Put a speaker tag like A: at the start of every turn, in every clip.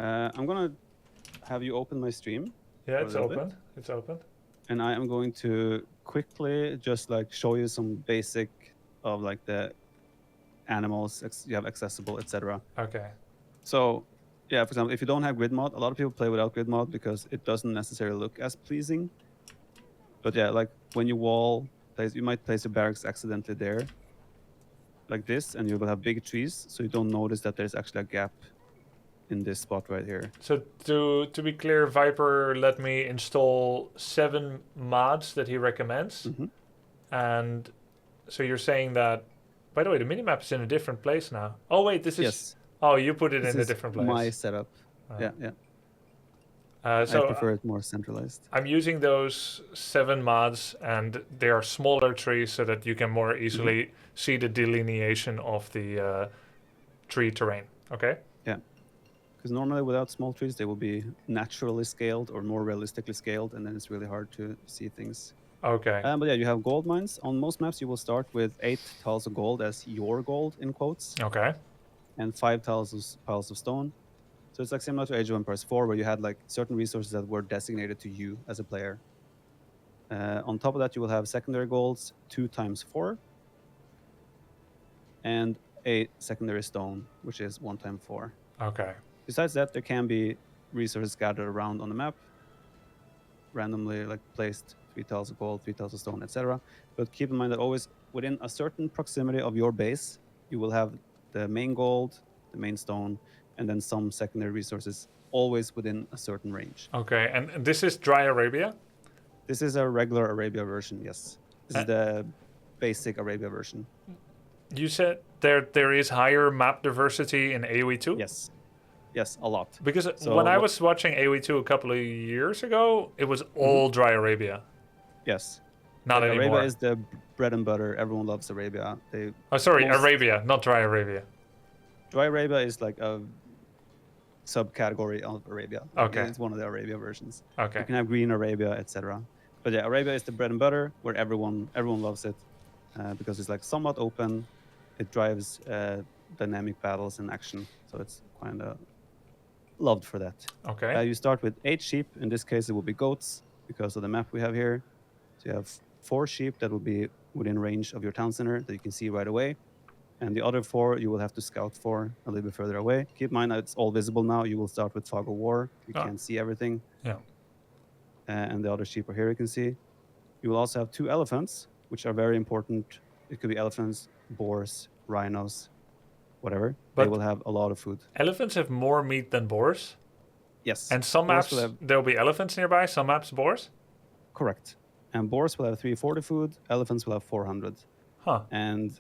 A: I'm gonna have you open my stream.
B: Yeah, it's open. It's open.
A: And I am going to quickly just like show you some basic of like the animals you have accessible, etc.
B: Okay.
A: So yeah, for example, if you don't have grid mod, a lot of people play without grid mod because it doesn't necessarily look as pleasing. But yeah, like when you you might place your barracks accidentally there, like this, and you will have big trees, so you don't notice that there's actually a gap in this spot right here.
B: So to be clear, Viper let me install 7 mods that he recommends. And so you're saying that, by the way, the minimap is in a different place now. Oh wait, this is...
A: Yes.
B: Oh, you put it
A: this
B: in a different place.
A: My setup. Yeah.
B: So
A: I prefer it more centralized.
B: I'm using those 7 mods, and they are smaller trees so that you can more easily see the delineation of the tree terrain. Okay?
A: Yeah. Because normally without small trees, they will be naturally scaled or more realistically scaled, and then it's really hard to see things.
B: Okay.
A: But yeah, you have gold mines. On most maps, you will start with 8 tiles of gold as your gold, in quotes.
B: Okay.
A: And 5 piles of stone. So it's like similar to Age of Empires 4, where you had like certain resources that were designated to you as a player. On top of that, you will have secondary golds, 2 times 4. And a secondary stone, which is 1 times 4.
B: Okay.
A: Besides that, there can be resources scattered around on the map, randomly like placed 3 tiles of gold, 3 tiles of stone, etc. But keep in mind that always within a certain proximity of your base, you will have the main gold, the main stone, and then some secondary resources, always within a certain range.
B: Okay, and this is Dry Arabia?
A: This is a regular Arabia version, yes. This is the basic Arabia version.
B: You said there is higher map diversity in AoE2?
A: Yes. Yes, a lot.
B: Because when I was watching AoE2 a couple of years ago, it was all Dry Arabia.
A: Yes.
B: Not anymore.
A: Arabia is the bread and butter. Everyone loves Arabia.
B: Arabia, not Dry Arabia.
A: Dry Arabia is like a subcategory of Arabia.
B: Okay.
A: It's one of the Arabia versions.
B: Okay.
A: You can have green Arabia, etc. But yeah, Arabia is the bread and butter where everyone loves it because it's like somewhat open. It drives dynamic battles and action, so it's kind of loved for that.
B: Okay.
A: You start with 8 sheep. In this case, it will be goats because of the map we have here. So you have 4 sheep that will be within range of your town center that you can see right away. And the other 4 you will have to scout for a little bit further away. Keep in mind that it's all visible now. You will start with Fog of War. You can't see everything.
B: Yeah.
A: And the other sheep are here, you can see. You will also have 2 elephants, which are very important. It could be elephants, boars, rhinos, whatever. But they will have a lot of food.
B: Elephants have more meat than boars?
A: Yes.
B: And some maps, there'll be elephants nearby, some maps boars?
A: Correct. And boars will have 340 food, elephants will have 400.
B: Huh.
A: And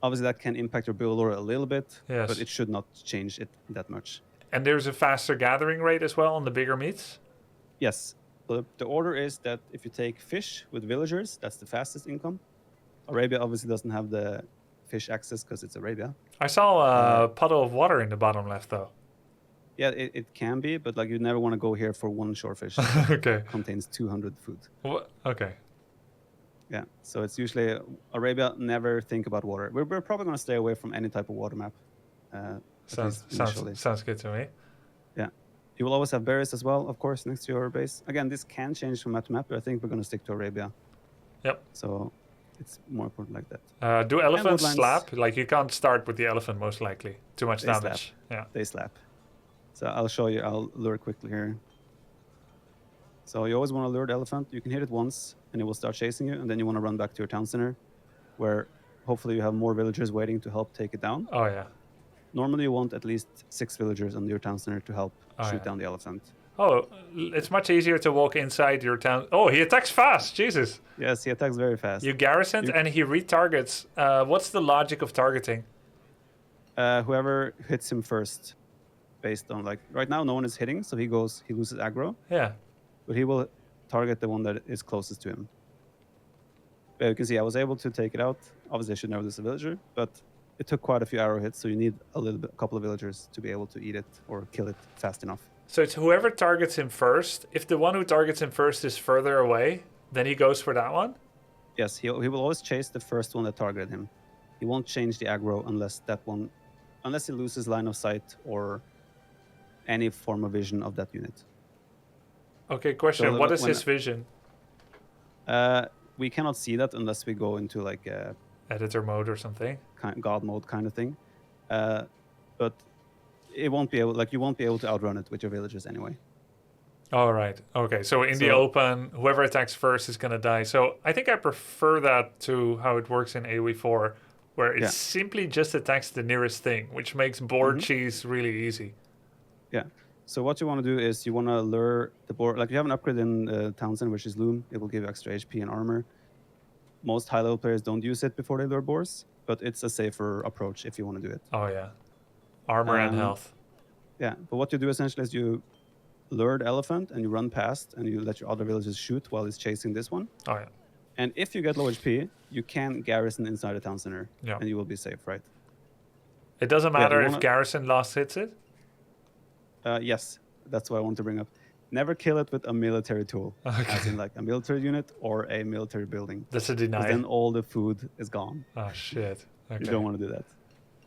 A: obviously that can impact your build order a little bit,
B: yes,
A: but it should not change it that much.
B: And there's a faster gathering rate as well on the bigger meats?
A: Yes. So the order is that if you take fish with villagers, that's the fastest income. Arabia obviously doesn't have the fish access because it's Arabia.
B: I saw a puddle of water in the bottom left, though.
A: Yeah, it can be, but like you never want to go here for 1 shorefish.
B: Okay.
A: It contains 200 food.
B: Okay.
A: Yeah, so it's usually Arabia. Never think about water. We're probably going to stay away from any type of water map.
B: Sounds good to me.
A: Yeah, you will always have berries as well, of course, next to your base. Again, this can change from map to map, but I think we're going to stick to Arabia.
B: Yep.
A: So it's more important like that.
B: Do elephants slap? Like you can't start with the elephant most likely. Too much damage.
A: Yeah. They slap. So I'll show you. I'll lure quickly here. So you always want to lure the elephant. You can hit it once, and it will start chasing you, and then you want to run back to your town center, where hopefully you have more villagers waiting to help take it down.
B: Oh, yeah.
A: Normally you want at least 6 villagers on your town center to help shoot down the elephant.
B: Oh, it's much easier to walk inside your town. Oh, he attacks fast. Jesus.
A: Yes, he attacks very fast.
B: You garrisoned and he retargets. What's the logic of targeting?
A: Whoever hits him first, based on like right now no one is hitting, so he loses aggro.
B: Yeah.
A: But he will target the one that is closest to him. But you can see I was able to take it out. Obviously I should never lose a villager, but it took quite a few arrow hits, so you need a couple of villagers to be able to eat it or kill it fast enough.
B: So it's whoever targets him first. If the one who targets him first is further away, then he goes for that one?
A: Yes, he will always chase the first one that targeted him. He won't change the aggro unless he loses line of sight or any form of vision of that unit.
B: Okay, question.
A: So
B: What is
A: when-
B: his vision?
A: We cannot see that unless we go into like a
B: Editor mode or something?
A: God mode kind of thing. But it won't be able, like, you won't be able to outrun it with your villagers anyway.
B: All right. Okay. So in the
A: So-
B: open, whoever attacks first is going to die. So I think I prefer that to how it works in AoE4, where it
A: Yeah.
B: simply just attacks the nearest thing, which makes board
A: Mhm.
B: cheese really easy.
A: Yeah. So what you want to do is you want to lure the board. Like, you have an upgrade in Townsend, which is Loom. It will give you extra HP and armor. Most high-level players don't use it before they lure boars, but it's a safer approach if you want to do it.
B: Oh, yeah. Armor and
A: Um,
B: health.
A: Yeah. But what you do essentially is you lure the elephant and you run past and you let your other villagers shoot while he's chasing this one.
B: Oh, yeah.
A: And if you get low HP, you can garrison inside the town center,
B: Yeah.
A: and you will be safe, right?
B: It doesn't
A: Yeah,
B: matter
A: you
B: if
A: wanna-
B: Garrison last hits it?
A: Yes, that's what I want to bring up. Never kill it with a military tool, as in like a military unit or a military building.
B: That's a
A: 'Cause
B: deny.
A: then all the food is gone.
B: Oh, shit. Okay.
A: You don't want to do that.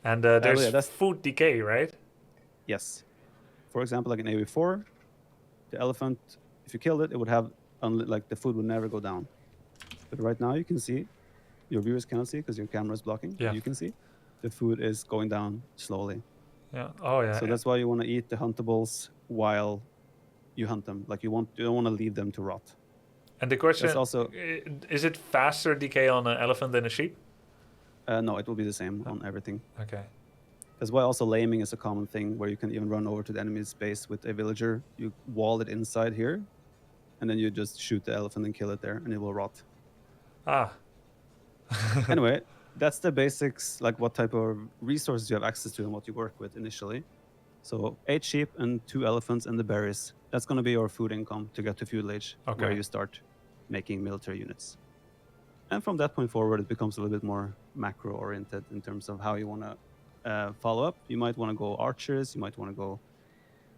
B: And there's
A: yeah, that's-
B: food decay, right?
A: Yes. For example, like in AoE4, the elephant, if you killed it, it would have, like, the food would never go down. But right now you can see, your viewers cannot see because your camera is blocking.
B: Yeah.
A: You can see the food is going down slowly.
B: Yeah. Oh, yeah.
A: So that's why you want to eat the huntables while you hunt them. Like, you don't want to leave them to rot.
B: And the question
A: That's also
B: is it faster decay on an elephant than a sheep?
A: no, it will be the same on everything.
B: Okay.
A: That's why also laming is a common thing, where you can even run over to the enemy's base with a villager. You wall it inside here, and then you just shoot the elephant and kill it there, and it will rot.
B: Ah.
A: Anyway, that's the basics, like what type of resources you have access to and what you work with initially. So 8 sheep and 2 elephants and the berries. That's going to be your food income to get to feudal age, where
B: Okay.
A: you start making military units. And from that point forward, it becomes a little bit more macro-oriented in terms of how you want to follow up. You might want to go archers, you might want to go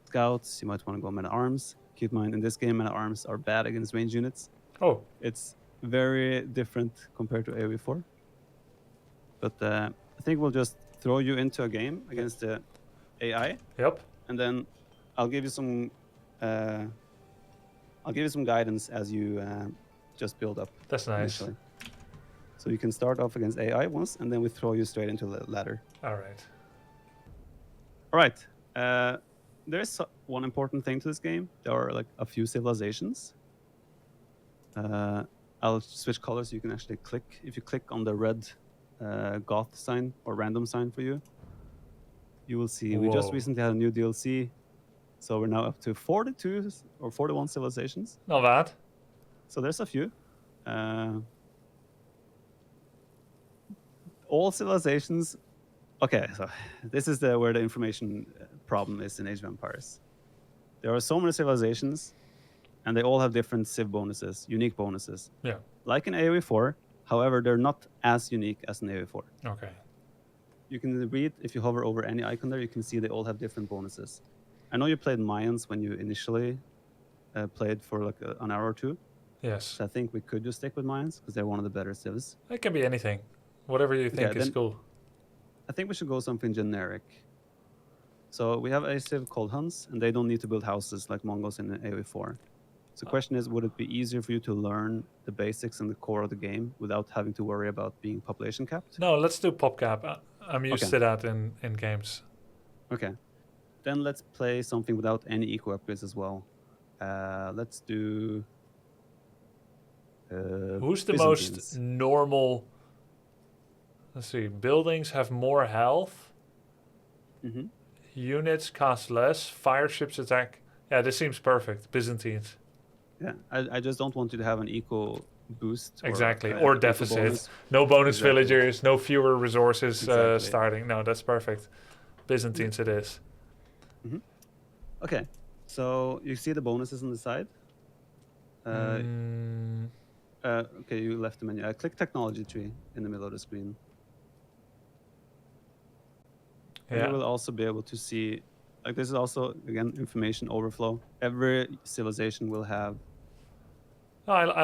A: scouts, you might want to go men-at-arms. Keep in mind, in this game, men-at-arms are bad against range units.
B: Oh.
A: It's very different compared to AoE4. But I think we'll just throw you into a game against the AI,
B: Yep.
A: and then I'll give you some guidance as you just build up.
B: That's nice.
A: Initially. So you can start off against AI once, and then we throw you straight into the ladder.
B: All right.
A: All right. There's one important thing to this game. There are like a few civilizations. I'll switch colors so you can actually click. If you click on the red goth sign or random sign for you, you will see we just
B: Whoa.
A: recently had a new DLC. So we're now up to 42 or 41 civilizations.
B: Not bad.
A: So there's a few. All civilizations. Okay, so this is where the information problem is in Age of Empires. There are so many civilizations, and they all have different civ bonuses, unique bonuses.
B: Yeah.
A: Like in AoE4, however, they're not as unique as in AoE4.
B: Okay.
A: You can read, if you hover over any icon there, you can see they all have different bonuses. I know you played Mayans when you initially played for like an hour or two.
B: Yes.
A: So I think we could just stick with Mayans because they're one of the better civs.
B: It can be anything. Whatever you think
A: Okay,
B: is
A: then-
B: cool.
A: I think we should go something generic. So we have a civ called Huns, and they don't need to build houses like Mongols in AoE4. So the question is, would it be easier for you to learn the basics and the core of the game without having to worry about being population capped?
B: No, let's do PopCap. I'm used
A: Okay.
B: to that in games.
A: Okay. Then let's play something without any eco upgrades as well. Let's do...
B: Who's the
A: Byzantines.
B: most normal? Let's see. Buildings have more health.
A: Mhm.
B: Units cost less. Fire ships attack. Yeah, this seems perfect. Byzantines.
A: Yeah, I just don't want you to have an eco boost.
B: Exactly.
A: Or
B: Or
A: eco
B: deficit.
A: bonus.
B: No bonus
A: Exactly.
B: villagers. No fewer resources
A: Exactly.
B: starting. No, that's perfect. Byzantines it is.
A: Okay, so you see the bonuses on the side? Okay, you left the menu. Click technology tree in the middle of the screen. And
B: Yeah.
A: you will also be able to see, like, this is also, again, information overflow. Every civilization will have,
B: No, I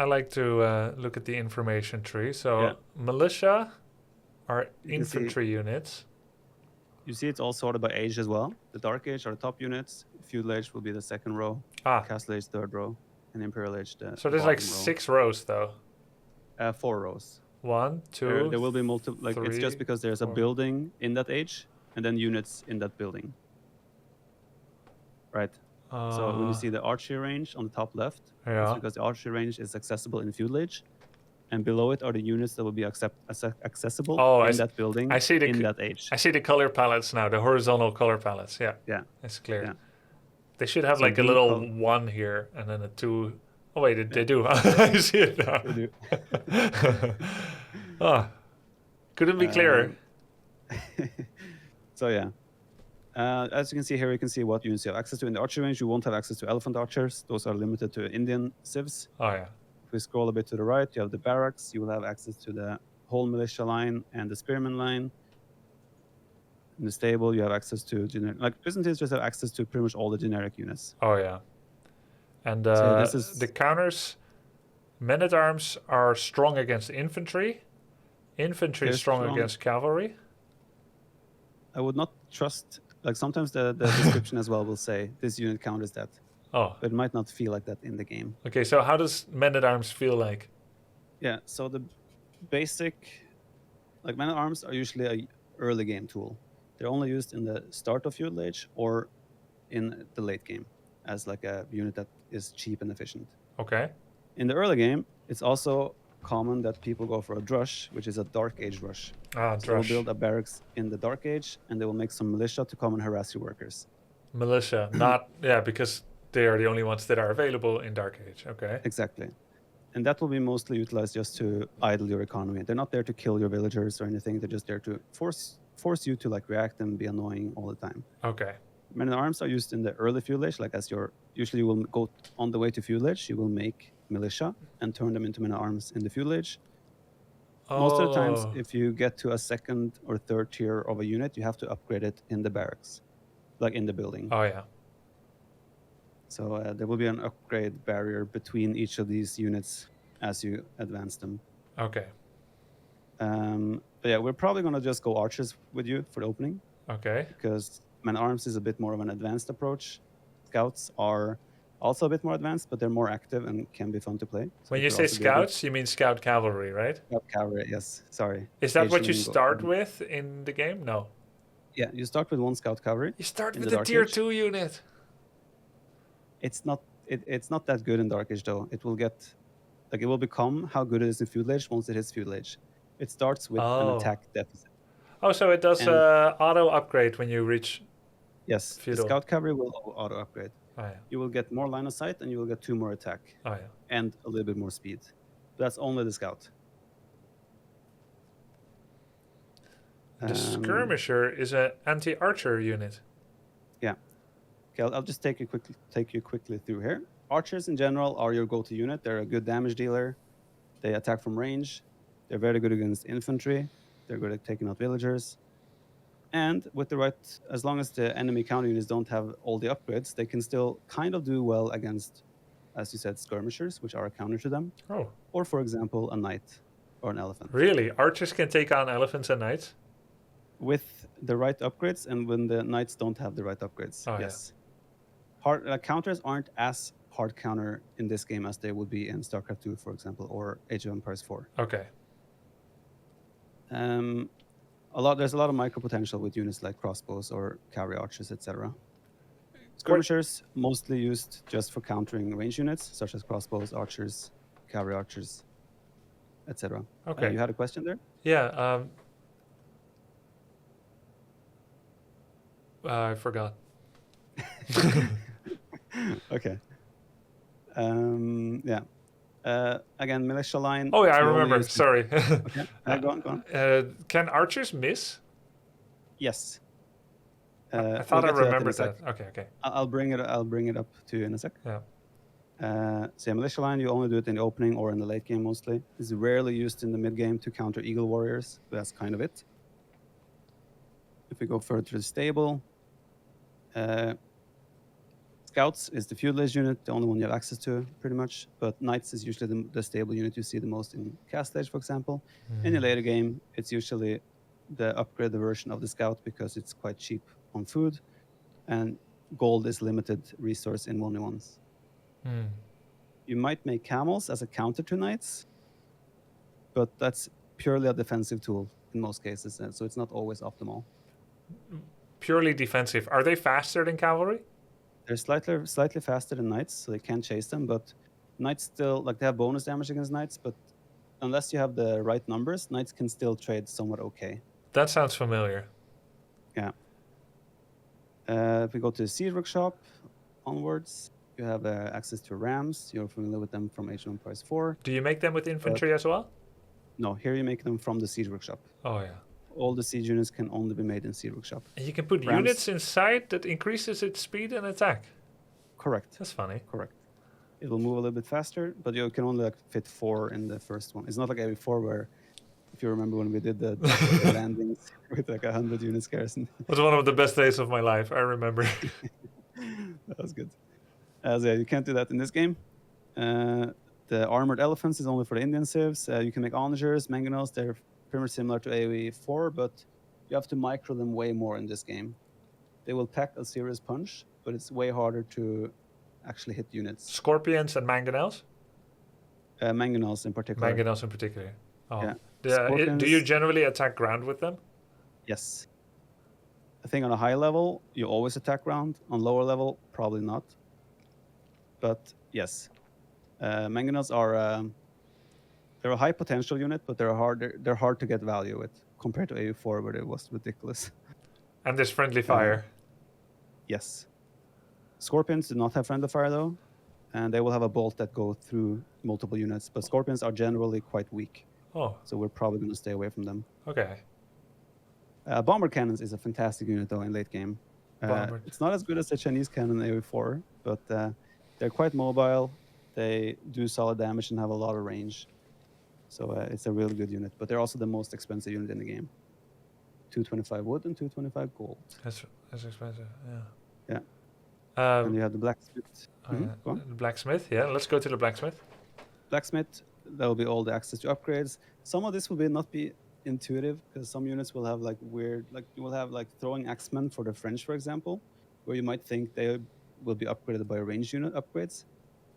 B: like to look at the information tree. So
A: Yeah.
B: militia are
A: You can see-
B: infantry units.
A: You see it's all sorted by age as well. The Dark Age are the top units. Feudal Age will be the second row. Castle Age third row. And Imperial Age the
B: So there's like
A: bottom row.
B: 6 rows though.
A: 4 rows.
B: 1, 2.
A: There will be multiple. Like
B: 3,
A: it's just because there's
B: 4.
A: a building in that age, and then units in that building. Right. So when you see the archery range on the top left, it's because the archery range is accessible in Feudal Age, and below it are the units that will be accessible in that building in that age.
B: I see the color palettes now, the horizontal color palettes. Yeah.
A: Yeah.
B: It's clear.
A: Yeah.
B: They should have like a little 1 here and then a 2. Oh wait, they do. I see it now.
A: They do.
B: Couldn't be clearer.
A: So yeah. As you can see here, you can see what units you have access to. In the archery range, you won't have access to elephant archers. Those are limited to Indian civs.
B: Oh yeah.
A: If we scroll a bit to the right, you have the barracks. You will have access to the whole militia line and the spearman line. In the stable, you have access to like Byzantines just have access to pretty much all the generic units.
B: Oh yeah. And
A: so this is
B: the counters. Men-at-arms are strong against infantry. Infantry is strong against cavalry.
A: I would not trust. Like sometimes the description as well will say this unit counters that.
B: Oh.
A: But it might not feel like that in the game.
B: Okay, so how does men-at-arms feel like?
A: Yeah, so the basic, like men-at-arms are usually a early game tool. They're only used in the start of Feudal Age or in the late game as like a unit that is cheap and efficient.
B: Okay.
A: In the early game, it's also common that people go for a drush, which is a Dark Age rush. So they'll build a barracks in the Dark Age, and they will make some militia to come and harass your workers.
B: Militia, not because they are the only ones that are available in Dark Age. Okay.
A: Exactly, and that will be mostly utilized just to idle your economy. They're not there to kill your villagers or anything. They're just there to force you to like react and be annoying all the time.
B: Okay.
A: Men-at-arms are used in the early Feudal Age, like as usually you will go on the way to Feudal Age, you will make militia and turn them into men-at-arms in the Feudal Age. Most of the times, if you get to a second or third tier of a unit, you have to upgrade it in the barracks, like in the building.
B: Oh yeah.
A: So there will be an upgrade barrier between each of these units as you advance them.
B: Okay.
A: But yeah, we're probably going to just go archers with you for the opening.
B: Okay.
A: Because men-at-arms is a bit more of an advanced approach. Scouts are also a bit more advanced, but they're more active and can be fun to play. So
B: when you say scouts, you mean scout cavalry, right?
A: Scout cavalry, yes. Sorry.
B: Is that what you start with in the game? No.
A: Yeah, you start with 1 scout cavalry.
B: You start with the tier 2 unit.
A: It's not that good in Dark Age though. It will become how good it is in Feudal Age once it hits Feudal Age. It starts with an attack deficit.
B: Oh, so it does auto upgrade when you reach.
A: Yes,
B: Feudal.
A: The scout cavalry will auto upgrade.
B: Oh, yeah.
A: You will get more line of sight and you will get 2 more attack.
B: Oh, yeah.
A: And a little bit more speed. That's only the scout.
B: The skirmisher is an anti-archer unit.
A: Yeah. Okay, I'll just take you quickly through here. Archers in general are your go-to unit. They're a good damage dealer. They attack from range. They're very good against infantry. They're good at taking out villagers. And with the right, as long as the enemy counter units don't have all the upgrades, they can still kind of do well against, as you said, skirmishers, which are a counter to them.
B: Oh.
A: Or, for example, a knight or an elephant.
B: Really? Archers can take on elephants and knights?
A: With the right upgrades, and when the knights don't have the right upgrades, yes. Yeah. Counters aren't as hard counter in this game as they would be in StarCraft 2, for example, or Age of Empires 4.
B: Okay.
A: There's a lot of micro potential with units like crossbows or cavalry archers, etc. Skirmishers mostly used just for countering range units, such as crossbows, archers, cavalry archers, etc.
B: Okay.
A: You had a question there?
B: Yeah. I forgot.
A: Okay. Yeah. Again, militia line.
B: Oh yeah, I remember. Sorry.
A: Okay. Go on.
B: Can archers miss?
A: Yes.
B: I thought I remembered that. Okay.
A: I'll bring it up to you in a sec.
B: Yeah.
A: So militia line, you only do it in the opening or in the late game mostly. It's rarely used in the mid game to counter eagle warriors, but that's kind of it. If we go further to the stable, Scouts is the Feudal Age unit, the only one you have access to, pretty much. But Knights is usually the stable unit you see the most in Castle Age, for example. In the later game, it's usually the upgraded version of the Scout because it's quite cheap on food, and gold is limited resource in 1v1s. You might make camels as a counter to knights, but that's purely a defensive tool in most cases, so it's not always optimal.
B: Purely defensive. Are they faster than cavalry?
A: They're slightly faster than knights, so they can chase them, but knights still, like, they have bonus damage against knights, but unless you have the right numbers, knights can still trade somewhat okay.
B: That sounds familiar.
A: Yeah. If we go to the Siege Workshop onwards, you have access to rams. You're familiar with them from Age of Empires 4.
B: Do you make them with infantry as well?
A: No, here you make them from the Siege Workshop.
B: Oh, yeah.
A: All the siege units can only be made in Siege Workshop.
B: And you can put units inside that increases its speed and attack.
A: Correct.
B: That's funny.
A: Correct. It will move a little bit faster, but you can only fit 4 in the first one. It's not like AoE4 where, if you remember when we did the landings with like 100 units garrison.
B: It was one of the best days of my life, I remember.
A: That was good. So yeah, you can't do that in this game. The armored elephants is only for the Indian civs. You can make onagers, mangonels. They're pretty much similar to AoE4, but you have to micro them way more in this game. They will pack a serious punch, but it's way harder to actually hit units.
B: Scorpions and mangonels?
A: Mangonels in particular.
B: Mangonels in particular. Oh.
A: Yeah.
B: Do you generally attack ground with them?
A: Yes. I think on a high level, you always attack ground. On lower level, probably not. But yes. Mangonels are... they're a high potential unit, but they're hard to get value with compared to AoE4, where it was ridiculous.
B: And there's friendly fire.
A: Yes. Scorpions do not have friendly fire, though, and they will have a bolt that go through multiple units, but scorpions are generally quite weak.
B: Oh.
A: So we're probably going to stay away from them.
B: Okay.
A: Bomber cannons is a fantastic unit, though, in late game. It's not as good as the Chinese cannon in AoE4, but they're quite mobile. They do solid damage and have a lot of range. So it's a really good unit, but they're also the most expensive unit in the game. 225 wood and 225 gold.
B: That's expensive, yeah.
A: Yeah. And you have the blacksmith.
B: The blacksmith, yeah. Let's go to the blacksmith.
A: Blacksmith, there will be all the access to upgrades. Some of this will not be intuitive, because some units will have like weird, like you will have like throwing axemen for the French, for example, where you might think they will be upgraded by range unit upgrades,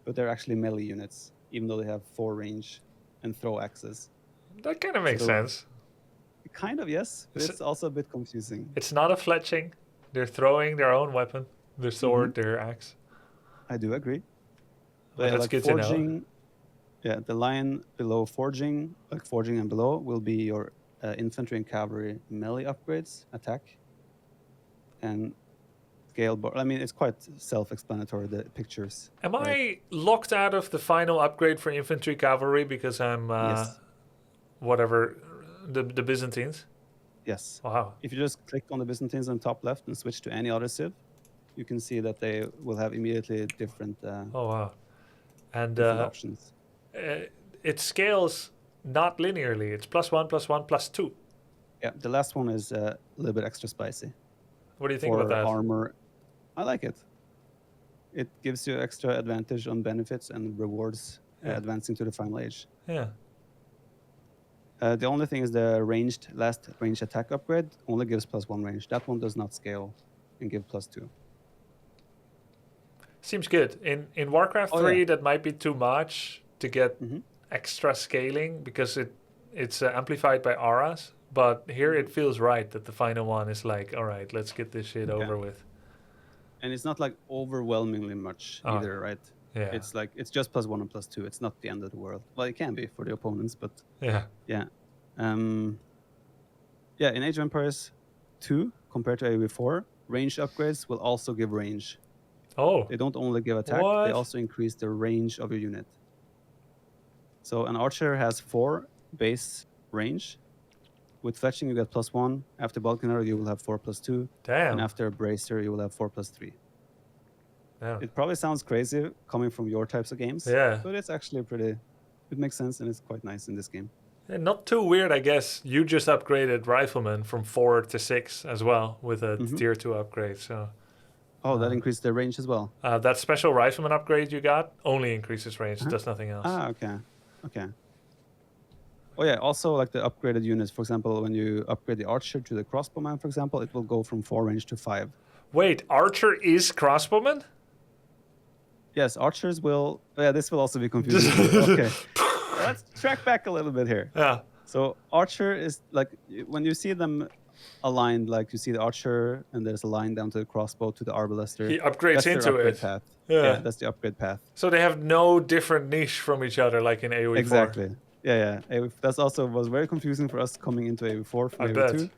A: but they're actually melee units, even though they have 4 range and throw axes.
B: That kind of makes sense.
A: Kind of, yes, but it's also a bit confusing.
B: It's not a fletching. They're throwing their own weapon, their sword, their axe.
A: I do agree.
B: But that's
A: like
B: good
A: forging,
B: to know.
A: Yeah, the line below forging, like forging and below, will be your infantry and cavalry melee upgrades, attack, and scale bar. I mean, it's quite self-explanatory, the pictures.
B: Am I locked out of the final upgrade for infantry cavalry because I'm whatever the Byzantines?
A: Yes.
B: Wow.
A: If you just click on the Byzantines on top left and switch to any other civ, you can see that they will have immediately different.
B: Oh wow. And
A: options.
B: It scales not linearly. It's +1, +1, +2.
A: Yeah, the last one is a little bit extra spicy.
B: What do you think about that?
A: Armor, I like it. It gives you extra advantage on benefits and rewards advancing to the final age.
B: Yeah.
A: The only thing is the last range attack upgrade only gives +1 range. That one does not scale and give +2.
B: Seems good. In Warcraft 3, that might be too much to get extra scaling because it's amplified by auras. But here it feels right that the final one is like, all right, let's get this shit over with.
A: And it's not like overwhelmingly much either, right?
B: Yeah.
A: It's like, it's just +1 and +2. It's not the end of the world. Well, it can be for the opponents, but
B: yeah.
A: In Age of Empires 2, compared to AoE4, range upgrades will also give range.
B: Oh.
A: They don't only give attack, they also increase the range of your unit. So an archer has 4 base range. With fletching, you get +1. After Balkaner, you will have 4 +2.
B: Damn.
A: And after Bracer, you will have 4 +3.
B: Damn.
A: It probably sounds crazy coming from your types of games.
B: Yeah.
A: But it's actually it makes sense and it's quite nice in this game.
B: And not too weird, I guess. You just upgraded Rifleman from 4 to 6 as well with a tier 2 upgrade. So.
A: Oh, that increased the range as well?
B: That special Rifleman upgrade you got only increases range, does nothing else.
A: Ah, okay. Oh yeah, also like the upgraded units. For example, when you upgrade the archer to the crossbowman, for example, it will go from 4 range to 5.
B: Wait, archer is crossbowman?
A: Yes, archers will. Yeah, this will also be confusing. Okay, let's track back a little bit here.
B: Yeah.
A: So archer is like when you see them aligned, like you see the archer and there's a line down to the crossbow to the arbalister.
B: He upgrades
A: that's their
B: into
A: upgrade
B: it.
A: path.
B: Yeah.
A: Yeah, that's the upgrade path.
B: So they have no different niche from each other, like in AoE4.
A: Exactly. Yeah. That's also was very confusing for us coming into AoE4 from
B: I bet.
A: AoE2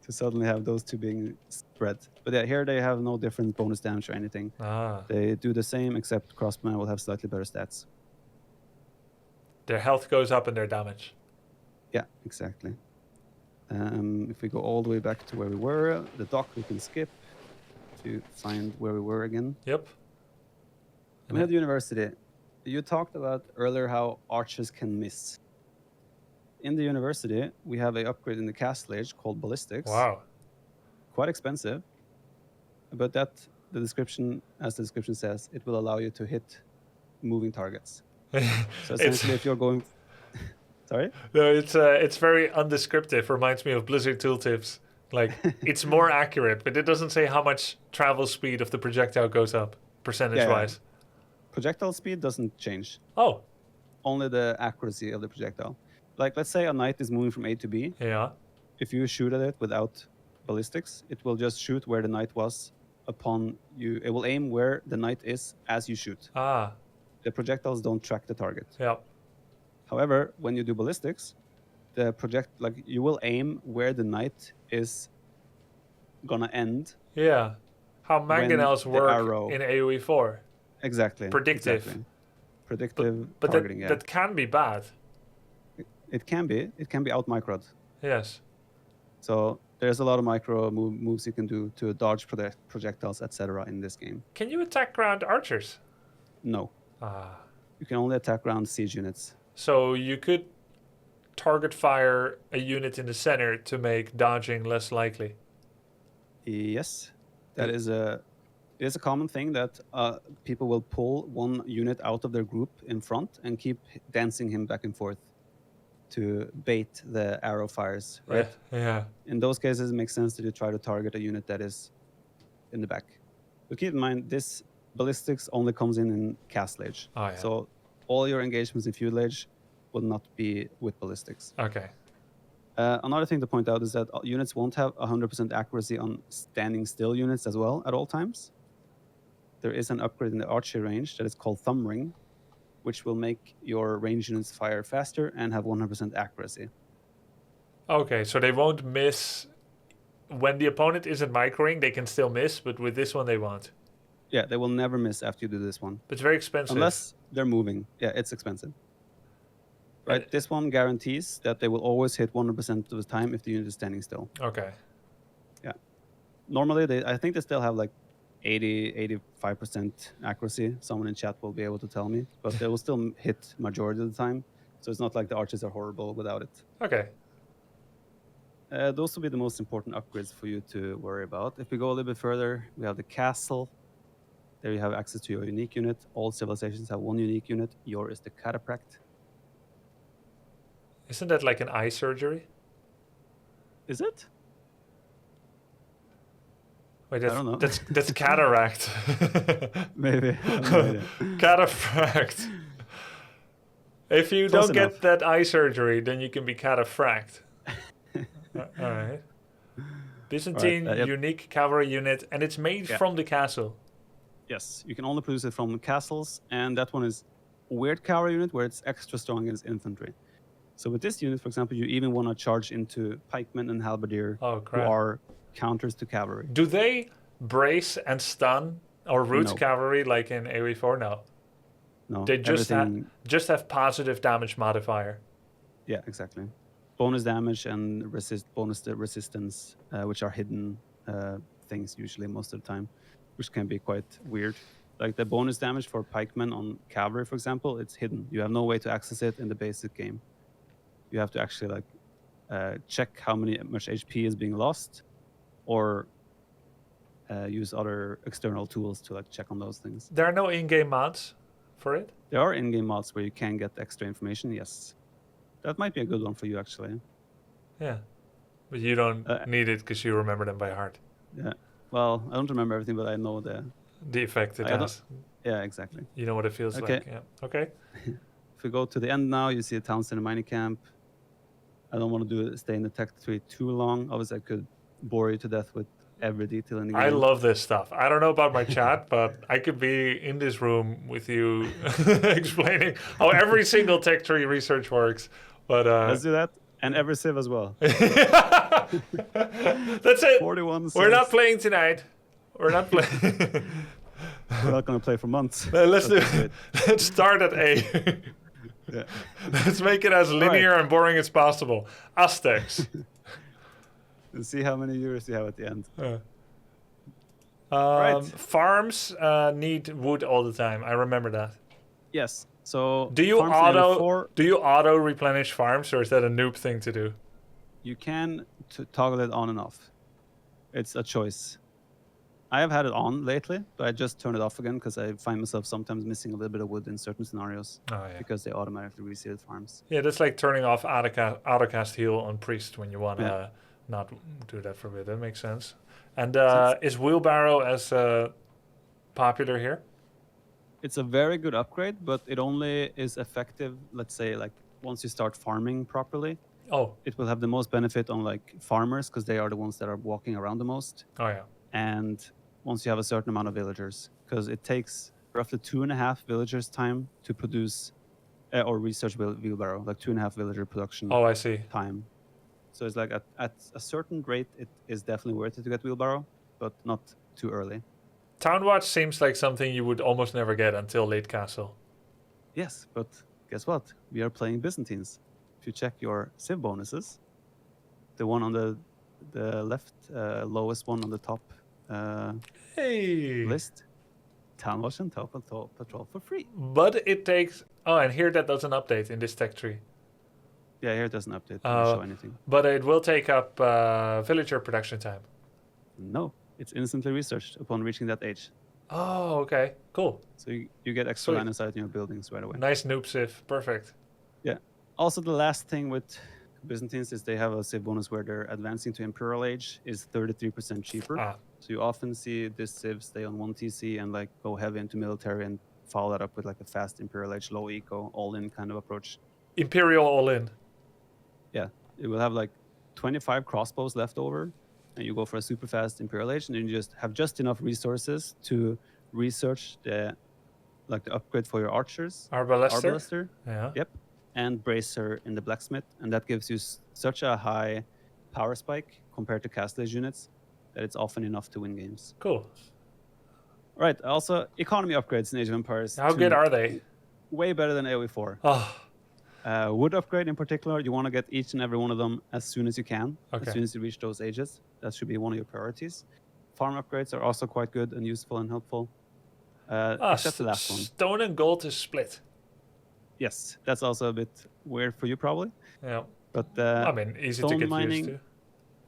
A: to suddenly have those two being spread. But yeah, here they have no different bonus damage or anything. They do the same, except crossbowman will have slightly better stats.
B: Their health goes up and their damage.
A: Yeah, exactly. If we go all the way back to where we were, the dock we can skip to find where we were again.
B: Yep.
A: We had the university. You talked about earlier how archers can miss. In the university, we have an upgrade in the castle age called ballistics.
B: Wow.
A: Quite expensive, but the description, as the description says, it will allow you to hit moving targets. So essentially, if you're going, sorry.
B: No, it's very undescriptive. Reminds me of Blizzard tooltips. Like it's more accurate, but it doesn't say how much travel speed of the projectile goes up percentage-wise.
A: Yeah. Projectile speed doesn't change.
B: Oh.
A: Only the accuracy of the projectile. Like let's say a knight is moving from A to B.
B: Yeah.
A: If you shoot at it without ballistics, it will just shoot where the knight was upon you. It will aim where the knight is as you shoot.
B: Ah.
A: The projectiles don't track the target.
B: Yeah.
A: However, when you do ballistics, you will aim where the knight is gonna end.
B: Yeah. How mangonels work in AoE4.
A: Exactly.
B: Predictive.
A: Exactly. Predictive
B: but
A: targeting.
B: That can be bad.
A: It can be. It can be out microed.
B: Yes.
A: So there's a lot of micro moves you can do to dodge projectiles, etc. in this game.
B: Can you attack ground archers?
A: No.
B: Ah.
A: You can only attack ground siege units.
B: So you could target fire a unit in the center to make dodging less likely.
A: Yes, that is a common thing that people will pull one unit out of their group in front and keep dancing him back and forth to bait the arrow fires, right?
B: Yeah.
A: In those cases, it makes sense that you try to target a unit that is in the back. But keep in mind, this ballistics only comes in castle age.
B: Oh, yeah.
A: So all your engagements in feudal age will not be with ballistics.
B: Okay.
A: Another thing to point out is that units won't have 100% accuracy on standing still units as well at all times. There is an upgrade in the archery range that is called Thumb Ring, which will make your range units fire faster and have 100% accuracy.
B: Okay, so they won't miss when the opponent isn't microing. They can still miss, but with this one they won't.
A: Yeah, they will never miss after you do this one.
B: But it's very expensive.
A: Unless they're moving. Yeah, it's expensive. Right, this one guarantees that they will always hit 100% of the time if the unit is standing still.
B: Okay.
A: Yeah. Normally, I think they still have like 85% accuracy. Someone in chat will be able to tell me. But they will still hit majority of the time. So it's not like the archers are horrible without it.
B: Okay.
A: Those will be the most important upgrades for you to worry about. If we go a little bit further, we have the castle. There you have access to your unique unit. All civilizations have one unique unit. Yours is the cataphract.
B: Isn't that like an eye surgery?
A: Is it?
B: Wait,
A: I don't know.
B: That's cataract.
A: Maybe.
B: Cataphracт. If you
A: Close
B: don't
A: enough.
B: get that eye surgery, then you can be cataphracт. All right. Byzantine
A: Yep.
B: unique cavalry unit, and it's made from the castle.
A: Yes, you can only produce it from castles, and that one is a weird cavalry unit where it's extra strong against infantry. So with this unit, for example, you even want to charge into pikemen and halberdier, who are counters to cavalry.
B: Do they brace and stun or root cavalry like in AoE4? No.
A: No.
B: They just have positive damage modifier.
A: Yeah, exactly. Bonus damage and bonus resistance, which are hidden things usually most of the time, which can be quite weird. Like the bonus damage for pikemen on cavalry, for example, it's hidden. You have no way to access it in the basic game. You have to actually check how much HP is being lost, or use other external tools to check on those things.
B: There are no in-game mods for it?
A: There are in-game mods where you can get extra information, yes. That might be a good one for you, actually.
B: Yeah. But you don't need it because you remember them by heart.
A: Yeah. Well, I don't remember everything, but I know the
B: effect it has.
A: Yeah, exactly.
B: You know what it feels like. Yeah. Okay.
A: If we go to the end now, you see a town center mining camp. I don't want to stay in the tech tree too long. Obviously, I could bore you to death with every detail in the game.
B: I love this stuff. I don't know about my chat, but I could be in this room with you explaining how every single tech tree research works. But
A: let's do that. And every civ as well.
B: That's it.
A: 41
B: We're not playing tonight. We're not playing.
A: We're not going to play for months.
B: Let's start at A.
A: Yeah.
B: Let's make it as linear and boring as possible. Aztecs.
A: And see how many years you have at the end.
B: Farms need wood all the time. I remember that.
A: Yes. So
B: do you auto replenish farms, or is that a noob thing to do?
A: You can toggle it on and off. It's a choice. I have had it on lately, but I just turned it off again because I find myself sometimes missing a little bit of wood in certain scenarios because they automatically reseeded farms.
B: Yeah, that's like turning off autocast heal on priest when you want to not do that for a bit. That makes sense. And is wheelbarrow as popular here?
A: It's a very good upgrade, but it only is effective, let's say, like once you start farming properly.
B: Oh.
A: It will have the most benefit on like farmers because they are the ones that are walking around the most.
B: Oh, yeah.
A: And once you have a certain amount of villagers, because it takes roughly 2.5 villagers time to produce or research wheelbarrow, like 2.5 villager production time. So it's like at a certain rate, it is definitely worth it to get wheelbarrow, but not too early.
B: Town Watch seems like something you would almost never get until late castle.
A: Yes, but guess what? We are playing Byzantines. If you check your civ bonuses, the one on the left, lowest one on the top list, Town Watch and Top Patrol for free.
B: But it takes... Oh, and here that doesn't update in this tech tree.
A: Yeah, here it doesn't update. It doesn't show anything.
B: But it will take up villager production time.
A: No, it's instantly researched upon reaching that age.
B: Oh, okay. Cool.
A: So you get extra line of sight in your buildings right away.
B: Nice noob civ. Perfect.
A: Yeah. Also, the last thing with Byzantines is they have a civ bonus where their advancing to Imperial Age is 33% cheaper. So you often see this civ stay on 1 TC and like go heavy into military and follow that up with like a fast Imperial Age, low eco, all-in kind of approach.
B: Imperial all-in.
A: Yeah. It will have like 25 crossbows left over, and you go for a super fast Imperial Age, and then you just have just enough resources to research the upgrade for your archers.
B: Arbalister. Yeah.
A: Yep. And Bracer in the blacksmith, and that gives you such a high power spike compared to Castle Age units that it's often enough to win games.
B: Cool.
A: Right. Also, economy upgrades in Age of Empires.
B: How good are they?
A: Way better than AoE4.
B: Oh.
A: Wood upgrade in particular, you want to get each and every one of them as soon as you can.
B: Okay.
A: As soon as you reach those ages. That should be one of your priorities. Farm upgrades are also quite good and useful and helpful. Except the last one.
B: Stone and gold is split.
A: Yes, that's also a bit weird for you probably.
B: Yeah.
A: But
B: I mean, easy to get used to.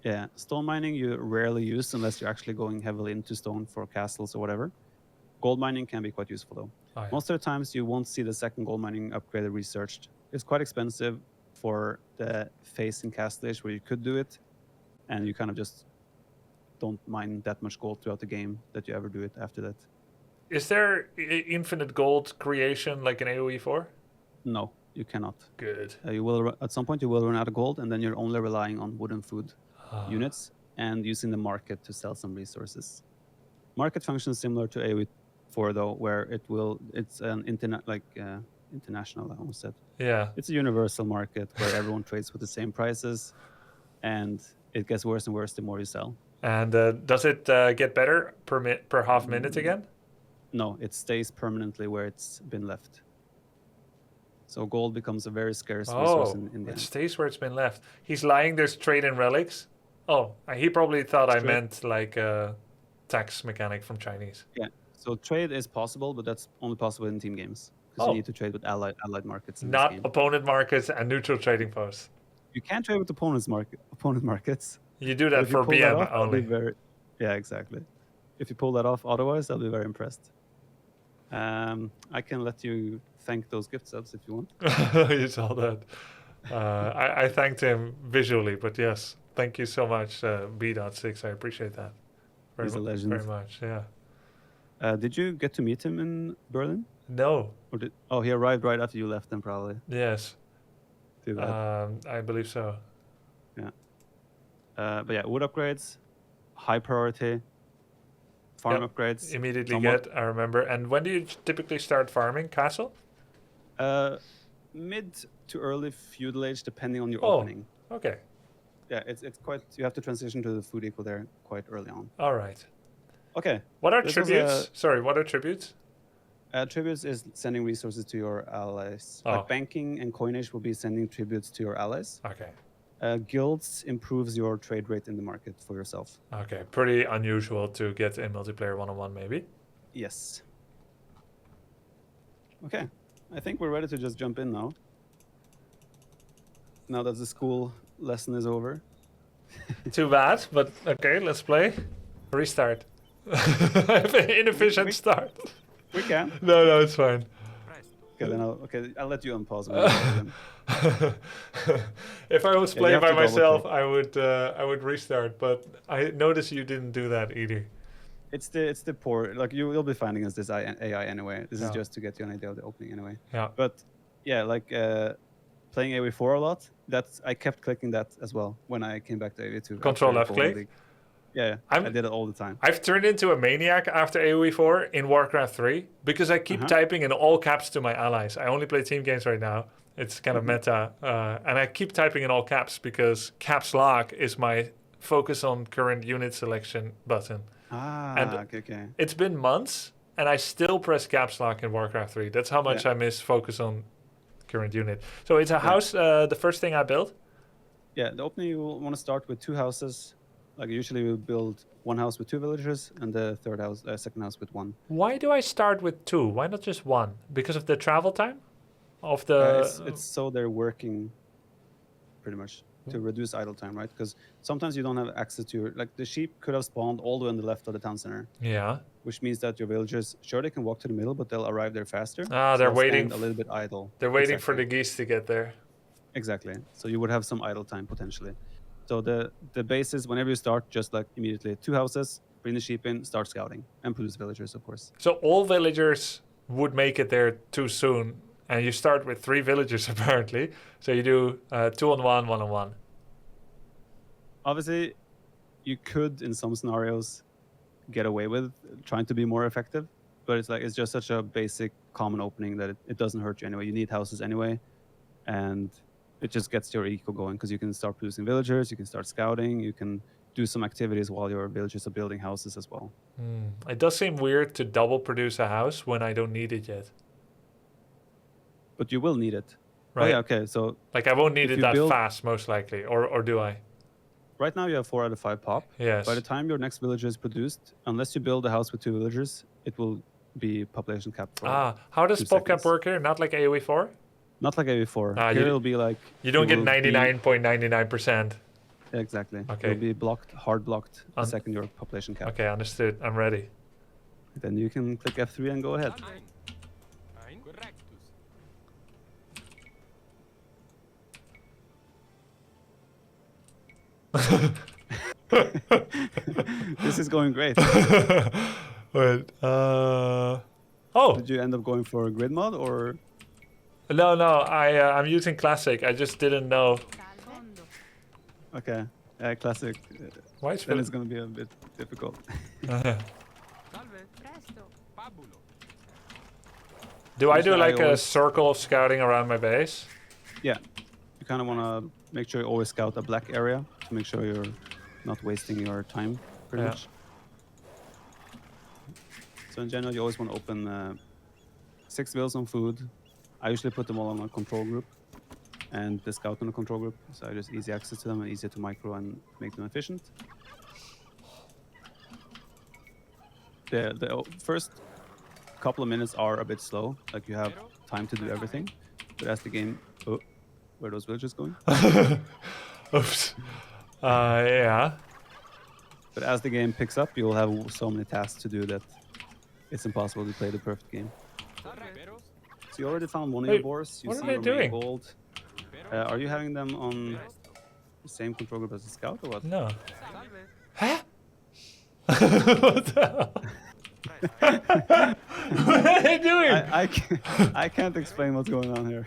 A: Yeah, stone mining you rarely use unless you're actually going heavily into stone for castles or whatever. Gold mining can be quite useful though. Oh, yeah. Most of the times you won't see the second gold mining upgrade researched. It's quite expensive for the phase in Castle Age where you could do it, and you kind of just don't mine that much gold throughout the game that you ever do it after that.
B: Is there infinite gold creation like in AoE4?
A: No, you cannot.
B: Good.
A: You will at some point you will run out of gold, and then you're only relying on wood and food units and using the market to sell some resources. Market functions similar to AoE4 though, where it's an international, I almost said.
B: Yeah.
A: It's a universal market where everyone trades with the same prices, and it gets worse and worse the more you sell.
B: And does it get better per half minute again?
A: No, it stays permanently where it's been left. So gold becomes a very scarce resource in the end.
B: It stays where it's been left. He's lying, there's trade in relics. Oh, he probably thought I meant like a tax mechanic from Chinese.
A: Yeah, so trade is possible, but that's only possible in team games. Because you need to trade with allied markets.
B: Not opponent markets and neutral trading posts.
A: You can trade with opponent markets.
B: You do that for BM only.
A: Yeah, exactly. If you pull that off otherwise, I'll be very impressed. I can let you thank those gift subs if you want.
B: You saw that. I thanked him visually, but yes, thank you so much, B.6. I appreciate that.
A: He's a legend.
B: Very much, yeah.
A: Did you get to meet him in Berlin?
B: No.
A: Or oh, he arrived right after you left then, probably.
B: Yes.
A: Too bad.
B: I believe so.
A: Yeah. But yeah, wood upgrades, high priority. Farm upgrades.
B: Immediately get, I remember. And when do you typically start farming? Castle?
A: Mid to early feudal age, depending on your opening.
B: Okay.
A: Yeah, it's quite. You have to transition to the food equal there quite early on.
B: All right.
A: Okay.
B: What are tributes? Sorry, what are tributes?
A: Tributes is sending resources to your allies.
B: Oh.
A: Like banking and coinage will be sending tributes to your allies.
B: Okay.
A: Guilds improves your trade rate in the market for yourself.
B: Okay, pretty unusual to get in multiplayer 1-on-1 maybe.
A: Yes. Okay, I think we're ready to just jump in now. Now that the school lesson is over.
B: Too bad, but okay, let's play. Restart. Inefficient start.
A: We can.
B: No, it's fine.
A: Okay, then I'll let you unpause.
B: If I was playing by myself, I would restart. But I noticed you didn't do that either.
A: It's the poor. Like you'll be finding us this AI anyway. This is just to get you an idea of the opening anyway.
B: Yeah.
A: But yeah, like playing AoE4 a lot. I kept clicking that as well when I came back to AoE2.
B: Control left click.
A: Yeah, I did it all the time.
B: I've turned into a maniac after AoE4 in Warcraft 3 because I keep typing in all caps to my allies. I only play team games right now. It's kind of meta. And I keep typing in all caps because caps lock is my focus on current unit selection button.
A: Okay.
B: It's been months and I still press caps lock in Warcraft 3. That's how much I miss focus on current unit. So it's a house, the first thing I built?
A: Yeah, the opening you will want to start with 2 houses. Like usually we build 1 house with 2 villagers and the second house with 1.
B: Why do I start with 2? Why not just 1? Because of the travel time of the.
A: It's so they're working, pretty much, to reduce idle time, right? Because sometimes you don't have access to the sheep could have spawned all the way on the left of the town center.
B: Yeah.
A: Which means that your villagers, sure, they can walk to the middle, but they'll arrive there faster.
B: So they're waiting
A: a little bit idle.
B: They're waiting for the geese to get there.
A: Exactly. So you would have some idle time potentially. So the base is whenever you start, just like immediately 2 houses, bring the sheep in, start scouting, and produce villagers, of course.
B: So all villagers would make it there too soon, and you start with 3 villagers apparently. So you do 2-on-1, 1-on-1.
A: Obviously, you could in some scenarios get away with trying to be more effective, but it's just such a basic common opening that it doesn't hurt you anyway. You need houses anyway, and it just gets your eco going because you can start producing villagers, you can start scouting, you can do some activities while your villagers are building houses as well.
B: It does seem weird to double produce a house when I don't need it yet.
A: But you will need it.
B: Right.
A: Oh, yeah, okay, so...
B: Like I won't need it that fast, most likely, or do I?
A: Right now you have 4 out of 5 pop.
B: Yes.
A: By the time your next villager is produced, unless you build a house with 2 villagers, it will be population capped for
B: how does PopCap work here? Not like AoE4?
A: Not like AoE4. Here it'll be like...
B: You don't get 99.99%.
A: Exactly.
B: Okay.
A: It'll be blocked, hard blocked, the second your population cap.
B: Okay, understood. I'm ready.
A: Then you can click F3 and go ahead. This is going great.
B: Wait,
A: Did you end up going for a grid mod or?
B: No, I'm using classic. I just didn't know.
A: Okay, classic.
B: Why is
A: then it's going to be a bit difficult.
B: Do I do like a circle of scouting around my base?
A: Yeah, you kind of want to make sure you always scout a black area to make sure you're not wasting your time, pretty much. So in general, you always want to open 6 villas on food. I usually put them all on a control group and the scout on a control group. So I just easy access to them and easier to micro and make them efficient. The first couple of minutes are a bit slow. Like you have time to do everything. But as the game... Oh, where are those villagers going?
B: Oops. Yeah.
A: But as the game picks up, you'll have so many tasks to do that it's impossible to play the perfect game. So you already found one of your boars. You
B: what
A: see
B: are they
A: your
B: doing?
A: main gold. Are you having them on the same control group as the scout or what?
B: No. Huh? What the hell? What are they doing?
A: I can't explain what's going on here.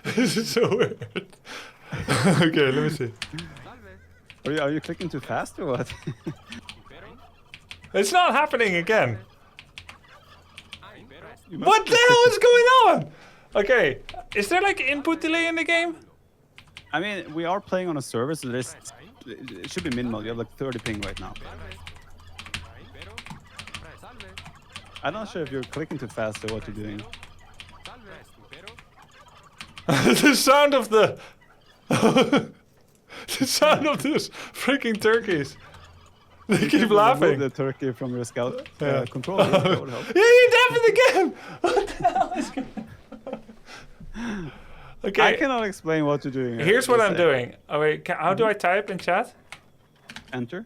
B: This is so weird. Okay, let me see.
A: Are you clicking too fast or what?
B: It's not happening again. What the hell is going on? Okay, is there like input delay in the game?
A: I mean, we are playing on a server, so it should be minimal. You have like 30 ping right now. I'm not sure if you're clicking too fast or what you're doing.
B: The sound of the the sound of this freaking turkeys. They keep laughing.
A: Remove the turkey from your scout controller. That would help.
B: Yeah, you tapped it again. What the hell is going on? Okay.
A: I cannot explain what you're doing.
B: Here's what I'm doing. Oh wait, how do I type in chat?
A: Enter.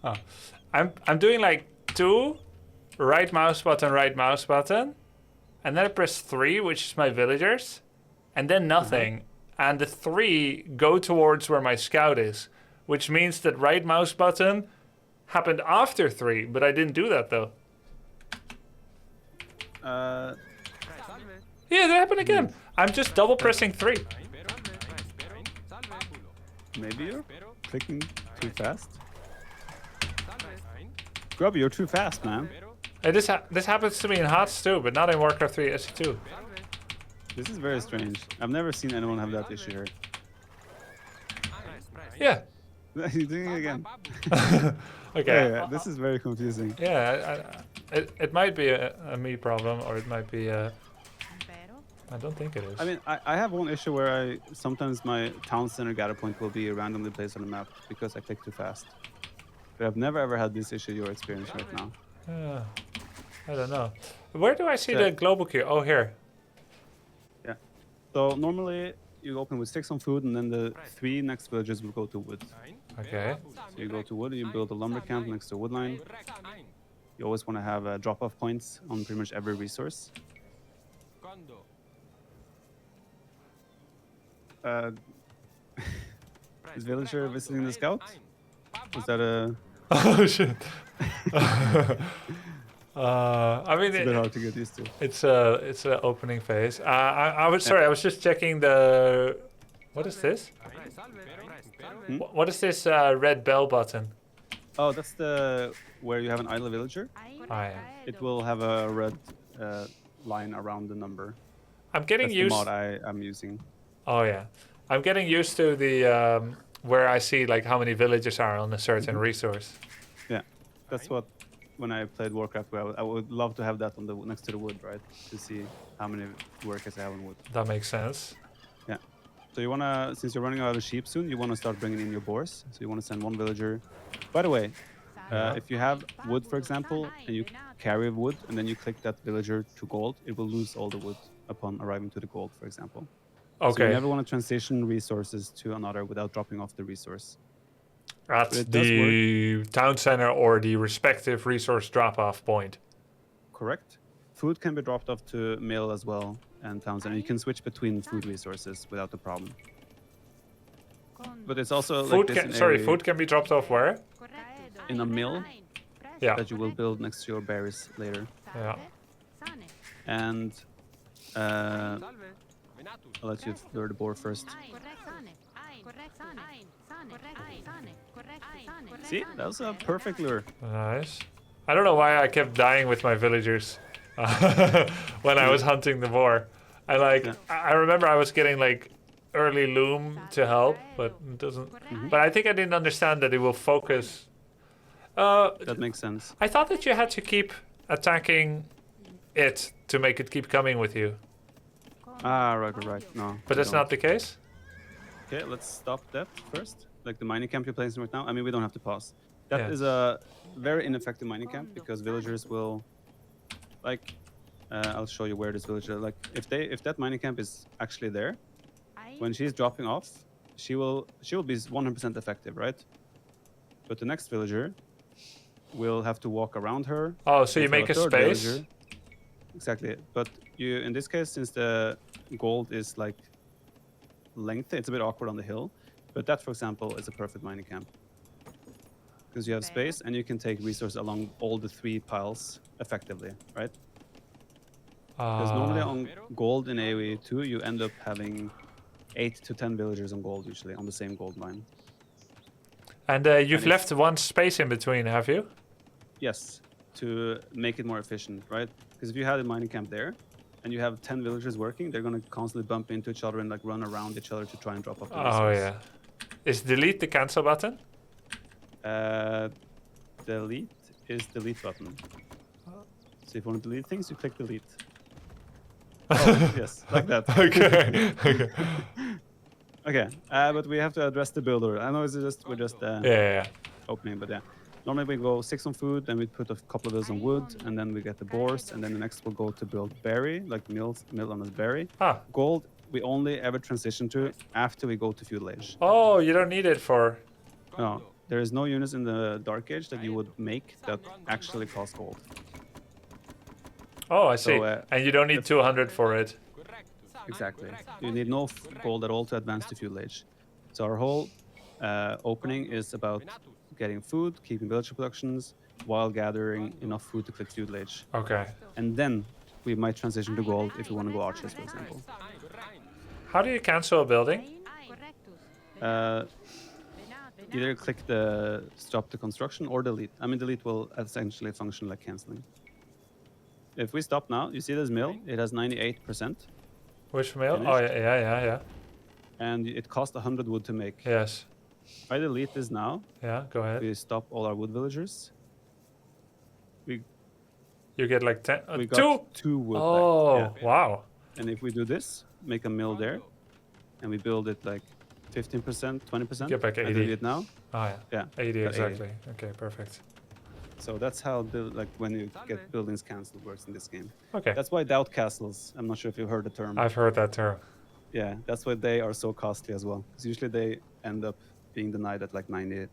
B: Oh, I'm doing like 2, right mouse button, and then I press 3, which is my villagers, and then nothing. And the 3 go towards where my scout is, which means that right mouse button happened after 3, but I didn't do that though. Yeah, that happened again. I'm just double pressing 3.
A: Maybe you're clicking too fast. Grubby, you're too fast, man.
B: Hey, this happens to me in HOTS too, but not in Warcraft 3 SC2.
A: This is very strange. I've never seen anyone have that issue here.
B: Yeah.
A: You're doing it again.
B: Okay.
A: Yeah, this is very confusing.
B: Yeah, it might be a me problem, or it might be a... I don't think it is.
A: I mean, I have one issue where sometimes my town center gather point will be randomly placed on the map because I click too fast. But I've never ever had this issue you're experiencing right now.
B: I don't know. Where do I see the global queue? Oh, here.
A: Yeah. So normally you open with 6 on food, and then the 3 next villages will go to wood.
B: Okay.
A: So you go to wood, you build a lumber camp next to a wood line. You always want to have drop-off points on pretty much every resource. Is villager visiting the scout? Is that a...
B: Oh shit. I mean,
A: it's a bit hard to get used to.
B: It's a opening phase. I was sorry. I was just checking the. What is this? What is this red bell button?
A: Oh, that's the where you have an idle villager.
B: Oh, yeah.
A: It will have a red line around the number.
B: I'm getting
A: that's
B: used.
A: The mod I'm using.
B: Oh yeah, I'm getting used to the where I see like how many villages are on a certain resource.
A: Yeah, that's what. When I played Warcraft, I would love to have that on the next to the wood, right? To see how many workers I have on wood.
B: That makes sense.
A: Yeah. So you wanna, since you're running out of sheep soon, you wanna start bringing in your boars. So you wanna send 1 villager. By the way, if you have wood, for example, and you carry wood, and then you click that villager to gold, it will lose all the wood upon arriving to the gold, for example.
B: Okay.
A: So you never want to transition resources to another without dropping off the resource.
B: At the town center or the respective resource drop-off point.
A: Correct. Food can be dropped off to mill as well and town center. You can switch between food resources without a problem. But it's also
B: food
A: like this
B: food can be dropped off where?
A: In a mill.
B: Yeah.
A: That you will build next to your berries later.
B: Yeah.
A: And I'll let you lure the boar first. See, that was a perfect lure.
B: Nice. I don't know why I kept dying with my villagers when I was hunting the boar. I remember I was getting like early loom to help, but it doesn't. But I think I didn't understand that it will focus.
A: That makes sense.
B: I thought that you had to keep attacking it to make it keep coming with you.
A: Ah, right. No.
B: But that's not the case?
A: Okay, let's stop that first. Like the mining camp you're placing right now. I mean, we don't have to pause. That
B: Yeah.
A: is a very ineffective mining camp because villagers will, like, I'll show you where this villager. Like, if that mining camp is actually there, when she's dropping off, she will be 100% effective, right? But the next villager will have to walk around her.
B: Oh, so you
A: until
B: make a
A: third
B: space?
A: villager- exactly. But you, in this case, since the gold is like lengthy, it's a bit awkward on the hill. But that, for example, is a perfect mining camp. Because you have space and you can take resources along all the 3 piles effectively, right? Because normally on gold in AoE2, you end up having 8 to 10 villagers on gold usually on the same gold mine.
B: And you've left one space in between, have you?
A: Yes, to make it more efficient, right? Because if you had a mining camp there and you have 10 villagers working, they're going to constantly bump into each other and like run around each other to try and drop off the resource.
B: Oh yeah. Is delete the cancel button?
A: Delete is delete button. So if you want to delete things, you click delete. Oh, yes, like that.
B: Okay. Okay.
A: Okay, but we have to address the builder. I know we're just
B: Yeah.
A: opening, but yeah. Normally we go 6 on food, then we put a couple of those on wood, and then we get the boars, and then the next we'll go to build berry, like mill on this berry. Gold, we only ever transition to after we go to feudal age.
B: Oh, you don't need it for...
A: No, there is no units in the Dark Age that you would make that actually cost gold.
B: Oh, I see.
A: So,
B: and you don't need 200 for it.
A: Exactly. You need no gold at all to advance to feudal age. So our whole opening is about getting food, keeping villager productions, while gathering enough food to click feudal age.
B: Okay.
A: And then we might transition to gold if we want to go archers, for example.
B: How do you cancel a building?
A: Either click the stop the construction or delete. I mean, delete will essentially function like canceling. If we stop now, you see this mill? It has 98%.
B: Which mill?
A: Finished.
B: Oh, yeah.
A: And it cost 100 wood to make.
B: Yes.
A: If I delete this now,
B: Yeah, go ahead.
A: we stop all our wood villagers.
B: You get like 10...
A: We got 2 wood
B: Oh,
A: back. Yeah.
B: wow.
A: And if we do this, make a mill there, and we build it like 15%, 20%.
B: Get back 80.
A: I delete it now.
B: Oh, yeah. 80,
A: got
B: exactly. Okay, perfect.
A: So that's how when you get buildings cancelled works in this game.
B: Okay.
A: That's why doubt castles. I'm not sure if you've heard the term.
B: I've heard that term.
A: Yeah, that's why they are so costly as well. Because usually they end up being denied at like 90%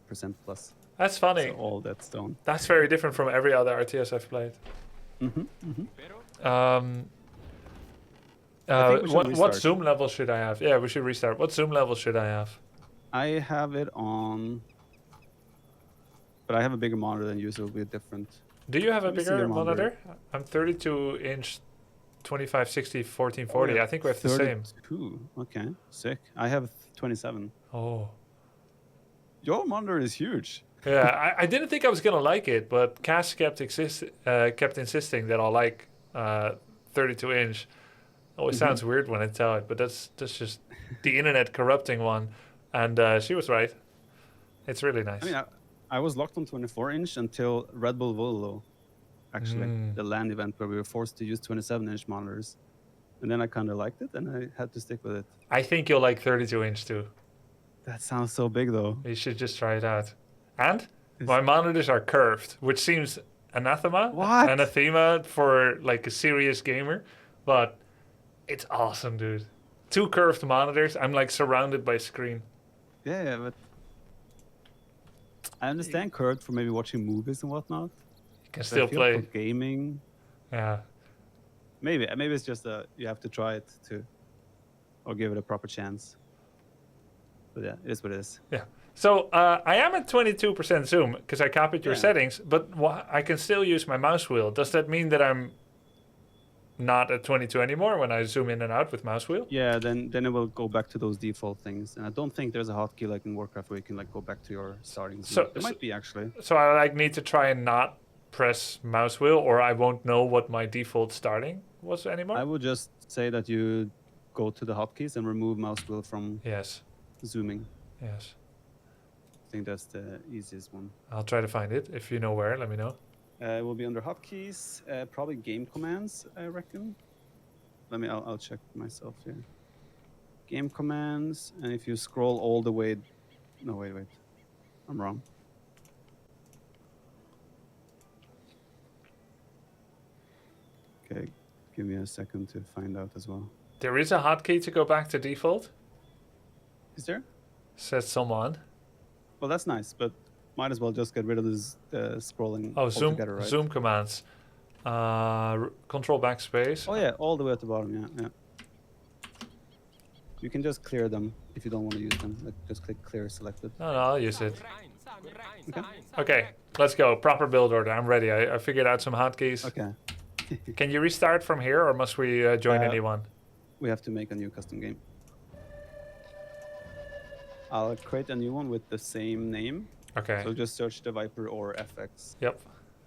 A: plus.
B: That's funny.
A: So all that stone.
B: That's very different from every other RTS I've played. What zoom level should I have? Yeah, we should restart. What zoom level should I have?
A: I have it on, but I have a bigger monitor than you, so it'll be different.
B: Do you have a
A: Let me see
B: bigger
A: your
B: monitor? I'm 32-inch, 2560, 1440.
A: yeah.
B: I think we have the same.
A: 32. Okay, sick. I have 27.
B: Oh.
A: Your monitor is huge.
B: Yeah, I didn't think I was gonna like it, but Cass kept insisting that I'll like 32-inch. Always sounds weird when I tell it, but that's just the internet corrupting one, and she was right. It's really nice.
A: I mean, I was locked on 24-inch until Red Bull Volo, actually, the LAN event where we were forced to use 27-inch monitors, and then I kind of liked it, and I had to stick with it.
B: I think you'll like 32-inch too.
A: That sounds so big, though.
B: You should just try it out. And my monitors are curved, which seems anathema for like a serious gamer, but it's awesome, dude. 2 curved monitors. I'm like surrounded by screen.
A: Yeah, but I understand curved for maybe watching movies and whatnot.
B: You can still play.
A: For gaming.
B: Yeah.
A: Maybe it's just you have to try it too, or give it a proper chance. But yeah, it is what it is.
B: Yeah. So I am at 22% zoom because I copied your settings, but I can still use my mouse wheel. Does that mean that I'm not at 22 anymore when I zoom in and out with mouse wheel?
A: Yeah, then it will go back to those default things. And I don't think there's a hotkey like in Warcraft where you can like go back to your starting zoom. There might be actually.
B: So I like need to try and not press mouse wheel, or I won't know what my default starting was anymore?
A: I would just say that you go to the hotkeys and remove mouse wheel from zooming.
B: Yes.
A: I think that's the easiest one.
B: I'll try to find it. If you know where, let me know.
A: It will be under hotkeys, probably game commands, I reckon. I'll check myself here. Game commands, and if you scroll all the way, no, wait, I'm wrong. Okay, give me a second to find out as well.
B: There is a hotkey to go back to default.
A: Is there?
B: Says someone.
A: Well, that's nice, but might as well just get rid of this scrolling
B: Oh,
A: altogether, right?
B: zoom commands. Control backspace.
A: Oh yeah, all the way at the bottom. Yeah. You can just clear them if you don't want to use them. Like just click clear selected.
B: No, I'll use it.
A: Okay.
B: Okay, let's go. Proper build order. I'm ready. I figured out some hotkeys.
A: Okay.
B: Can you restart from here, or must we join anyone?
A: We have to make a new custom game. I'll create a new one with the same name.
B: Okay.
A: So just search TheViper or FX.
B: Yep.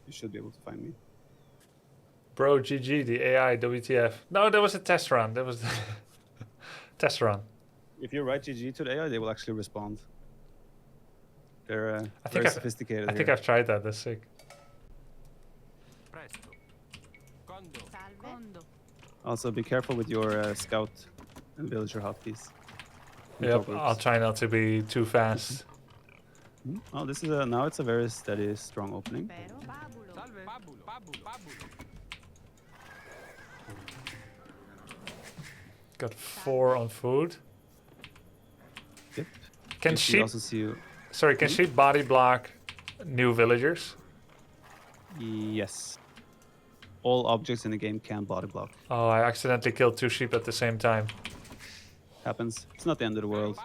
A: You should be able to find me.
B: Bro, GG, the AI, WTF. No, that was a test run. That was the test run.
A: If you write GG to the AI, they will actually respond. They're
B: think
A: very
B: I've-
A: sophisticated.
B: I think
A: here.
B: I've tried that. That's sick.
A: Also, be careful with your scout and villager hotkeys. and
B: Yep,
A: talk groups.
B: I'll try not to be too fast.
A: Oh, this is now it's a very steady, strong opening.
B: Got 4 on food.
A: Yep.
B: Can
A: You
B: sheep...
A: also see you.
B: Sorry, can sheep body block new villagers?
A: Yes. All objects in the game can body block.
B: Oh, I accidentally killed 2 sheep at the same time.
A: Happens. It's not the end of the world.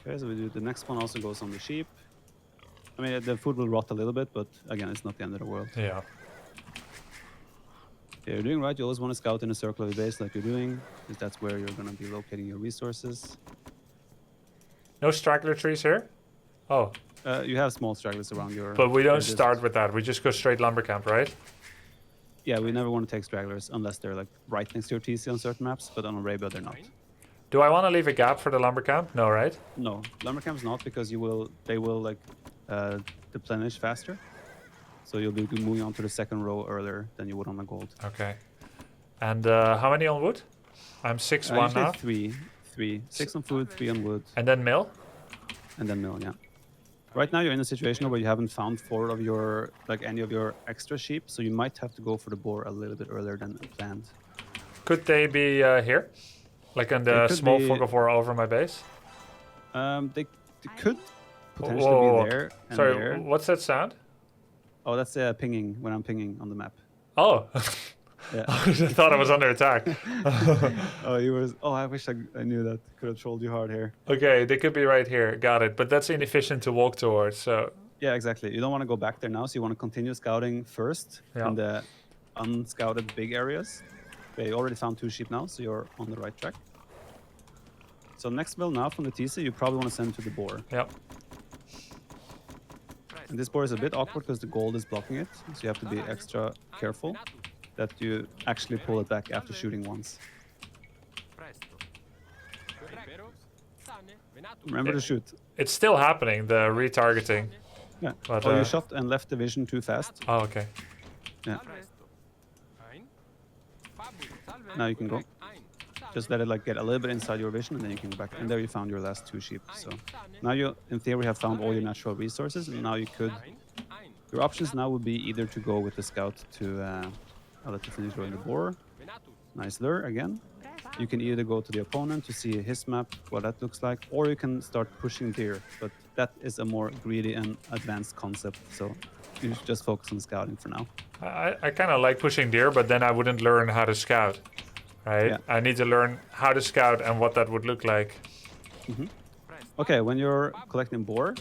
A: Okay, so we do the next one also goes on the sheep. I mean, the food will rot a little bit, but again, it's not the end of the world.
B: Yeah.
A: Okay, you're doing right. You always want to scout in a circle of the base like you're doing, because that's where you're going to be locating your resources.
B: No straggler trees here? Oh,
A: You have small stragglers around your...
B: but we
A: your
B: don't start with that. We just go straight lumber camp, right?
A: Yeah, we never want to take stragglers unless they're like right next to your TC on certain maps, but on Arabia they're not.
B: Do I want to leave a gap for the lumber camp? No, right?
A: No, lumber camp's not, because they will like deplenish faster. So you'll be moving on to the second row earlier than you would on the gold.
B: Okay. And how many on wood? I'm 6-1
A: Usually
B: now.
A: three. 6 on food, 3 on wood,
B: And then mill?
A: and then mill, yeah. Right now you're in a situation where you haven't found 4 of your, like any of your extra sheep, so you might have to go for the boar a little bit earlier than planned.
B: Could they be here? Like in
A: They
B: the
A: could
B: small
A: be-
B: fog of war over my base?
A: They could potentially
B: Whoa.
A: be there and
B: Sorry,
A: there.
B: what's that sound?
A: Oh, that's pinging, when I'm pinging on the map.
B: Oh,
A: Yeah.
B: I thought I was under attack.
A: I wish I knew that. Could have trolled you hard here.
B: Okay, they could be right here. Got it. But that's inefficient to walk towards, so...
A: Yeah, exactly. You don't want to go back there now, so you want to continue scouting first
B: Yeah.
A: in the unscouted big areas. Okay, you already found 2 sheep now, so you're on the right track. So next mill now from the TC, you probably want to send to the boar.
B: Yep.
A: And this boar is a bit awkward because the gold is blocking it, so you have to be extra careful that you actually pull it back after shooting once. Remember to shoot.
B: It's still happening, the retargeting.
A: Yeah.
B: But,
A: Oh, you shot and left the vision too fast.
B: Oh, okay.
A: Yeah. Now you can go. Just let it like get a little bit inside your vision, and then you can go back. And there you found your last 2 sheep. So now you, in theory, have found all your natural resources, and now you could. Your options now would be either to go with the scout to. I'll let you finish rolling the boar. Nice lure again. You can either go to the opponent to see his map, what that looks like, or you can start pushing deer. But that is a more greedy and advanced concept. So you should just focus on scouting for now.
B: I kind of like pushing deer, but then I wouldn't learn how to scout. Right?
A: Yeah.
B: I need to learn how to scout and what that would look like.
A: Okay, when you're collecting boar,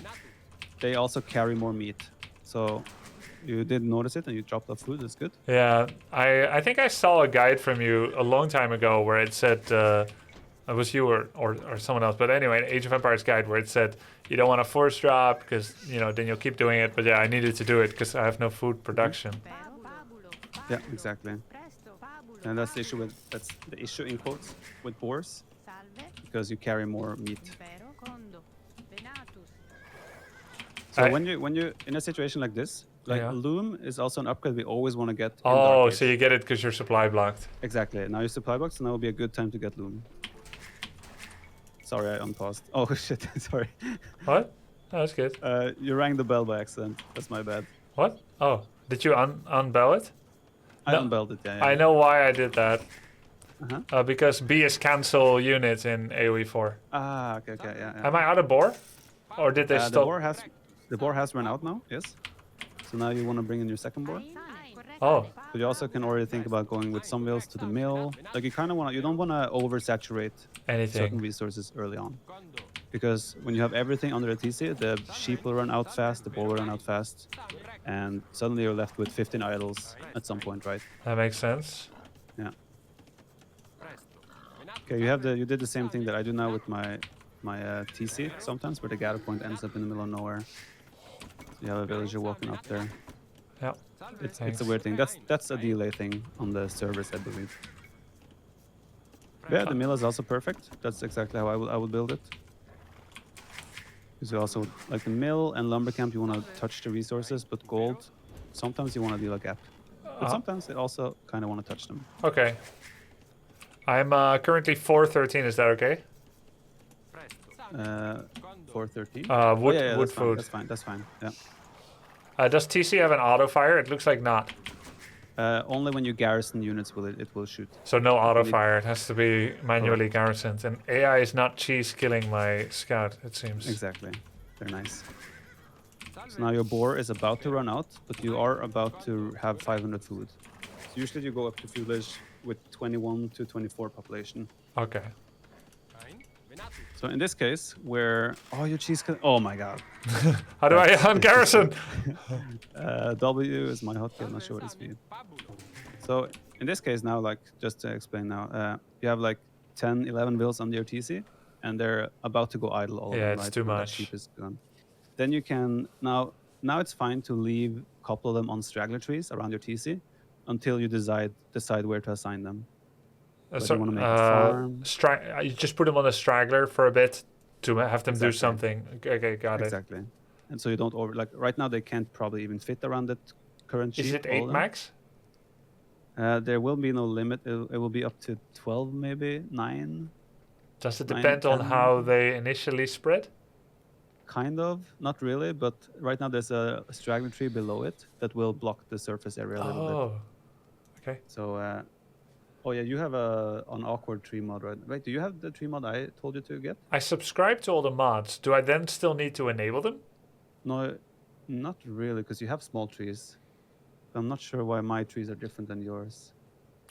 A: they also carry more meat. So you did notice it and you dropped off food, that's good.
B: Yeah, I think I saw a guide from you a long time ago where it said, it was you or someone else, but anyway, an Age of Empires guide where it said, you don't want to force drop because, you know, then you'll keep doing it. But yeah, I needed to do it because I have no food production.
A: Yeah, exactly. And that's the issue in quotes with boars, because you carry more meat. So when you in a situation like this, like
B: Yeah.
A: loom is also an upgrade we always want to get. in
B: Oh,
A: Dark
B: so
A: Age.
B: you get it because your supply blocked.
A: Exactly. Now your supply box, and now will be a good time to get loom. Sorry, I unpaused. Oh shit, sorry.
B: What? Oh, that's good.
A: You rang the bell by accident. That's my bad.
B: What? Oh, did you unbell it?
A: I
B: No,
A: unbelled it, yeah.
B: I know why I did that.
A: Uh-huh.
B: Because B is cancel units in AoE4.
A: Ah, okay, yeah.
B: Am I out of boar? Or did they
A: The
B: stop?
A: boar has run out now, yes. So now you want to bring in your second board.
B: Oh,
A: But you also can already think about going with some wheels to the mill. Like you kind of want to, you don't want to oversaturate certain
B: anything.
A: resources early on. Because when you have everything under a TC, the sheep will run out fast, the bull will run out fast, and suddenly you're left with 15 idols at some point, right?
B: That makes sense.
A: Yeah. Okay, you did the same thing that I do now with my TC sometimes, where the gather point ends up in the middle of nowhere. So you have a villager walking up there.
B: Yeah.
A: It's a weird thing. That's a delay thing on the servers, I believe. Yeah, the mill is also perfect. That's exactly how I would build it. Because you also like the mill and lumber camp, you want to touch the resources, but gold, sometimes you want to deal a gap. But sometimes you also kind of want to touch them.
B: Okay. I'm currently 413. Is that okay?
A: 413.
B: Wood,
A: yeah,
B: wood
A: that's
B: food.
A: Fine, that's fine. Yeah.
B: Does TC have an auto fire? It looks like not.
A: Only when you garrison units will it will shoot.
B: So no auto fire. It has to be manually garrisoned. And AI is not cheese killing my scout, it seems.
A: Exactly. They're nice. So now your boar is about to run out, but you are about to have 500 food. So usually you go up to village with 21 to 24 population.
B: Okay.
A: So in this case, where your cheese oh my god.
B: How do I ungarrison?
A: W is my hotkey. I'm not sure what it's for you. So in this case now, like just to explain now, you have like 10, 11 bills on your TC, and they're about to go idle all of them.
B: Yeah, it's
A: right?
B: too
A: When that
B: much.
A: sheep is gone. Then you can now it's fine to leave a couple of them on straggler trees around your TC until you decide where to assign them.
B: So,
A: you want to make a farm.
B: You just put them on a straggler for a bit to have them do
A: Exactly.
B: something. Okay, got it.
A: Exactly. And so you don't right now they can't probably even fit around that current sheep.
B: Is it
A: all
B: 8
A: of them.
B: max?
A: There will be no limit. It will be up to 12, maybe 9.
B: Does it
A: 9,
B: depend on
A: 10?
B: how they initially spread?
A: Kind of, not really, but right now there's a straggler tree below it that will block the surface area a little bit.
B: Oh, okay.
A: So, oh yeah, you have an awkward tree mod, right? Wait, do you have the tree mod I told you to get?
B: I subscribe to all the mods. Do I then still need to enable them?
A: No, not really, because you have small trees. I'm not sure why my trees are different than yours.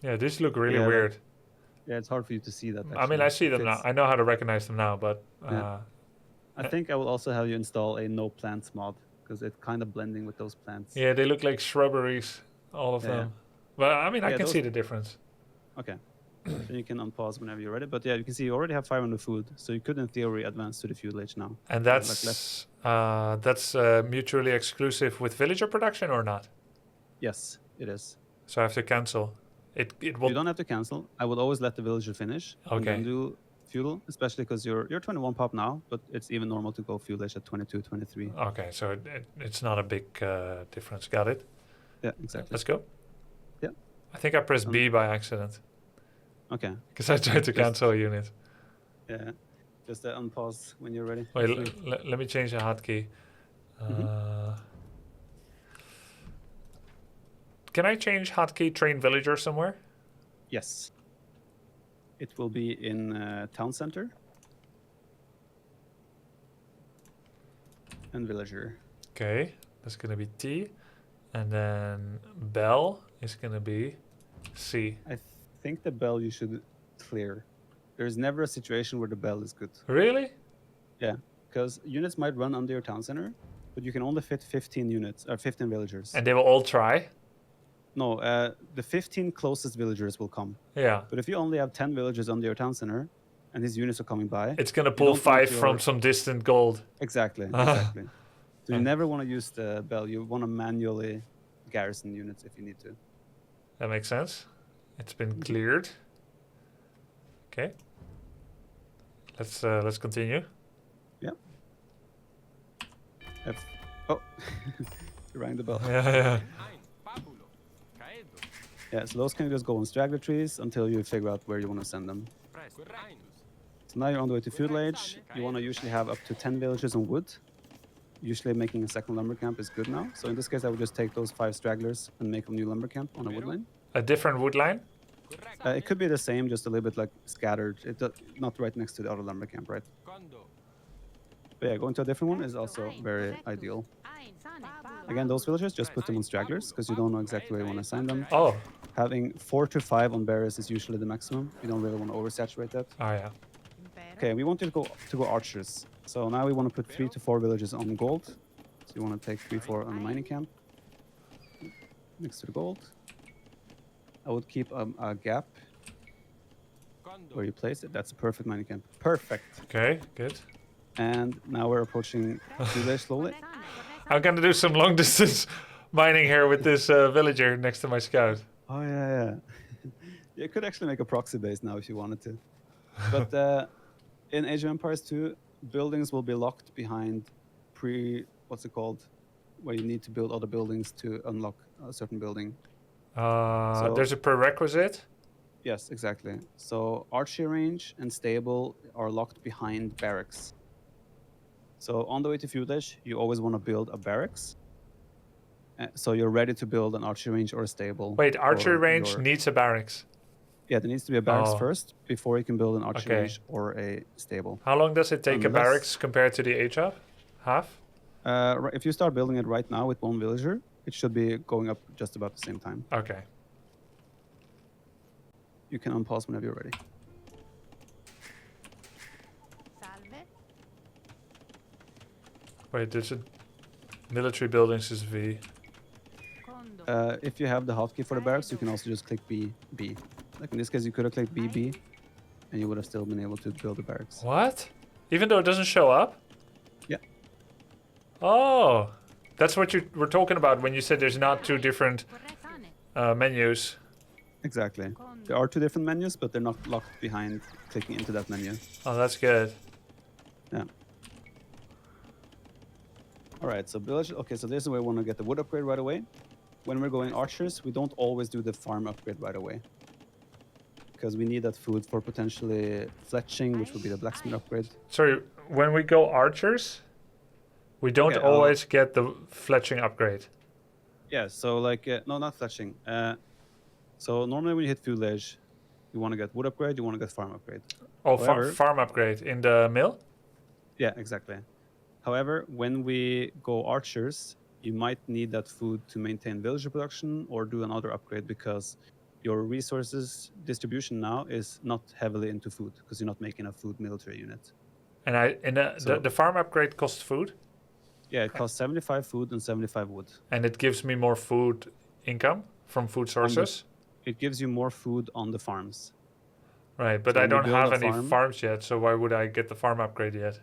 B: Yeah, these look really
A: Yeah,
B: weird.
A: Yeah, it's hard for you to see that.
B: I mean, I see
A: actually.
B: them now. I know how to recognize them now, but
A: Yeah. I think I will also have you install a no plants mod because it's kind of blending with those plants.
B: yeah, they look like shrubberies, all of
A: Yeah.
B: them. But I mean, I
A: Yeah,
B: can
A: those-
B: see the difference.
A: Okay. Then you can unpause whenever you're ready. But yeah, you can see you already have 500 food, so you could in theory advance to the feudal age now.
B: And
A: Like
B: that's mutually exclusive with villager production or not?
A: Yes, it is.
B: So I have to cancel. It
A: You
B: will.
A: don't have to cancel. I would always let the villager finish and
B: Okay.
A: then do feudal, especially because you're 21 pop now, but it's even normal to go feudal age at 22, 23.
B: Okay, so it's not a big difference. Got it.
A: Yeah, exactly.
B: Let's go.
A: Yeah.
B: I think I pressed B by accident
A: Okay.
B: because I tried to cancel a unit.
A: Yeah. Just unpause when you're ready.
B: Wait,
A: Feel free.
B: let me change the hotkey. Can I change hotkey train villager somewhere?
A: Yes. It will be in town center and villager.
B: Okay, that's gonna be T, and then bell is gonna be C.
A: I think the bell you should clear. There's never a situation where the bell is good.
B: Really?
A: Yeah, because units might run under your town center, but you can only fit 15 units or 15 villagers.
B: And they will all try.
A: No, the 15 closest villagers will come.
B: Yeah.
A: But if you only have 10 villagers under your town center, and these units are coming by,
B: It's gonna
A: you
B: pull
A: don't want
B: 5 from some distant gold.
A: Exactly, exactly. So you never want to use the bell. You want to manually garrison units if you need to.
B: That makes sense. It's been cleared. Okay. Let's continue.
A: Yeah. Oh, you rang the bell.
B: Yeah.
A: Yeah, so those can just go on straggler trees until you figure out where you want to send them. So now you're on the way to feudal age. You want to usually have up to 10 villages on wood. Usually making a second lumber camp is good now. So in this case, I would just take those 5 stragglers and make a new lumber camp on a wood line.
B: A different wood line?
A: It could be the same, just a little bit like scattered. Not right next to the other lumber camp, right? But yeah, going to a different one is also very ideal. Again, those villagers, just put them on stragglers because you don't know exactly where you want to assign them.
B: Oh.
A: Having 4 to 5 on barriers is usually the maximum. You don't really want to oversaturate that.
B: Oh yeah.
A: Okay, we want you to go archers. So now we want to put 3 to 4 villages on gold. So you want to take 3, 4 on the mining camp next to the gold. I would keep a gap where you place it. That's a perfect mining camp. Perfect.
B: Okay, good.
A: And now we're approaching village slowly.
B: I'm gonna do some long distance mining here with this villager next to my scout.
A: Oh yeah. You could actually make a proxy base now if you wanted to. But in Age of Empires 2, buildings will be locked behind what's it called? Where you need to build other buildings to unlock a certain building.
B: There's a prerequisite?
A: Yes, exactly. So archery range and stable are locked behind barracks. So on the way to feudage, you always want to build a barracks. So you're ready to build an archery range or a stable.
B: Wait, archery range needs a barracks?
A: Yeah, there needs to be a barracks first before you can build an archery range or a stable.
B: How long does it take a barracks compared to the age of? Half?
A: If you start building it right now with 1 villager, it should be going up just about the same time.
B: Okay.
A: You can unpause whenever you're ready.
B: Wait, there's a military buildings is V.
A: If you have the hotkey for the barracks, you can also just click B. Like in this case, you could have clicked B, and you would have still been able to build the barracks.
B: What? Even though it doesn't show up?
A: Yeah.
B: Oh, that's what you were talking about when you said there's not 2 different menus.
A: Exactly. There are 2 different menus, but they're not locked behind clicking into that menu.
B: Oh, that's good.
A: Yeah. All right, so village. Okay, so this is where we want to get the wood upgrade right away. When we're going archers, we don't always do the farm upgrade right away, because we need that food for potentially fletching, which will be the blacksmith upgrade.
B: Sorry, when we go archers, we don't always get the fletching upgrade.
A: Yeah, so like, no, not fletching. So normally when you hit village, you want to get wood upgrade, you want to get farm upgrade.
B: Oh, farm upgrade in the mill?
A: Yeah, exactly. However, when we go archers, you might need that food to maintain villager production or do another upgrade, because your resources distribution now is not heavily into food because you're not making a food military unit.
B: And the farm upgrade costs food?
A: Yeah, it costs 75 food and 75 wood.
B: And it gives me more food income from food sources?
A: It gives you more food on the farms.
B: Right, but
A: So
B: I don't have any
A: farm,
B: farms yet, so why would I get the farm upgrade yet?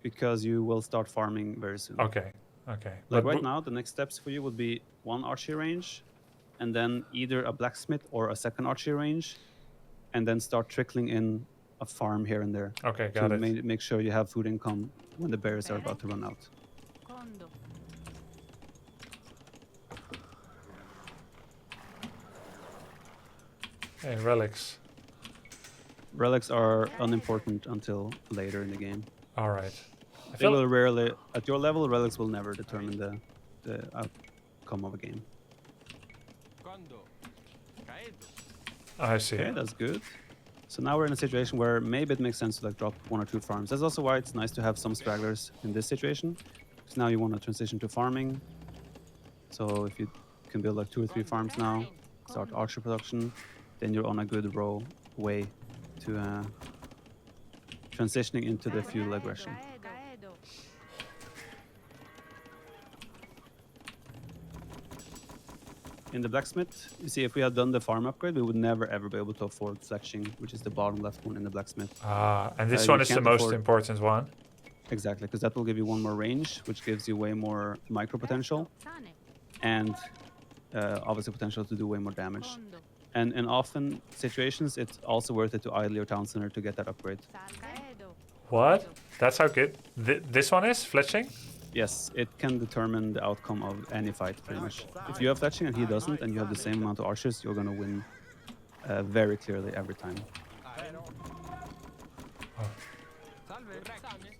A: Because you will start farming very soon.
B: Okay.
A: Like right now, the next steps for you would be 1 archery range, and then either a blacksmith or a 2nd archery range, and then start trickling in a farm here and there.
B: Okay, got it.
A: Make sure you have food income when the berries are about to run out.
B: Hey, relics.
A: Relics are unimportant until later in the game.
B: All right.
A: They will rarely, at your level, relics will never determine the outcome of a game.
B: I see.
A: Okay, that's good. So now we're in a situation where maybe it makes sense to like drop 1 or 2 farms. That's also why it's nice to have some stragglers in this situation, because now you want to transition to farming. So if you can build like 2 or 3 farms now, start archer production, then you're on a good way to transitioning into the feudal aggression. In the blacksmith, you see, if we had done the farm upgrade, we would never ever be able to afford fletching, which is the bottom left one in the blacksmith.
B: And this one is the most important one. Exactly,
A: because that will give you 1 more range, which gives you way more micro potential, and obviously potential to do way more damage. And in often situations, it's also worth it to idle your town center to get that upgrade.
B: What? That's how good this one is, fletching?
A: Yes, it can determine the outcome of any fight, pretty much. If you have fletching and he doesn't, and you have the same amount of archers, you're going to win very clearly every time.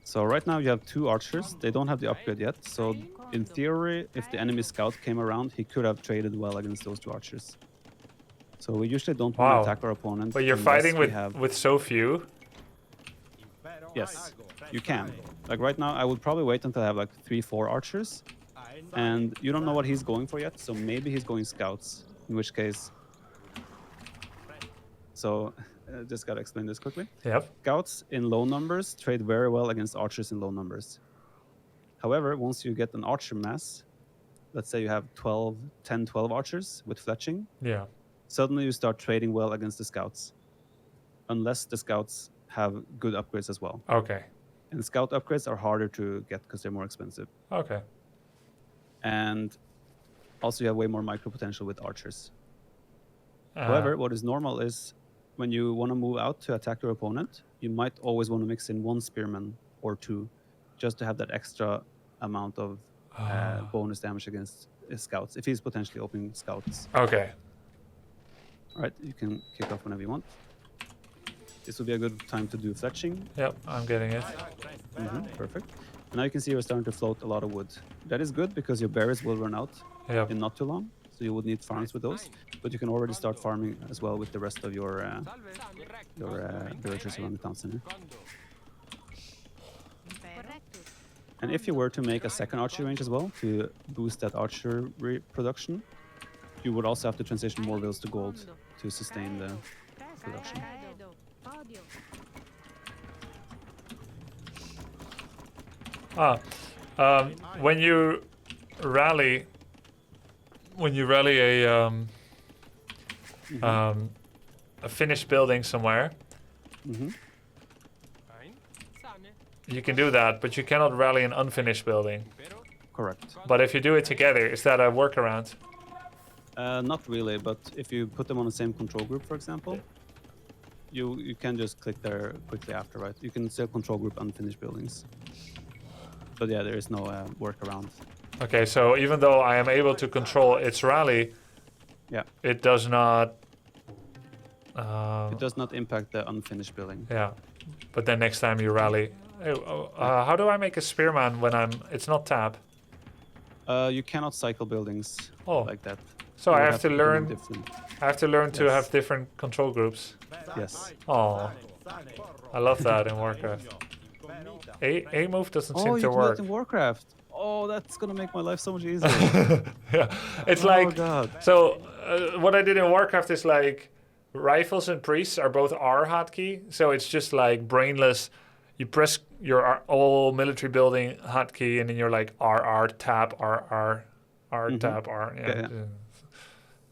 A: So right now you have 2 archers. They don't have the upgrade yet. So in theory, if the enemy scout came around, he could have traded well against those 2 archers. So we usually don't want to attack our opponent.
B: But you're fighting with so few.
A: Yes. You can. Like right now, I would probably wait until I have like 3-4 archers. And you don't know what he's going for yet, so maybe he's going scouts, in which case... So, just gotta explain this quickly.
B: Yep.
A: Scouts in low numbers trade very well against archers in low numbers. However, once you get an archer mass, let's say you have 10, 12 archers with fletching,
B: Yeah.
A: suddenly you start trading well against the scouts. Unless the scouts have good upgrades as well.
B: Okay.
A: And scout upgrades are harder to get because they're more expensive.
B: Okay.
A: And also you have way more micro potential with archers. However, what is normal is when you want to move out to attack your opponent, you might always want to mix in 1 spearman or 2 just to have that extra amount of bonus damage against scouts if he's potentially opening scouts.
B: Okay.
A: All right, you can kick off whenever you want. This will be a good time to do fletching.
B: Yep, I'm getting it.
A: Perfect. And now you can see you're starting to float a lot of wood. That is good because your berries will run out in not too long. So you would need farms with those. But you can already start farming as well with the rest of your villagers around the town center. And if you were to make a second archery range as well to boost that archery production, you would also have to transition more vills to gold to sustain the production.
B: When you rally a finished building somewhere, you can do that, but you cannot rally an unfinished building.
A: Correct.
B: But if you do it together, is that a workaround?
A: Not really, but if you put them on the same control group, for example, you can just click there quickly after, right? You can still control group unfinished buildings. But yeah, there is no workaround.
B: Okay, so even though I am able to control its rally, it does not...
A: it does not impact the unfinished building.
B: Yeah, but then next time you rally... how do I make a spearman when it's not tab?
A: You cannot cycle buildings like that.
B: So I have to learn... I have to learn to have different control groups.
A: Yes.
B: Oh, I love that in Warcraft. A move doesn't seem to
A: you can do
B: work.
A: that in Warcraft. Oh, that's gonna make my life so much easier.
B: Yeah, it's
A: God.
B: So what I did in Warcraft is like rifles and priests are both R hotkey, so it's just like brainless. You press your all military building hotkey, and then you're like R tab R tab R. Yeah.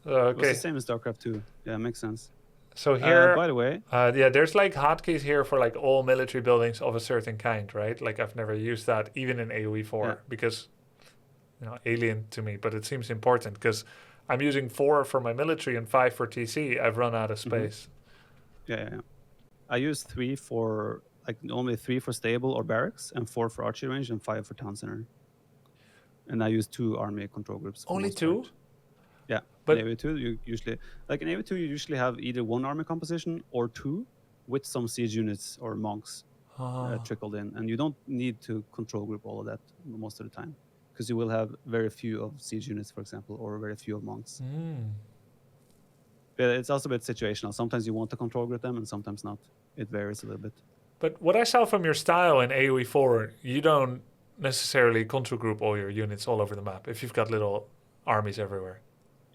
B: Okay.
A: It's the same as StarCraft 2. Yeah, makes sense.
B: So here,
A: by the way,
B: there's like hotkeys here for like all military buildings of a certain kind, right? Like I've never used that even in AoE4 because, alien to me. But it seems important because I'm using 4 for my military and 5 for TC. I've run out of space.
A: Yeah. I use 3 for only 3 for stable or barracks and 4 for archery range and 5 for town center. And I use 2 army control groups.
B: Only 2?
A: Yeah, but in AoE2 you usually have either 1 army composition or 2 with some siege units or monks trickled in, and you don't need to control group all of that most of the time because you will have very few of siege units, for example, or very few of monks. But it's also a bit situational. Sometimes you want to control group them and sometimes not. It varies a little bit.
B: But what I saw from your style in AoE4, you don't necessarily control group all your units all over the map if you've got little armies everywhere.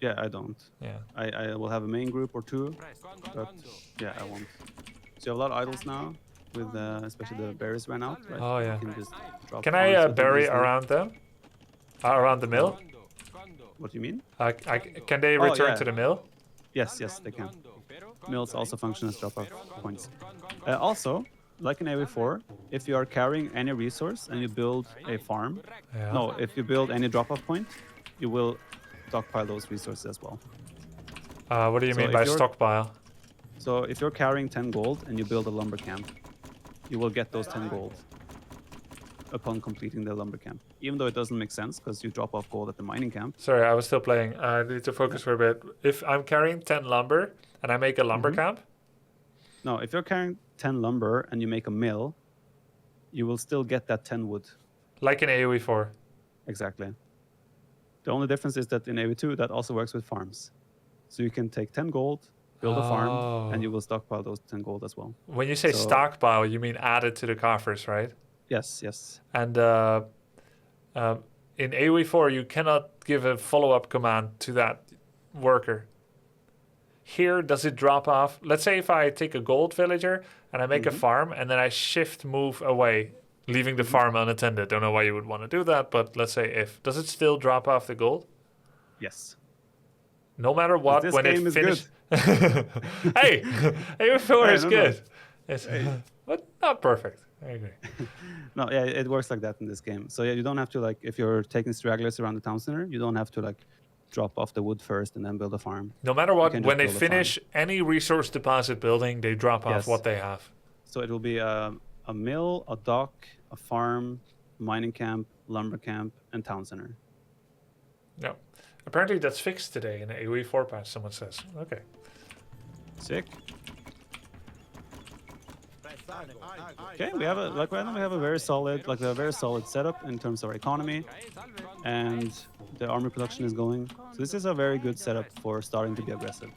A: Yeah, I don't.
B: Yeah.
A: I will have a main group or 2, but yeah, I won't. So you have a lot of idols now, with especially the berries ran out. Right?
B: Oh yeah.
A: You can just drop
B: can I bury around them? Around the mill?
A: What do you mean?
B: Can they return to the mill?
A: Yes, they can. Mills also function as drop-off points. Also, like in AoE4, if you are carrying any resource and you build a farm, if you build any drop-off point, you will stockpile those resources as well.
B: What do you mean by stockpile?
A: So if you're carrying 10 gold and you build a lumber camp, you will get those 10 gold upon completing the lumber camp. Even though it doesn't make sense because you drop off gold at the mining camp.
B: Sorry, I was still playing. I need to focus for a bit. If I'm carrying 10 lumber and I make a lumber camp?
A: No, if you're carrying 10 lumber and you make a mill, you will still get that 10 wood.
B: Like in AoE4?
A: Exactly. The only difference is that in AoE2, that also works with farms. So you can take 10 gold, build a farm, and you will stockpile those 10 gold as well.
B: When you say stockpile, you mean add it to the coffers, right?
A: Yes, yes.
B: And in AoE4, you cannot give a follow-up command to that worker. Here, does it drop off? Let's say if I take a gold villager and I make a farm and then I shift move away, leaving the farm unattended. Don't know why you would want to do that, but let's say if. Does it still drop off the gold?
A: Yes.
B: No matter what,
A: This
B: when
A: game
B: it
A: is
B: finishes. Hey, AoE4 is good. It's, but not perfect. I agree.
A: No, yeah, it works like that in this game. So yeah, you don't have to like, if you're taking stragglers around the town center, you don't have to like drop off the wood first and then build a farm.
B: No matter what,
A: can just
B: when they
A: build a farm.
B: finish any resource deposit building, they drop off
A: Yes.
B: what they have.
A: So it will be a mill, a dock, a farm, mining camp, lumber camp, and town center.
B: No. Apparently that's fixed today in the AoE4 patch, someone says. Okay.
A: Sick. Okay, we have right now we have a very solid setup in terms of our economy, and the army production is going. So this is a very good setup for starting to be aggressive,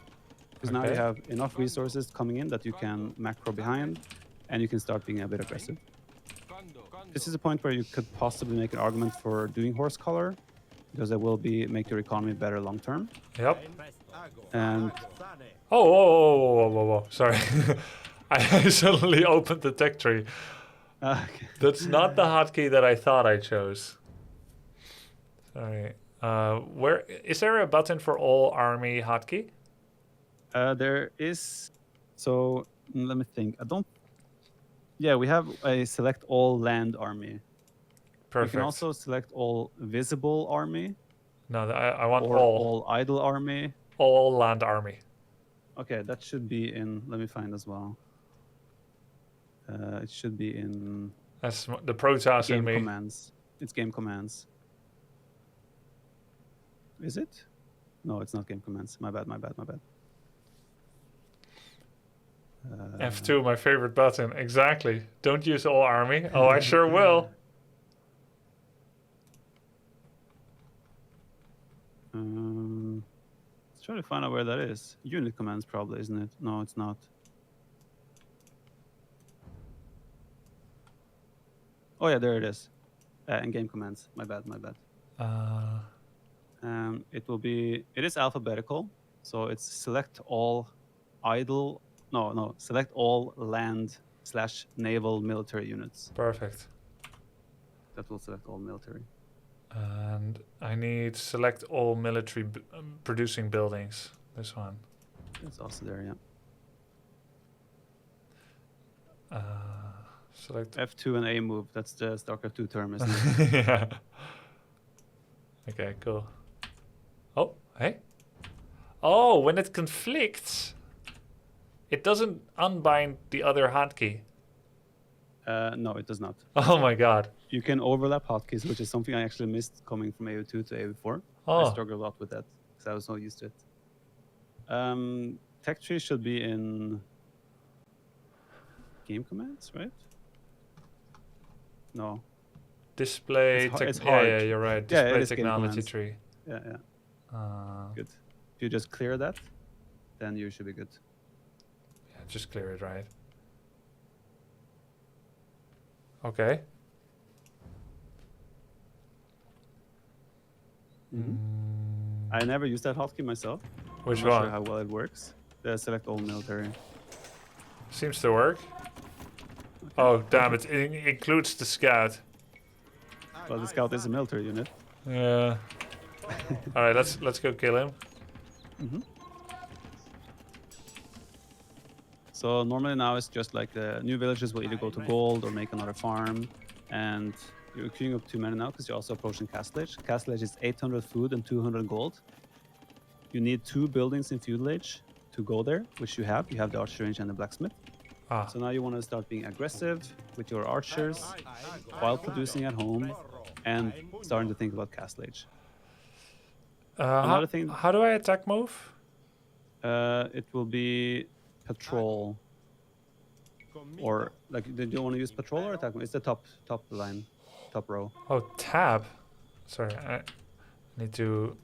A: because now you have enough resources coming in that you can macro behind, and you can start being a bit aggressive. This is a point where you could possibly make an argument for doing horse color, because it will make your economy better long term.
B: Yep.
A: And
B: whoa. Sorry. I suddenly opened the tech tree.
A: okay.
B: That's not the hotkey that I thought I chose. Sorry. Where is there a button for all army hotkey?
A: There is. So let me think. Yeah, we have a select all land army.
B: Perfect.
A: You can also select all visible army.
B: No, I want
A: or all idle army.
B: All land army.
A: Okay, that should be in. Let me find as well. It should be in.
B: That's the Protoss in
A: game
B: me.
A: commands. It's game commands. Is it? No, it's not game commands. My bad.
B: F2, my favorite button. Exactly. Don't use all army. Oh, I sure will.
A: Let's try to find out where that is. Unit commands probably, isn't it? No, it's not. Oh yeah, there it is. In game commands. My bad. It is alphabetical, so it's select all idle. No, select all land/naval military units.
B: Perfect.
A: That will select all military.
B: And I need select all military producing buildings. This one.
A: It's also there, yeah.
B: Select
A: F2 and A move. That's the StarCraft 2 term, isn't it?
B: yeah. Okay, cool. Oh, hey. Oh, when it conflicts, it doesn't unbind the other hotkey.
A: No, it does not.
B: Oh my god.
A: You can overlap hotkeys, which is something I actually missed coming from AoE2 to AoE4.
B: Oh.
A: I struggled a lot with that because I was not used to it. Tech tree should be in game commands, right? No.
B: Display.
A: It's hard.
B: Yeah, you're right.
A: Yeah,
B: Display
A: it is game
B: technology
A: commands.
B: tree.
A: Yeah. Good. If you just clear that, then you should be good.
B: Yeah, just clear it, right? Okay.
A: I never used that hotkey myself.
B: Which
A: I'm not
B: one?
A: sure how well it works. The select all military.
B: Seems to work.
A: Okay.
B: Oh damn! It includes the scout.
A: Well, the scout is a military unit.
B: Yeah. All right, let's go kill him.
A: So normally now it's just like the new villages will either go to gold or make another farm, and you're queuing up too many now because you're also approaching Castle Age. Castle Age is 800 food and 200 gold. You need 2 buildings in Feudal Age to go there, which you have. You have the archer range and the blacksmith. So now you want to start being aggressive with your archers while producing at home and starting to think about Castle Age.
B: Another thing. How do I attack move?
A: It will be patrol, or like, did you want to use patrol or attack? It's the top line, top row.
B: Oh, tab. Sorry, I need to.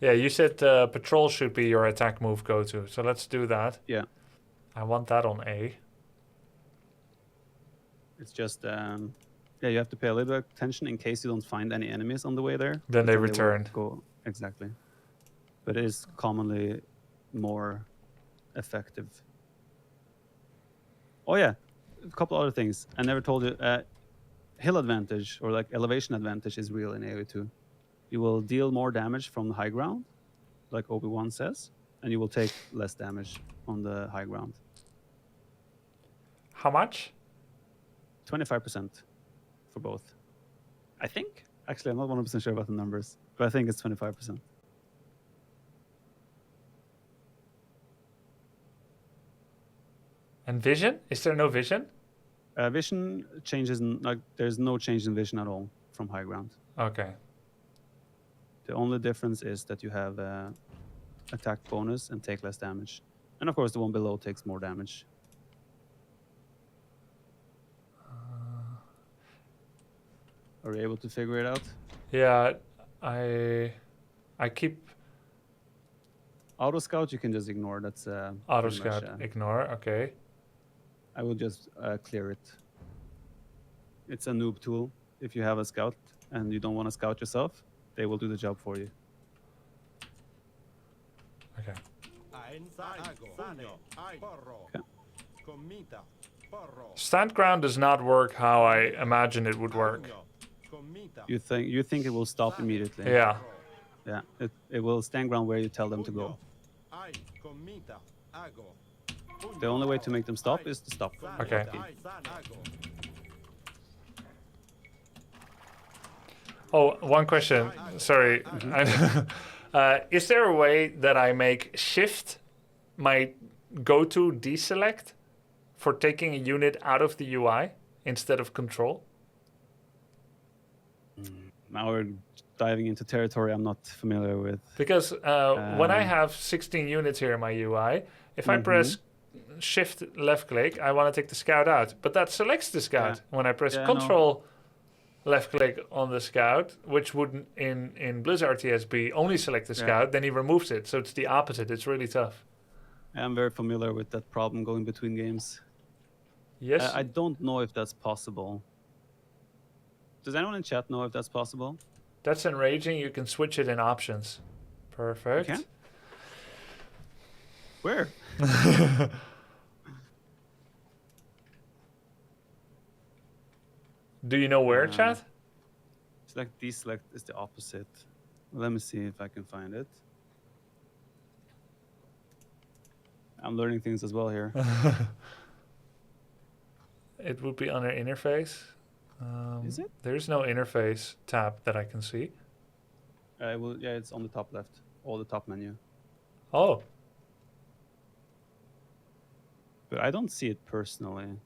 B: Yeah, you said patrol should be your attack move go to. So let's do that.
A: Yeah.
B: I want that on A.
A: It's just yeah, you have to pay a little bit of attention in case you don't find any enemies on the way there.
B: Then they
A: will
B: return.
A: Go exactly, but it is commonly more effective. Oh yeah, a couple other things I never told you. Hill advantage or like elevation advantage is real in AoE2. You will deal more damage from the high ground, like Obi-Wan says, and you will take less damage on the high ground.
B: How much?
A: 25% for both. I think. Actually, I'm not 100% sure about the numbers, but I think it's 25%.
B: And vision? Is there no vision?
A: Vision changes, like there's no change in vision at all from high ground.
B: Okay.
A: The only difference is that you have attack bonus and take less damage. And of course, the one below takes more damage. Are you able to figure it out?
B: Yeah, I keep
A: Auto scout, you can just ignore. That's
B: auto
A: pretty much,
B: scout. Ignore. Okay.
A: I will just clear it. It's a noob tool. If you have a scout and you don't want to scout yourself, they will do the job for you.
B: Okay. Stand ground does not work how I imagine it would work.
A: You think it will stop immediately?
B: Yeah.
A: Yeah. It will stand ground where you tell them to go. The only way to make them stop is to stop.
B: Okay. Oh, one question. Sorry. Is there a way that I make shift my go-to deselect for taking a unit out of the UI instead of control?
A: Now we're diving into territory I'm not familiar with.
B: Because when I have 16 units here in my UI, if I press shift left click, I want to take the scout out. But that selects the scout.
A: Yeah.
B: When I press control left click on the scout, which would in Blizzard RTS be only select the scout, then he removes it. So it's the opposite. It's really tough.
A: I'm very familiar with that problem going between games.
B: Yes.
A: I don't know if that's possible. Does anyone in chat know if that's possible?
B: That's enraging. You can switch it in options. Perfect.
A: You can? Where?
B: Do you know where, chat?
A: Select deselect is the opposite. Let me see if I can find it. I'm learning things as well here.
B: It would be under interface.
A: Is it?
B: There's no interface tab that I can see.
A: Yeah, it's on the top left, or the top menu.
B: Oh.
A: But I don't see it personally.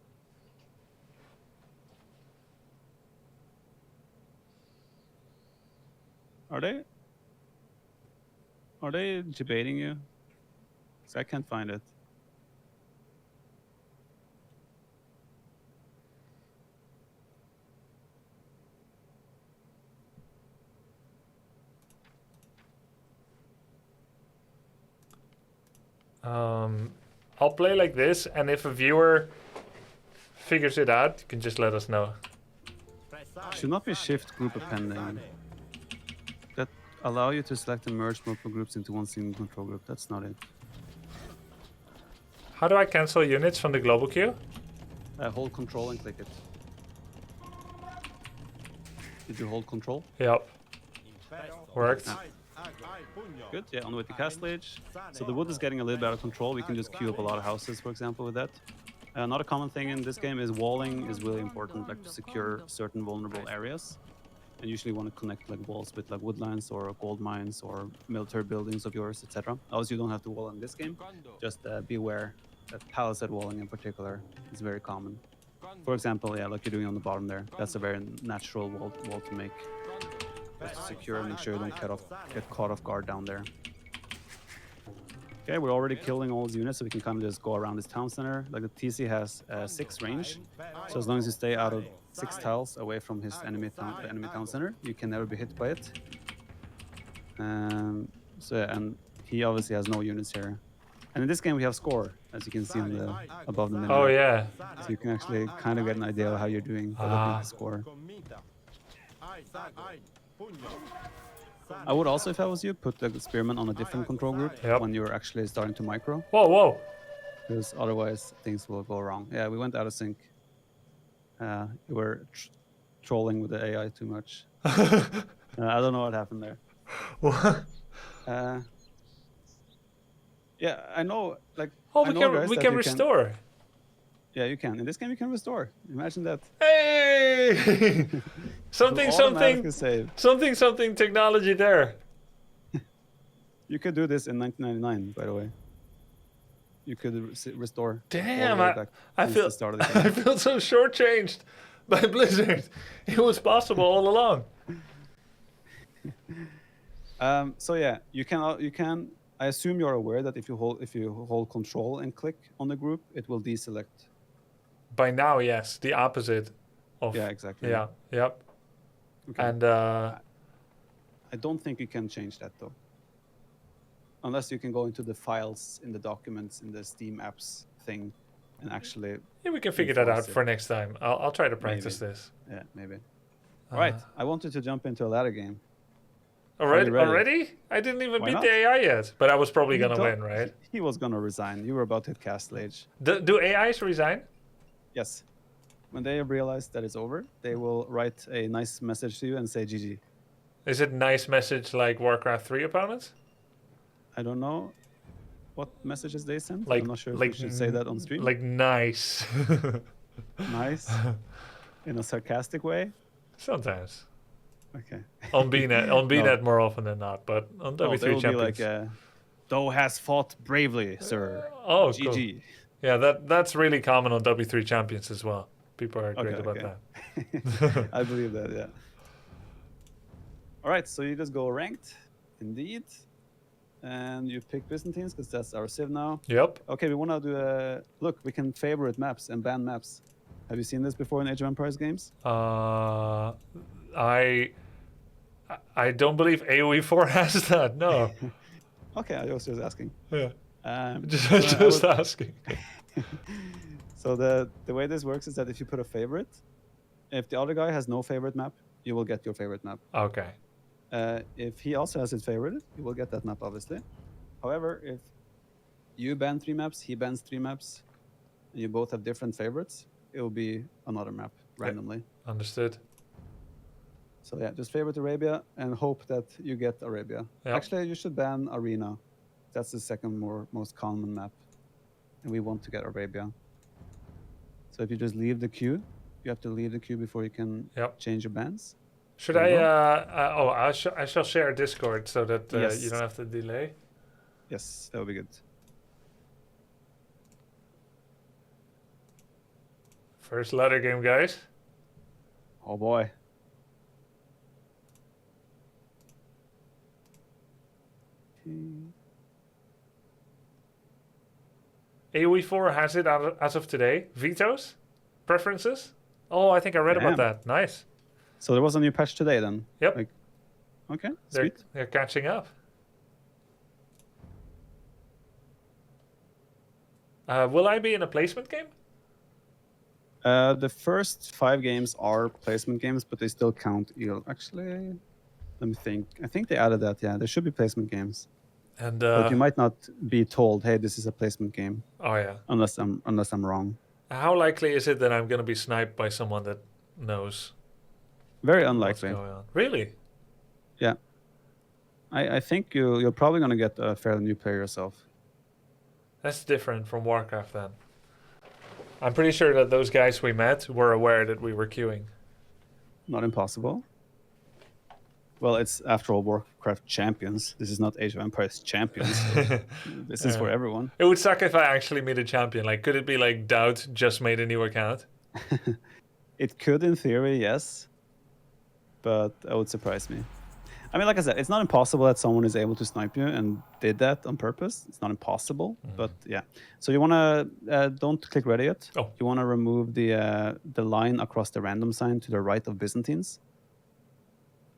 A: Are they debating you? 'Cause I can't find it.
B: I'll play like this, and if a viewer figures it out, you can just let us know.
A: Should not be shift group appending. That allow you to select and merge multiple groups into one single control group. That's not it.
B: How do I cancel units from the global queue?
A: Hold control and click it. Did you hold control?
B: Yep. Worked.
A: Good, yeah, on the way to Castlage. So the wood is getting a little bit out of control. We can just queue up a lot of houses, for example, with that. Another common thing in this game is walling is really important, like to secure certain vulnerable areas. And usually want to connect like walls with like woodlands or gold mines or military buildings of yours, etc. Also, you don't have to wall in this game. Just be aware that palisade walling in particular is very common. For example, yeah, like you're doing on the bottom there. That's a very natural wall to make. Just to secure and make sure you don't get caught off guard down there. Okay, we're already killing all these units, so we can kind of just go around this town center. Like the TC has 6 range, so as long as you stay out of 6 tiles away from his enemy town center, you can never be hit by it. So yeah, and he obviously has no units here. And in this game we have score. as you can see on the above the minimap.
B: Oh yeah.
A: So you can actually kind of get an idea of how you're doing by looking at the score. I would also, if I was you, put the experiment on a different control group when you're actually starting to micro.
B: Whoa, whoa.
A: Because otherwise things will go wrong. Yeah, we went out of sync. You were trolling with the AI too much. I don't know what happened there.
B: What?
A: Yeah, I know. Like,
B: Oh,
A: I know,
B: we can restore.
A: Yeah, you can. In this game, you can restore. Imagine that.
B: Hey! something technology there.
A: You could do this in 1999, by the way. You could restore.
B: Damn,
A: all the way back
B: I
A: since
B: feel
A: the start of the game.
B: I feel so shortchanged by Blizzard. It was possible all along.
A: So yeah, you can. I assume you're aware that if you hold Control and click on the group, it will deselect.
B: By now, yes, the opposite of.
A: Yeah, exactly.
B: Yeah. Yep.
A: Okay.
B: And
A: I don't think you can change that though. Unless you can go into the files in the documents in the Steam apps thing, and actually.
B: Yeah, we can figure that out for next time. I'll try to practice this.
A: Yeah, maybe. All right, I wanted to jump into a ladder game.
B: Already? I didn't even beat the AI yet, but I was probably gonna win, right?
A: He was gonna resign. You were about to hit Castle Age.
B: Do AIs resign?
A: Yes. When they realize that it's over, they will write a nice message to you and say GG.
B: Is it nice message like Warcraft 3 opponents?
A: I don't know what messages they send.
B: Like,
A: I'm not sure if we should say that on stream.
B: Like nice.
A: Nice? In a sarcastic way?
B: Sometimes.
A: Okay.
B: On BNet more often than not, but on W3
A: they will
B: Champions.
A: be like, Doe has fought bravely, sir.
B: Oh,
A: GG.
B: cool. Yeah, that's really common on W3 Champions as well. People are great about that.
A: I believe that, yeah. All right, so you just go ranked, indeed. And you pick Byzantines, because that's our civ now.
B: Yep.
A: Okay, we want to do a... Look, we can favorite maps and ban maps. Have you seen this before in Age of Empires games?
B: I don't believe AoE4 has that, no.
A: Okay, I was just asking.
B: Yeah.
A: Just
B: asking.
A: So the way this works is that if you put a favorite, if the other guy has no favorite map, you will get your favorite map.
B: Okay.
A: If he also has his favorite, you will get that map, obviously. However, if you ban 3 maps, he bans 3 maps, and you both have different favorites, it will be another map randomly.
B: Yeah. Understood.
A: So yeah, just favorite Arabia and hope that you get Arabia. Yep. Actually, you should ban Arena. That's the second most common map. And we want to get Arabia. So if you just leave the queue, you have to leave the queue before you can change your bans.
B: Should I shall share Discord so that you don't have to delay?
A: Yes, that would be good.
B: First ladder game, guys.
A: Oh boy.
B: AoE4 has it as of today. Vetoes? Preferences? Oh, I think I read about that. Nice.
A: So there was a new patch today then?
B: Yep.
A: Like, okay, sweet.
B: They're catching up. Will I be in a placement game?
A: The first 5 games are placement games, but they still count. Actually, let me think. I think they added that. Yeah, there should be placement games.
B: And
A: but you might not be told, "Hey, this is a placement game."
B: Oh yeah.
A: Unless I'm wrong.
B: How likely is it that I'm going to be sniped by someone that knows?
A: Very unlikely.
B: What's going on. Really?
A: Yeah. I think you're probably going to get a fairly new player yourself.
B: That's different from Warcraft then. I'm pretty sure that those guys we met were aware that we were queuing.
A: Not impossible. Well, it's after all Warcraft champions. This is not Age of Empires champions. So this is for everyone.
B: It would suck if I actually meet a champion. Like, could it be like Doubt just made a new account?
A: It could in theory, yes. But that would surprise me. I mean, like I said, it's not impossible that someone is able to snipe you and did that on purpose. It's not impossible, but yeah. So you want to, don't click ready yet.
B: Oh.
A: You want to remove the line across the random sign to the right of Byzantines.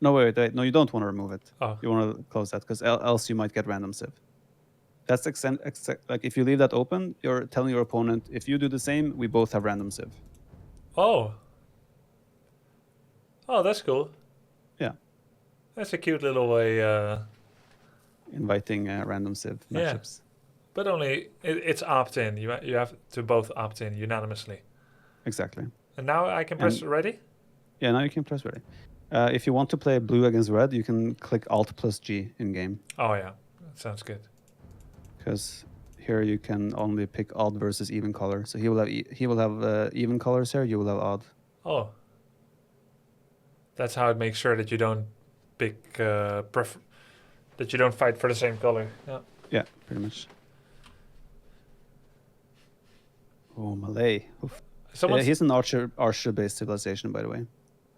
A: No, wait, no, you don't want to remove it.
B: Oh.
A: You want to close that because else you might get random civ. That's like if you leave that open, you're telling your opponent, if you do the same, we both have random civ.
B: Oh. Oh, that's cool.
A: Yeah.
B: That's a cute little way.
A: Inviting random civ
B: Yeah.
A: matchups.
B: But only it's opt-in. You have to both opt in unanimously.
A: Exactly.
B: And now I can press ready?
A: Yeah, now you can press ready. If you want to play blue against red, you can click Alt plus G in game.
B: Oh yeah, that sounds good.
A: Because here you can only pick odd versus even color. So he will have even colors here. You will have odd.
B: Oh. That's how it makes sure that you don't pick that you don't fight for the same color. Yeah.
A: Yeah, pretty much. Oh, Malay. Oof. He's an archer-based civilization, by the way.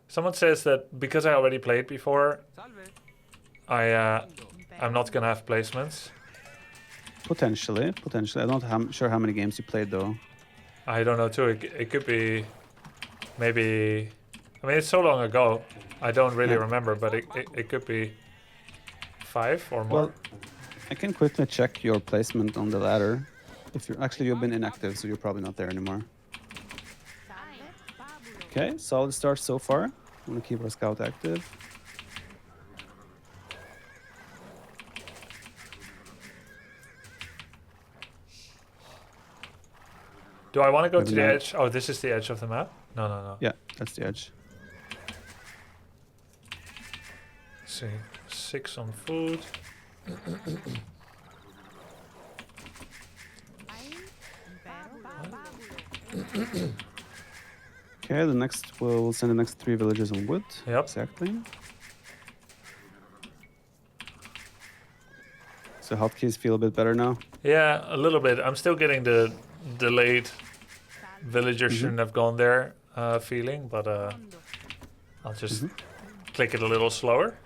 B: Someone says that because I already played before, I'm not gonna have placements.
A: Potentially. I'm not sure how many games you played though.
B: I don't know too. It could be maybe. I mean, it's so long ago. I don't really remember, but it could be 5 or more.
A: Well, I can quickly check your placement on the ladder. If you've been inactive, so you're probably not there anymore. Okay, solid start so far. I'm gonna keep our scout active.
B: Do I want to go to the edge? Oh, this is the edge of the map? No.
A: Yeah, that's the edge.
B: Let's see, 6 on food.
A: Okay, we'll send the next 3 villagers on wood.
B: Yep.
A: Exactly. So hotkeys feel a bit better now?
B: Yeah, a little bit. I'm still getting the delayed villagers shouldn't have gone there feeling, but I'll just click it a little slower.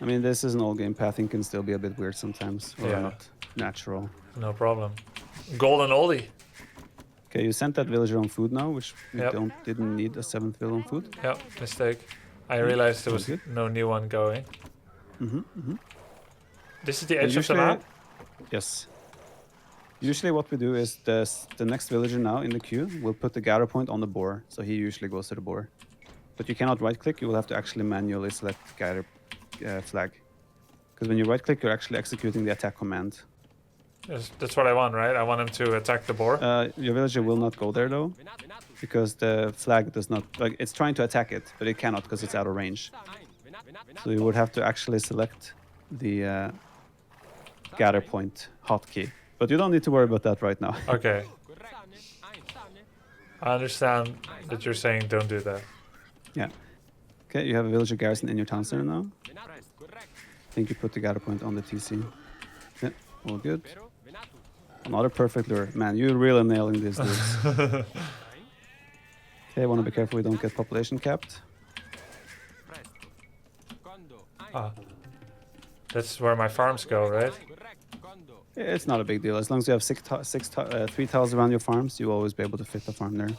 A: I mean, this is an old game. Pathing can still be a bit weird sometimes, or not natural.
B: No problem. Golden oldie.
A: Okay, you sent that villager on food now, which we didn't need a 7th villager on food.
B: Yep, mistake. I realized there was no new one going. This is the edge of the map?
A: Yes. Usually what we do is the next villager now in the queue will put the gather point on the boar, so he usually goes to the boar. But you cannot right-click, you will have to actually manually select gather flag. Because when you right-click, you're actually executing the attack command.
B: Yes, that's what I want, right? I want him to attack the boar.
A: Your villager will not go there though, because the flag does not, like, it's trying to attack it, but it cannot because it's out of range. So you would have to actually select the gather point hotkey. But you don't need to worry about that right now.
B: Okay. I understand that you're saying don't do that.
A: Yeah. Okay, you have a villager garrison in your town center now. I think you put the gather point on the TC. Yeah, all good. Another perfect lure. Man, you're really nailing these dudes. Okay, want to be careful we don't get population capped.
B: Ah. That's where my farms go, right?
A: Yeah, it's not a big deal. As long as you have 3 tiles around your farms, you'll always be able to fit the farm there.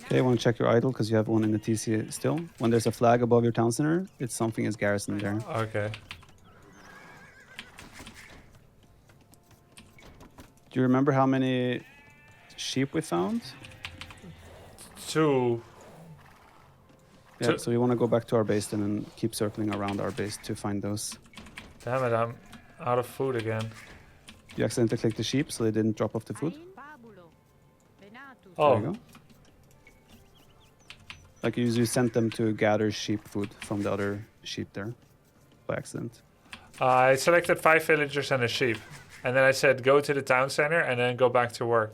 A: Okay, want to check your idle because you have one in the TC still. When there's a flag above your town center, it's something is garrisoned there.
B: Okay.
A: Do you remember how many sheep we found?
B: 2.
A: Yeah, so you want to go back to our base then and keep circling around our base to find those.
B: Damn it, I'm out of food again.
A: You accidentally clicked the sheep, so they didn't drop off the food.
B: Oh.
A: There you go. Like you sent them to gather sheep food from the other sheep there by accident.
B: I selected 5 villagers and a sheep. And then I said go to the town center and then go back to work.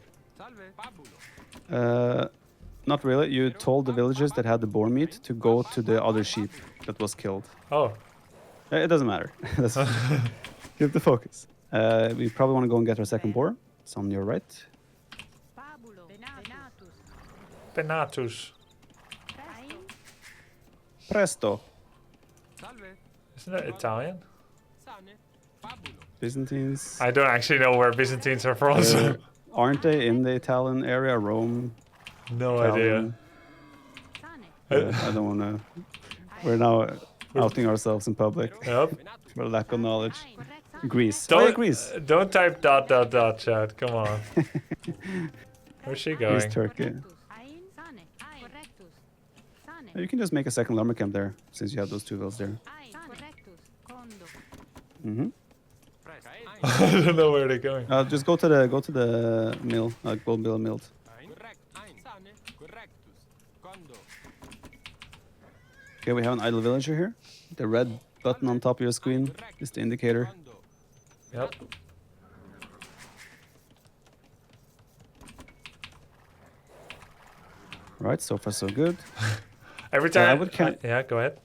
A: Not really. You told the villagers that had the boar meat to go to the other sheep that was killed.
B: Oh.
A: It doesn't matter. Keep the focus. We probably want to go and get our second boar. It's on your right.
B: Penatus.
A: Presto.
B: Isn't that Italian?
A: Byzantines.
B: I don't actually know where Byzantines are from. So.
A: Aren't they in the Italian area? Rome?
B: No
A: Italian.
B: idea.
A: I don't want to... We're now outing ourselves in public
B: Yep.
A: for lack of knowledge. Greece.
B: Don't,
A: Oh, yeah, Greece.
B: don't type ... chat. Come on. Where's she
A: Greece,
B: going?
A: Turkey. You can just make a second lumber camp there, since you have those 2 vills there. Mm-hmm.
B: I don't know where they're going.
A: Just go to the mill. Gold mill milled. Okay, we have an idle villager here. The red button on top of your screen is the indicator.
B: Yep.
A: Right, so far so good.
B: Every time.
A: I would
B: yeah, go ahead.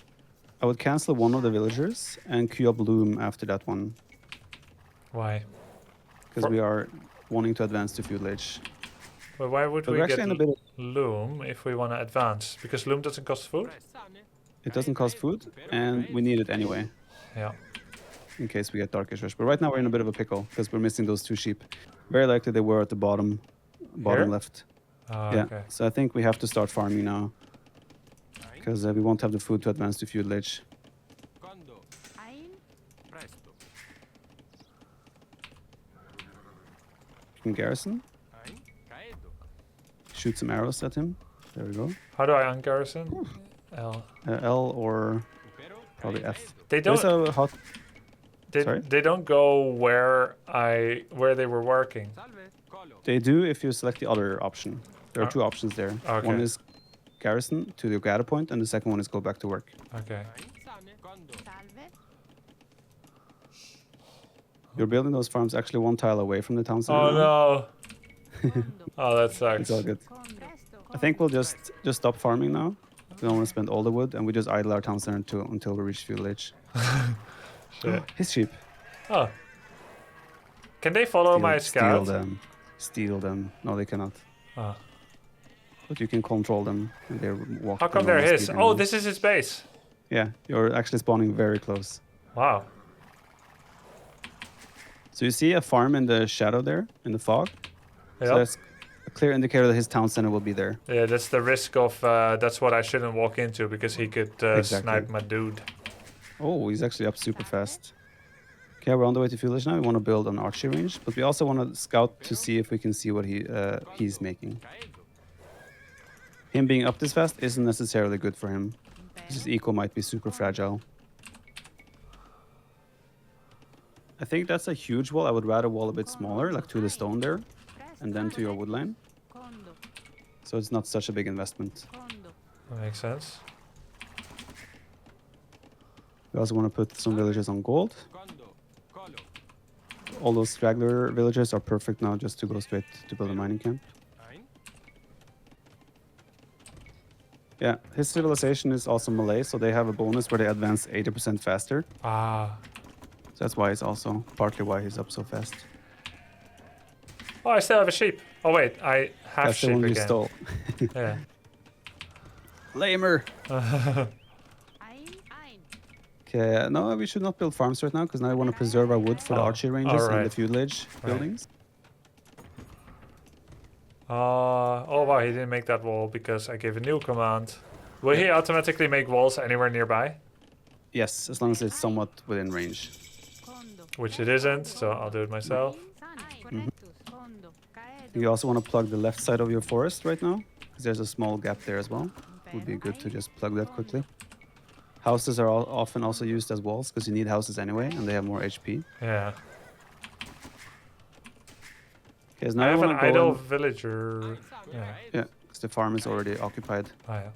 A: I would cancel one of the villagers and queue up loom after that one.
B: Why?
A: Because we are wanting to advance to feudal age.
B: But why would
A: But
B: we
A: we're
B: get
A: actually in a bit of,
B: loom if we want to advance? Because loom doesn't cost food?
A: it doesn't cost food, and we need it anyway,
B: Yeah.
A: in case we get darkish rush. But right now we're in a bit of a pickle, because we're missing those 2 sheep. Very likely they were at the bottom
B: Here?
A: left.
B: Oh,
A: Yeah,
B: okay.
A: so I think we have to start farming now. Because we won't have the food to advance to feudal age. You can garrison. Shoot some arrows at him. There we go.
B: How do I ungarrison? L.
A: L or probably F.
B: They
A: There's
B: don't.
A: a hot... Sorry?
B: They don't go where they were working.
A: They do if you select the other option. There are
B: Oh.
A: 2 options there.
B: Okay.
A: One is garrison to the gather point, and the second one is go back to work.
B: Okay.
A: You're building those farms actually 1 tile away from the town center.
B: Oh
A: now.
B: no. Oh, that sucks.
A: It's all good. I think we'll just stop farming now. We don't want to spend all the wood, and we just idle our town center until we reach feudal age.
B: Shit.
A: His sheep.
B: Oh. Can they follow my scout?
A: Steal them. No, they cannot.
B: Oh.
A: But you can control them. And they're walking.
B: How come they're his? Oh, this is his base.
A: Yeah, you're actually spawning very close.
B: Wow.
A: So you see a farm in the shadow there, in the fog.
B: Yep.
A: So that's a clear indicator that his town center will be there.
B: Yeah, that's the risk of. That's what I shouldn't walk into because he could snipe my dude.
A: Oh, he's actually up super fast. Okay, we're on the way to feudal age now. We want to build an archery range, but we also want to scout to see if we can see what he's making. Him being up this fast isn't necessarily good for him. His eco might be super fragile. I think that's a huge wall. I would rather wall a bit smaller, like to the stone there, and then to your wood line. So it's not such a big investment.
B: That makes sense.
A: We also want to put some villages on gold. All those straggler villages are perfect now just to go straight to build a mining camp. Yeah, his civilization is also Malay, so they have a bonus where they advance 80% faster.
B: Ah.
A: So that's why it's also partly why he's up so fast.
B: Oh, I still have a sheep. Oh wait, I have
A: That's the
B: sheep
A: one you
B: again.
A: stole.
B: Yeah.
A: Lamer! Okay, no, we should not build farms right now, because now I want to preserve our wood for the archery ranges and the feudal age buildings.
B: Oh wow, he didn't make that wall because I gave a new command. Will he automatically make walls anywhere nearby?
A: Yes, as long as it's somewhat within range.
B: Which it isn't, so I'll do it myself.
A: You also want to plug the left side of your forest right now, because there's a small gap there as well. Would be good to just plug that quickly. Houses are often also used as walls, because you need houses anyway, and they have more HP.
B: Yeah.
A: Okay, so now
B: I have an
A: wanna go
B: idle
A: and-
B: villager.
A: Yeah, because the farm is already occupied.
B: Oh yeah.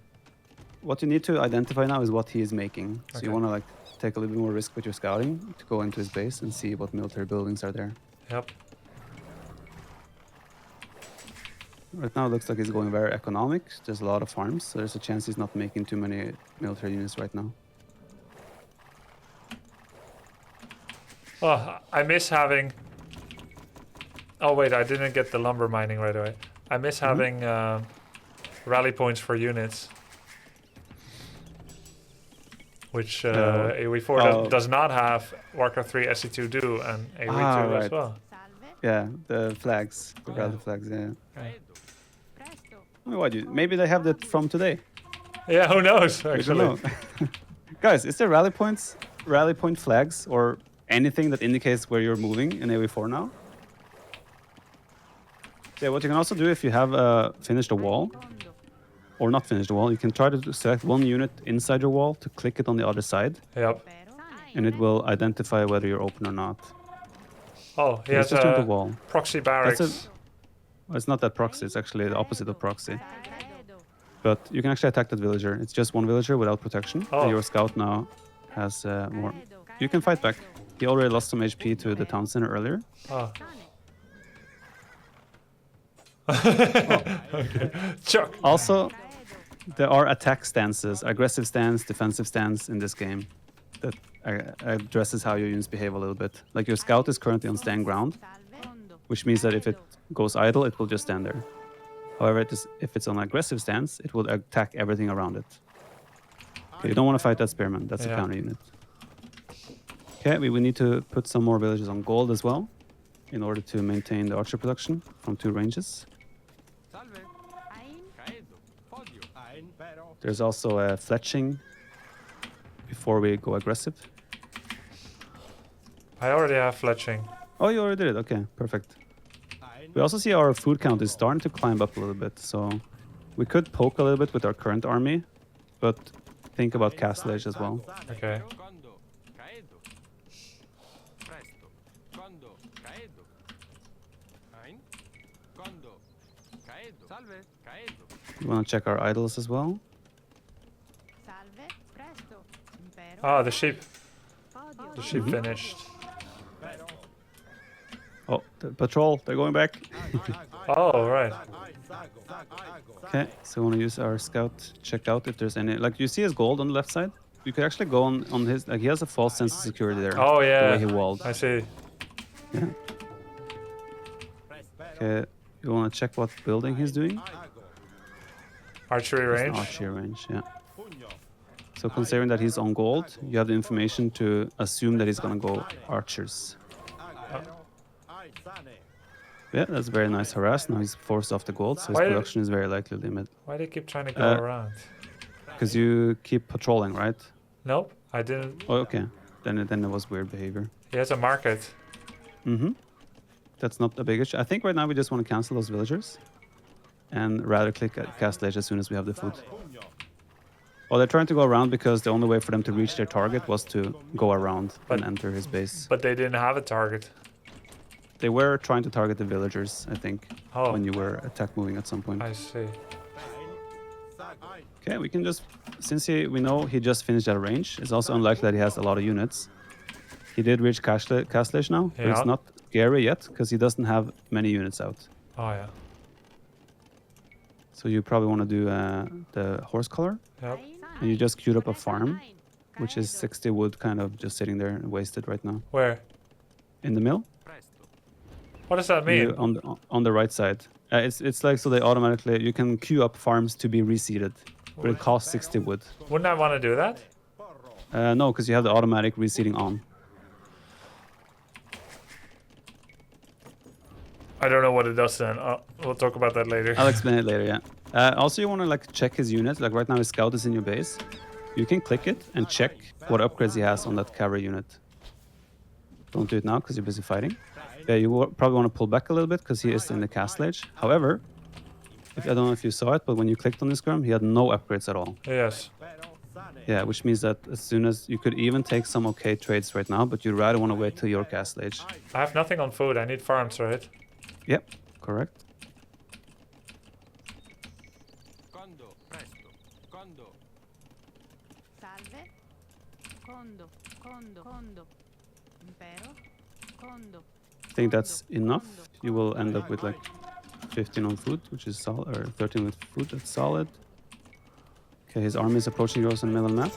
A: What you need to identify now is what he is making. So
B: Okay.
A: you want to like take a little bit more risk with your scouting to go into his base and see what military buildings are there.
B: Yep.
A: Right now it looks like he's going very economic. There's a lot of farms, so there's a chance he's not making too many military units right now.
B: Oh, I miss having. Oh wait, I didn't get the lumber mining right away. I miss having rally points for units, which AoE4 does not have. Warcraft 3 SE2 do, and AoE2 as well.
A: Yeah, the flags, the rally flags. Yeah. Oh, maybe they have that from today.
B: Yeah, who knows?
A: We don't
B: Actually,
A: know. Guys, is there rally point flags or anything that indicates where you're moving in AoE4 now. Yeah, what you can also do if you have finished a wall, or not finished a wall, you can try to select one unit inside your wall to click it on the other side,
B: Yep.
A: and it will identify whether you're open or not.
B: Oh, he
A: Yeah,
B: has
A: just turn to
B: a
A: wall.
B: proxy barracks.
A: Well, it's not that proxy, it's actually the opposite of proxy. But you can actually attack that villager. It's just one villager without protection.
B: Oh.
A: And your scout now has more. You can fight back. He already lost some HP to the town center earlier.
B: Oh. Okay. Chuck.
A: Also, there are attack stances, aggressive stance, defensive stance in this game that addresses how your units behave a little bit. Like your scout is currently on stand ground, which means that if it goes idle, it will just stand there. However, if it's on aggressive stance, it will attack everything around it. Okay, you don't want to fight that spearman. That's a counter unit. Okay, we need to put some more villages on gold as well in order to maintain the archer production from 2 ranges. There's also a fletching before we go aggressive.
B: I already have fletching.
A: Oh, you already did it. Okay, perfect. We also see our food count is starting to climb up a little bit, so we could poke a little bit with our current army, but think about Castle Age as well.
B: Okay.
A: We want to check our idols as well.
B: Ah, the sheep. The sheep finished.
A: Oh, the patrol, they're going back.
B: Oh, right.
A: Okay, so we want to use our scout, check out if there's any, like you see his gold on the left side? You could actually go on his, like he has a false sense of security there.
B: Oh, yeah.
A: The way he walled.
B: I see.
A: Yeah. Okay, you want to check what building he's doing?
B: Archery range.
A: Archery range, yeah. So considering that he's on gold, you have the information to assume that he's gonna go archers. Yeah, that's very nice harass. Now he's forced off the gold, so his production is very likely limited.
B: Why do you keep trying to go around?
A: Because you keep patrolling, right?
B: Nope, I didn't.
A: Oh, okay. Then it was weird behavior.
B: He has a market.
A: Mm-hmm. That's not a big issue. I think right now we just want to cancel those villagers and rather click at Castle Age as soon as we have the food. Well, they're trying to go around because the only way for them to reach their target was to go around and enter his base.
B: But they didn't have a target.
A: They were trying to target the villagers, I think,
B: Oh.
A: when you were attack moving at some point.
B: I see.
A: Okay, we can just, since we know he just finished that range, it's also unlikely that he has a lot of units. He did reach Castle Age now, but it's not scary yet because he doesn't have many units out.
B: Oh, yeah.
A: So you probably want to do the horse collar.
B: Yep.
A: And you just queued up a farm, which is 60 wood kind of just sitting there wasted right now.
B: Where?
A: In the mill.
B: What does that mean?
A: On the right side. It's like so they automatically, you can queue up farms to be reseeded, but it costs 60 wood.
B: Wouldn't I want to do that?
A: No, because you have the automatic reseeding on.
B: I don't know what it does then. We'll talk about that later.
A: I'll explain it later, yeah. Also, you want to like check his unit. Like right now, his scout is in your base. You can click it and check what upgrades he has on that cavalry unit. Don't do it now because you're busy fighting. Yeah, you probably want to pull back a little bit because he is in the Castle Age. However, I don't know if you saw it, but when you clicked on this Scrum, he had no upgrades at all.
B: Yes.
A: Yeah, which means that as soon as you could even take some okay trades right now, but you'd rather want to wait till your Castle Age.
B: I have nothing on food. I need farms, right?
A: Yep, correct. I think that's enough. You will end up with like 15 on food, which is solid, or 13 with food, that's solid. Okay, his army is approaching yours in the middle of the map.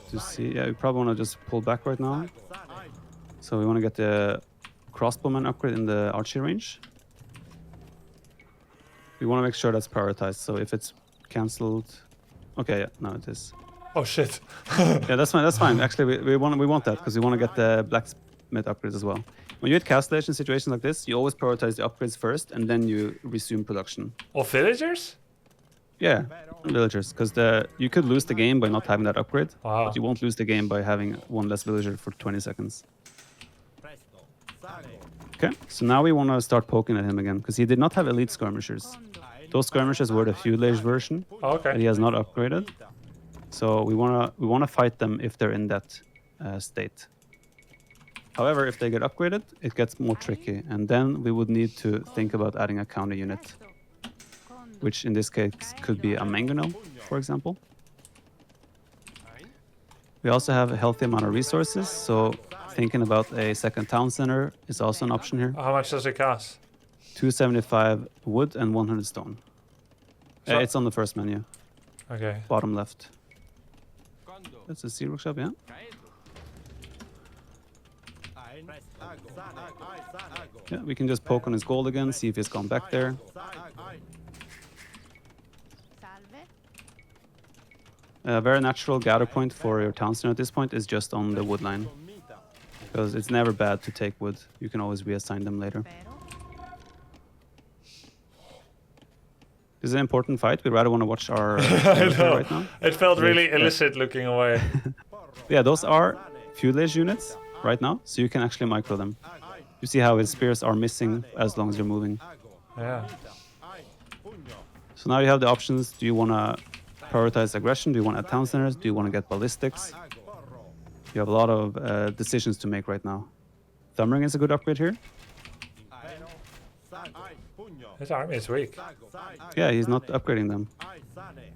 A: To see, yeah, we probably want to just pull back right now. So we want to get the crossbowman upgrade in the archery range. We want to make sure that's prioritized. So if it's cancelled, okay, yeah, no, it is.
B: Oh shit.
A: Yeah, that's fine. That's fine. Actually, we want that because we want to get the blacksmith upgrades as well. When you hit Castle Age in situations like this, you always prioritize the upgrades first, and then you resume production.
B: Of villagers?
A: Yeah, villagers, because you could lose the game by not having that upgrade,
B: Wow.
A: but you won't lose the game by having one less villager for 20 seconds. Okay, so now we want to start poking at him again, because he did not have elite skirmishers. Those skirmishers were the feudal age version that he has not upgraded. So we wanna fight them if they're in that state. However, if they get upgraded, it gets more tricky, and then we would need to think about adding a counter unit, which in this case could be a mangonel, for example. We also have a healthy amount of resources, so thinking about a second town center is also an option here.
B: How much does it cost?
A: 275 wood and 100 stone.
B: So-
A: It's on the first menu,
B: Okay.
A: bottom left. That's a sea workshop, yeah. Yeah, we can just poke on his gold again, see if he's gone back there. A very natural gather point for your town center at this point is just on the wood line, because it's never bad to take wood. You can always reassign them later. This is an important fight. We rather want to watch our military right now.
B: It felt really illicit looking away.
A: Yeah, those are feudal age units right now, so you can actually micro them. You see how his spears are missing as long as you're moving.
B: Yeah.
A: So now you have the options. Do you want to prioritize aggression? Do you want to add town centers? Do you want to get ballistics? You have a lot of decisions to make right now. Thumbring is a good upgrade here.
B: His army is weak.
A: Yeah, he's not upgrading them.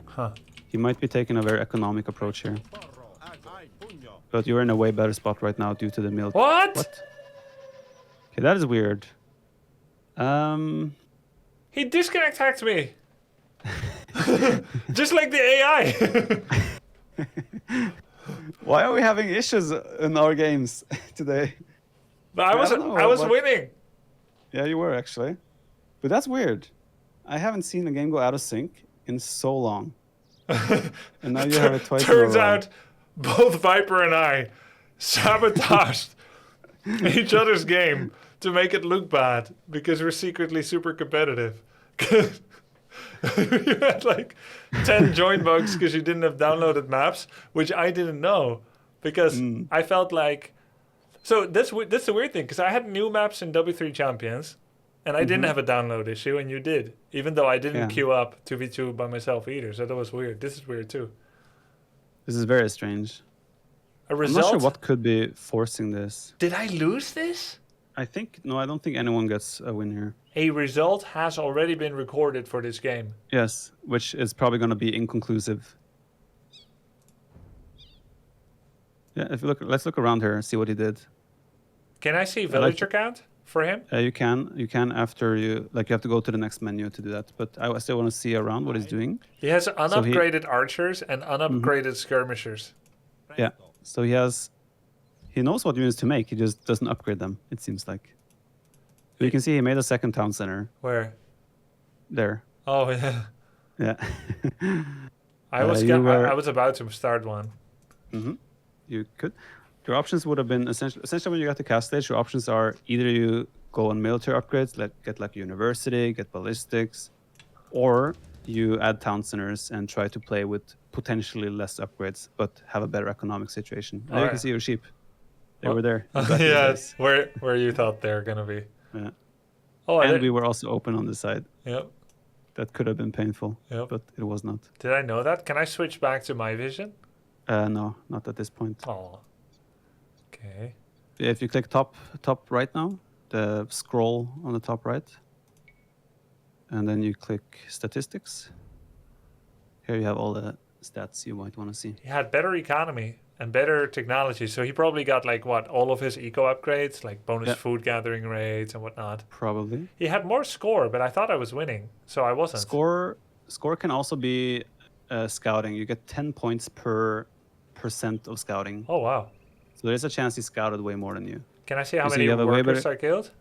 B: Huh.
A: He might be taking a very economic approach here. But you're in a way better spot right now due to the mill.
B: What?
A: Okay, that is weird.
B: He disconnect hacked me. Just like the AI.
A: Why are we having issues in our games today?
B: But I was winning.
A: Yeah, you were actually. But that's weird. I haven't seen a game go out of sync in so long. And now you have it twice in a row.
B: Turns out both Viper and I sabotaged each other's game to make it look bad because we're secretly super competitive. You had like 10 join bugs because you didn't have downloaded maps, which I didn't know because I felt like... So that's the weird thing, because I had new maps in W3 Champions and I didn't have a download issue and you did, even though I didn't queue up 2v2 by myself either. So that was weird. This is weird too.
A: This is very strange.
B: A result?
A: I'm not sure what could be forcing this.
B: Did I lose this?
A: I don't think anyone gets a win here.
B: A result has already been recorded for this game.
A: Yes, which is probably going to be inconclusive. Yeah, if you look, let's look around here and see what he did.
B: Can I see villager count for him?
A: You can after you have to go to the next menu to do that. But I still want to see around what he's doing.
B: He has unupgraded archers and unupgraded skirmishers.
A: Yeah, so he knows what units to make. He just doesn't upgrade them. It seems like. So you can see he made a second town center.
B: Where?
A: There.
B: Oh yeah.
A: Yeah.
B: I was about to start one.
A: You could. Your options would have been essentially when you got to cast stage. Your options are either you go on military upgrades, get like university, get ballistics, or you add town centers and try to play with potentially less upgrades, but have a better economic situation. Now you can see your sheep. They were there.
B: Yes, where you thought they were gonna be.
A: Yeah.
B: Oh,
A: and we were also open on the side.
B: Yep.
A: That could have been painful, but it was not.
B: Did I know that? Can I switch back to my vision?
A: No, not at this point.
B: Oh. Okay.
A: Yeah, if you click top right now, the scroll on the top right, and then you click statistics. Here you have all the stats you might want to see.
B: He had better economy and better technology, so he probably got like all of his eco upgrades, like bonus food gathering rates and whatnot.
A: Probably.
B: He had more score, but I thought I was winning, so I wasn't.
A: Score can also be scouting. You get 10 points per % of scouting.
B: Oh wow.
A: So there's a chance he scouted way more than you.
B: Can I see how many workers I killed?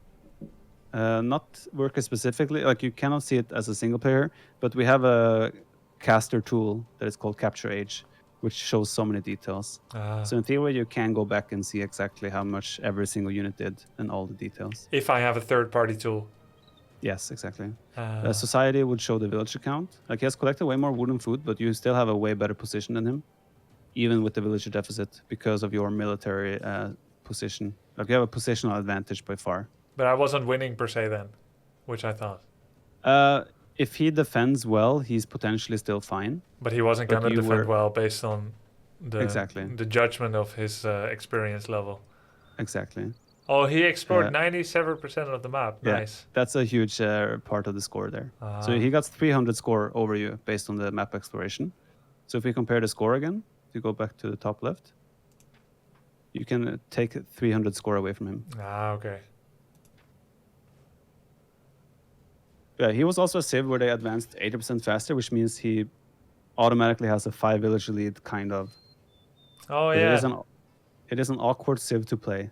A: Not workers specifically. Like you cannot see it as a single player, but we have a caster tool that is called Capture Age, which shows so many details. So in theory, you can go back and see exactly how much every single unit did and all the details.
B: If I have a third-party tool.
A: Yes, exactly. Society would show the village account. Like he has collected way more wood and food, but you still have a way better position than him, even with the villager deficit because of your military position. Like you have a positional advantage by far.
B: But I wasn't winning per se then, which I thought.
A: If he defends well, he's potentially still fine.
B: But he wasn't
A: But
B: going to
A: you
B: defend
A: were-
B: well based on
A: Exactly.
B: the judgment of his experience level.
A: Exactly.
B: Oh, he explored 97% of the map.
A: Yeah,
B: Nice.
A: that's a huge part of the score there. So
B: Ah.
A: he got 300 score over you based on the map exploration. So if we compare the score again, if you go back to the top left, you can take 300 score away from him.
B: Ah, okay.
A: Yeah, he was also a civ where they advanced 80% faster, which means he automatically has a 5 villager lead, kind of.
B: Oh,
A: But
B: yeah.
A: it is an awkward civ to play.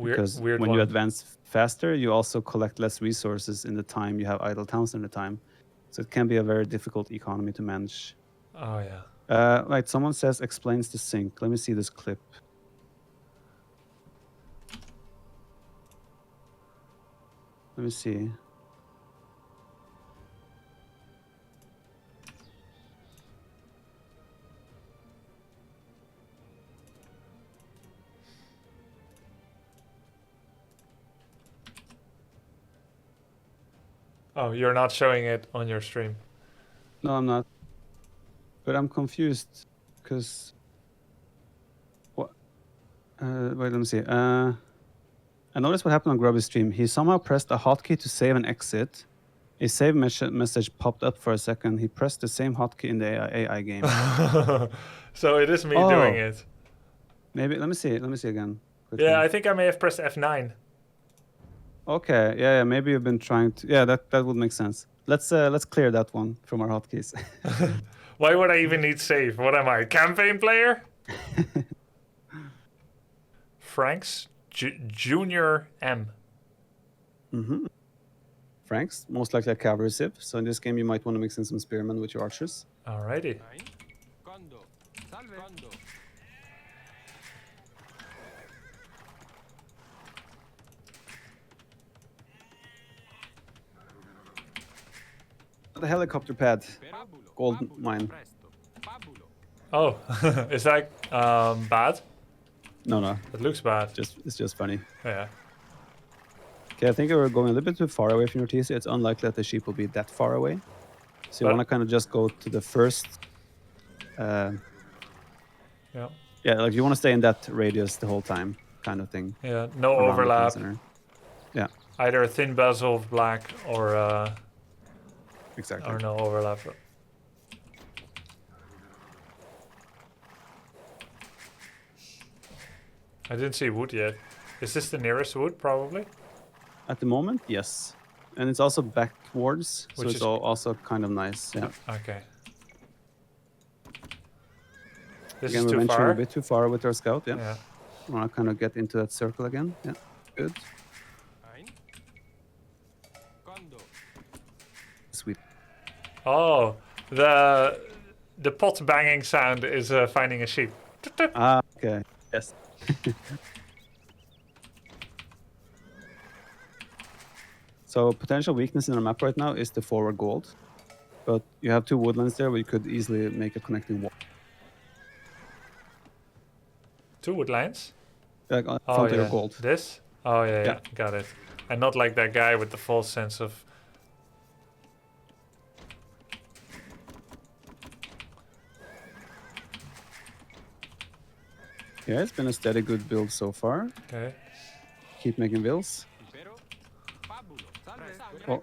A: Because
B: Weird
A: when
B: one.
A: you advance faster, you also collect less resources in the time you have idle towns in the time. So it can be a very difficult economy to manage.
B: Oh, yeah.
A: Right, someone says explains the sync. Let me see this clip. Let me see.
B: Oh, you're not showing it on your stream.
A: No, I'm not. But I'm confused because what? Wait, let me see. I noticed what happened on Grubby's stream. He somehow pressed a hotkey to save and exit. A save message popped up for a second. He pressed the same hotkey in the AI game.
B: So it is me
A: Oh.
B: doing it.
A: Maybe let me see. Let me see again. quickly.
B: Yeah, I think I may have pressed F9.
A: Okay. Yeah. Maybe you've been trying to. Yeah, that would make sense. Let's clear that one from our hotkeys.
B: Why would I even need save? What am I, a campaign player? Frank's Junior M.
A: Mm-hmm. Frank's most likely a cavalry civ. So in this game, you might want to mix in some spearmen with your archers.
B: Alrighty.
A: The helicopter pad, gold mine.
B: Oh, is that bad?
A: No,
B: It looks bad.
A: it's just funny.
B: Yeah.
A: Okay, I think we're going a little bit too far away from your TC. It's unlikely that the sheep will be that far away. So you
B: But-
A: want to kind of just go to the first.
B: Yeah.
A: Yeah, like you want to stay in that radius the whole time, kind of thing.
B: Yeah. No
A: around the
B: overlap.
A: center. Yeah,
B: Either a thin bezel of black or
A: exactly.
B: no overlap. I didn't see wood yet. Is this the nearest wood? Probably.
A: At the moment, yes. And it's also backwards, so
B: Which
A: it's
B: is-
A: also kind of nice. Yeah.
B: Okay. This
A: Again,
B: is
A: we're
B: too
A: venturing
B: far.
A: a bit too far with our scout. Yeah.
B: Yeah.
A: I want to kind of get into that circle again. Yeah. Good. Sweet.
B: Oh, the pot banging sound is finding a sheep.
A: Ah, okay. Yes. So potential weakness in our map right now is the forward gold, but you have two woodlands there where you could easily make a connecting wall.
B: Two wood lines.
A: Like on
B: Oh
A: front of
B: yeah.
A: your gold.
B: This? Oh yeah,
A: Yeah.
B: got it. And not like that guy with the false sense of.
A: Yeah, it's been a steady good build so far.
B: Okay.
A: Keep making bills. Oh,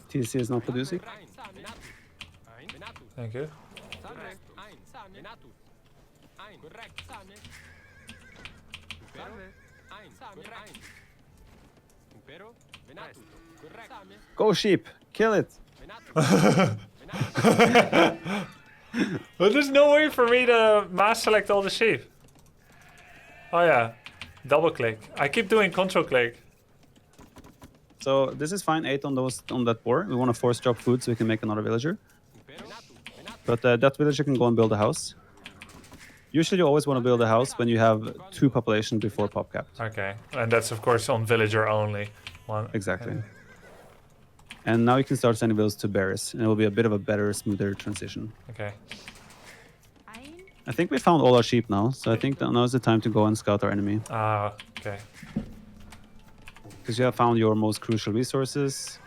A: TC is not producing.
B: Thank you.
A: Go sheep, kill it.
B: But there's no way for me to mass select all the sheep. Oh yeah. Double click. I keep doing control click.
A: So this is fine, 8 on that board. We want to force drop food so we can make another villager. But that villager can go and build a house. Usually you always want to build a house when you have 2 population before pop cap.
B: Okay. And that's of course on villager only. One.
A: Exactly. And now you can start sending those to bears, and it will be a bit of a better, smoother transition.
B: Okay.
A: I think we found all our sheep now, so I think that now is the time to go and scout our enemy.
B: Ah, okay.
A: Because you have found your most crucial resources.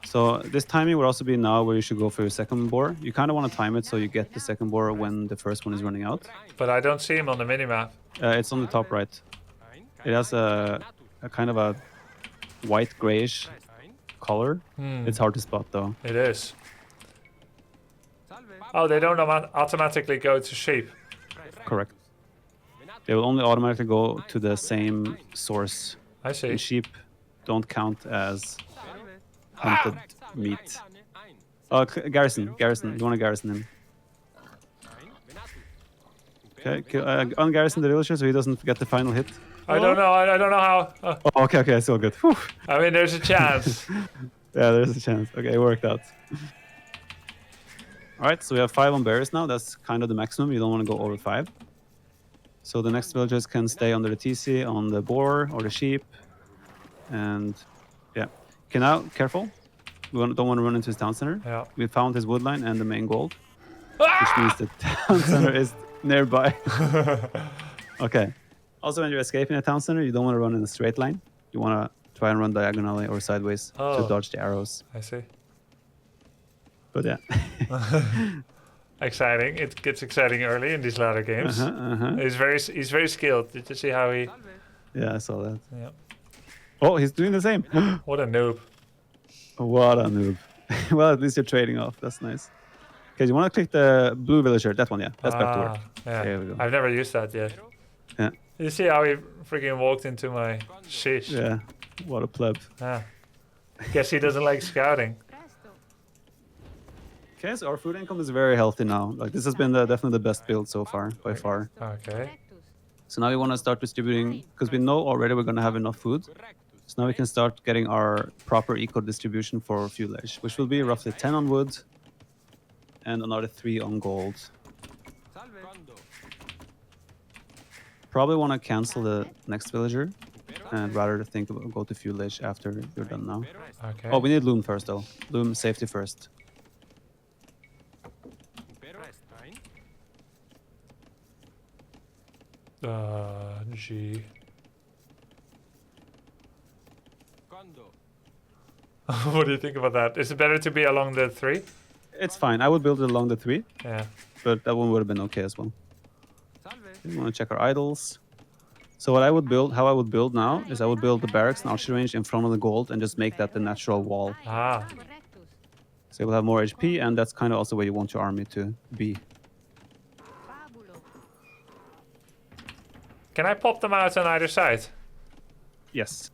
A: So this timing would also be now where you should go for your second boar. You kind of want to time it so you get the second boar when the first one is running out.
B: But I don't see him on the minimap.
A: It's on the top right. It has a kind of a white grayish color. It's hard to spot though.
B: It is. Oh, they don't automatically go to sheep.
A: Correct. They will only automatically go to the same source.
B: I see.
A: And sheep don't count as hunted meat. Oh, garrison. You want to garrison him. Okay, ungarrison the villager so he doesn't get the final hit.
B: I don't know. I don't know how.
A: Oh, okay, it's all good. Whew.
B: I mean, there's a chance.
A: Yeah, there's a chance. Okay, it worked out. All right, so we have 5 on bears now. That's kind of the maximum. You don't want to go over 5. So the next villagers can stay under the TC on the boar or the sheep. And yeah. Okay, now, careful. We don't want to run into his town center.
B: Yeah.
A: We found his woodline and the main gold. Which means the town center is nearby. Okay. Also, when you're escaping a town center, you don't want to run in a straight line. You want to try and run diagonally or sideways to dodge the arrows.
B: I see.
A: But yeah.
B: Exciting. It gets exciting early in these latter games. He's very skilled. Did you see how he...
A: Yeah, I saw that.
B: Yeah.
A: Oh, he's doing the same.
B: What a noob.
A: What a noob. Well, at least you're trading off. That's nice. Okay, you want to click the blue villager. That one, yeah. That's back to work.
B: Yeah.
A: There we go.
B: I've never used that yet.
A: Yeah.
B: You see how he freaking walked into my shish?
A: Yeah. What a pleb.
B: Ah. Guess he doesn't like scouting.
A: Okay, so our food income is very healthy now. Like this has been definitely the best build so far, by far.
B: Okay.
A: So now we want to start distributing, because we know already we're going to have enough food. So now we can start getting our proper eco distribution for fuelage, which will be roughly 10 on wood and another 3 on gold. Probably want to cancel the next villager and rather think about go to fuelage after you're done now.
B: Okay.
A: Oh, we need loom first though. Loom safety first.
B: G. What do you think about that? Is it better to be along the 3?
A: It's fine. I would build it along the 3,
B: Yeah.
A: but that one would have been okay as well. We want to check our idols. So what I would build, how I would build now, is I would build the barracks and archery range in front of the gold and just make that the natural wall.
B: Ah.
A: So you will have more HP, and that's kind of also where you want your army to be.
B: Can I pop them out on either side?
A: Yes.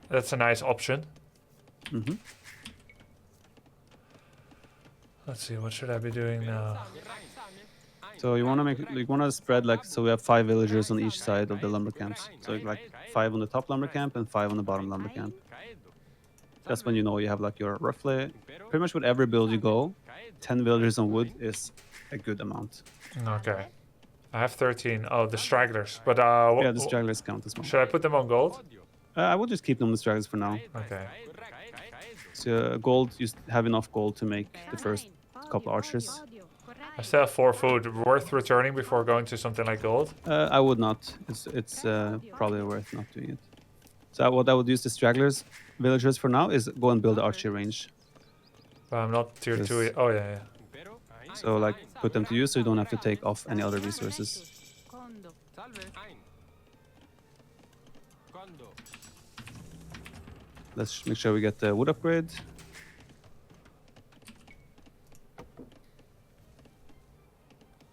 B: That's a nice option.
A: Mm-hmm.
B: Let's see, what should I be doing now?
A: So you want to spread like, so we have 5 villagers on each side of the lumber camps. So like 5 on the top lumber camp and 5 on the bottom lumber camp. That's when you know you have like your roughly, pretty much with every build you go, 10 villagers on wood is a good amount.
B: Okay. I have 13. Oh, the stragglers. But
A: Yeah, the stragglers count as well.
B: should I put them on gold?
A: I will just keep them on the stragglers for now.
B: Okay.
A: So gold, you have enough gold to make the first couple archers.
B: I still have 4 food. Worth returning before going to something like gold?
A: I would not. It's probably worth not doing it. So what I would use the stragglers villagers for now is go and build the archery range.
B: But I'm not tier 2 yet. Oh, yeah.
A: So like put them to use so you don't have to take off any other resources. Let's make sure we get the wood upgrade.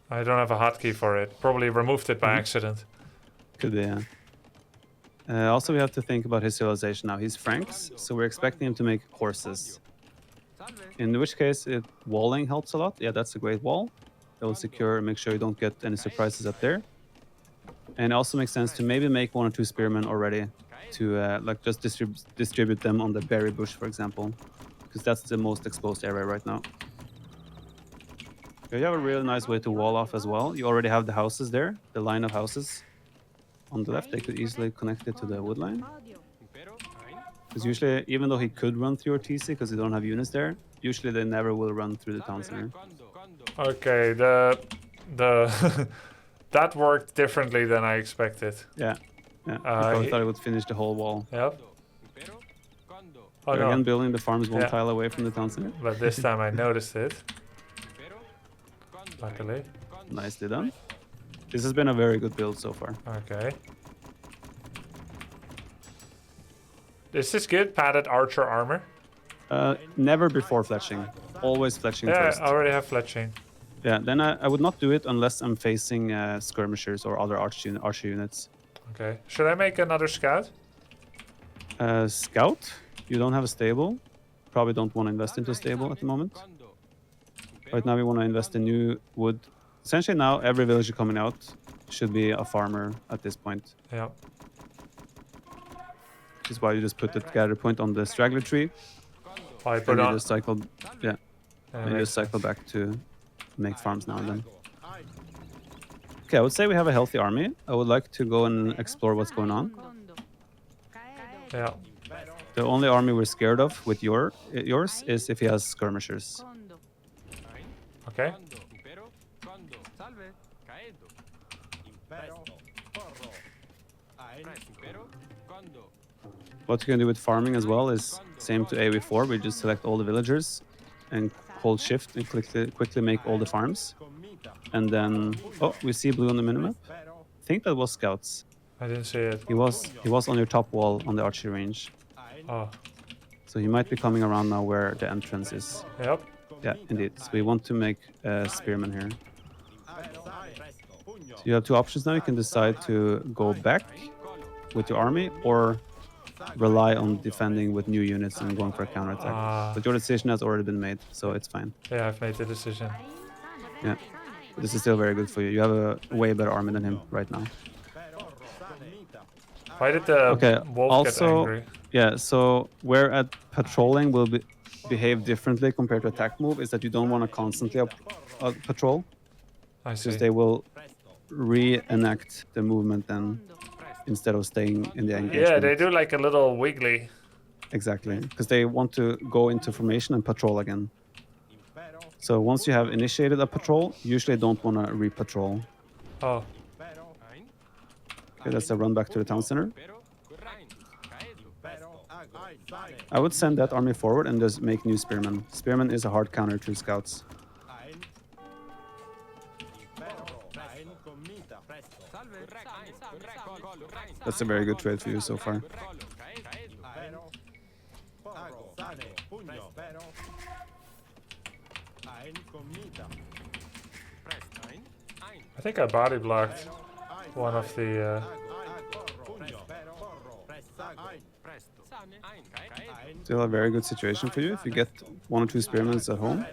B: I don't have a hotkey for it. Probably removed it by accident.
A: Could be, yeah. Also, we have to think about his civilization now. He's Franks, so we're expecting him to make horses. In which case, walling helps a lot. Yeah, that's a great wall. That will secure and make sure you don't get any surprises up there. And it also makes sense to maybe make 1 or 2 spearmen already to like just distribute them on the berry bush, for example, because that's the most exposed area right now. You have a really nice way to wall off as well. You already have the houses there, the line of houses. On the left, they could easily connect it to the wood line. Because usually, even though he could run through your TC because you don't have units there, usually they never will run through the town center.
B: Okay, the that worked differently than I expected.
A: Yeah, yeah. I probably thought it would finish the whole wall.
B: Yep. Oh,
A: They're
B: no.
A: again building the farms one tile away from the town center.
B: But this time I noticed it. Luckily.
A: Nicely done. This has been a very good build so far.
B: Okay. Is this good? Padded archer armor?
A: Never before fletching. Always fletching first.
B: I already have fletching.
A: Yeah, then I would not do it unless I'm facing skirmishers or other archer units.
B: Okay. Should I make another scout?
A: Scout? You don't have a stable. Probably don't want to invest into a stable at the moment. Right now we want to invest in new wood. Essentially now every villager coming out should be a farmer at this point.
B: Yeah.
A: Which is why you just put the gather point on the straggler tree.
B: I put
A: And you
B: on.
A: just cycle, yeah.
B: Yeah,
A: And you
B: makes
A: just cycle back to make farms now and then. Okay, I would say we have a healthy army. I would like to go and explore what's going on.
B: Yeah.
A: The only army we're scared of with yours is if he has skirmishers.
B: Okay.
A: What you can do with farming as well is same to AoE4. We just select all the villagers and hold shift and quickly make all the farms. And then, oh, we see blue on the minimap. I think that was scouts.
B: I didn't see it.
A: He was on your top wall on the archery range.
B: Oh.
A: So he might be coming around now where the entrance is.
B: Yep.
A: Yeah, indeed. So we want to make a spearman here. So you have two options now. You can decide to go back with your army or rely on defending with new units and going for a counterattack. But your decision has already been made, so it's fine.
B: Yeah, I've made the decision.
A: Yeah. But this is still very good for you. You have a way better army than him right now.
B: Why did the wolf get angry?
A: Yeah, so where at patrolling will behave differently compared to attack move is that you don't want to constantly patrol.
B: I see.
A: Because they will reenact the movement then instead of staying in the engagement.
B: Yeah, they do like a little wiggly.
A: Exactly, because they want to go into formation and patrol again. So once you have initiated a patrol, you usually don't want to re-patrol.
B: Oh.
A: Okay, that's a run back to the town center. I would send that army forward and just make new spearmen. Spearman is a hard counter to scouts. That's a very good trade for you so far.
B: I think I body blocked one of the.
A: Still a very good situation for you. If you get one or two spearmen at home,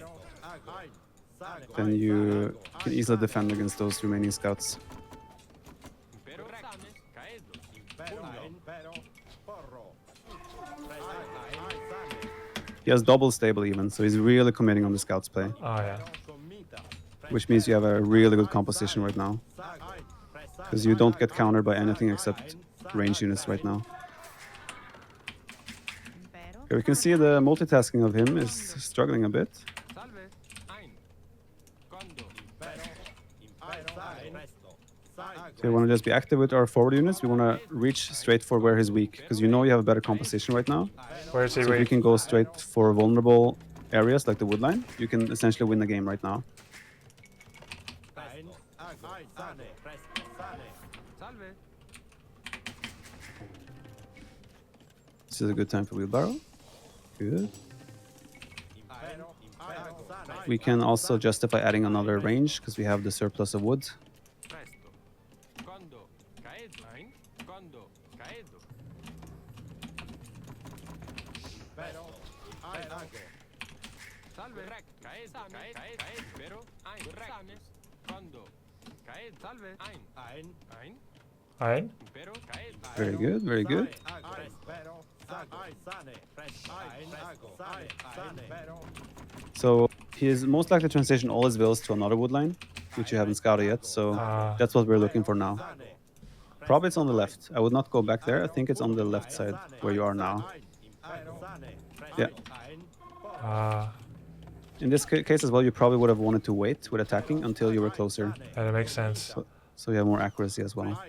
A: then you can easily defend against those remaining scouts. He has double stable even, so he's really committing on the scouts play.
B: Oh yeah.
A: Which means you have a really good composition right now. Because you don't get countered by anything except range units right now. Okay, we can see the multitasking of him is struggling a bit. So we want to just be active with our forward units. We want to reach straight for where he's weak, because you know you have a better composition right now.
B: Where is he
A: So if you
B: weak?
A: can go straight for vulnerable areas like the wood line, you can essentially win the game right now. This is a good time for wheelbarrow. Good. We can also justify adding another range because we have the surplus of wood.
B: Ein?
A: Very good, very good. So he is most likely to transition all his villas to another wood line, which you haven't scouted yet, so that's what we're looking for now. Probably it's on the left. I would not go back there. I think it's on the left side where you are now. Yeah. In this case as well, you probably would have wanted to wait with attacking until you were closer.
B: Yeah, that makes sense.
A: So you have more accuracy as well.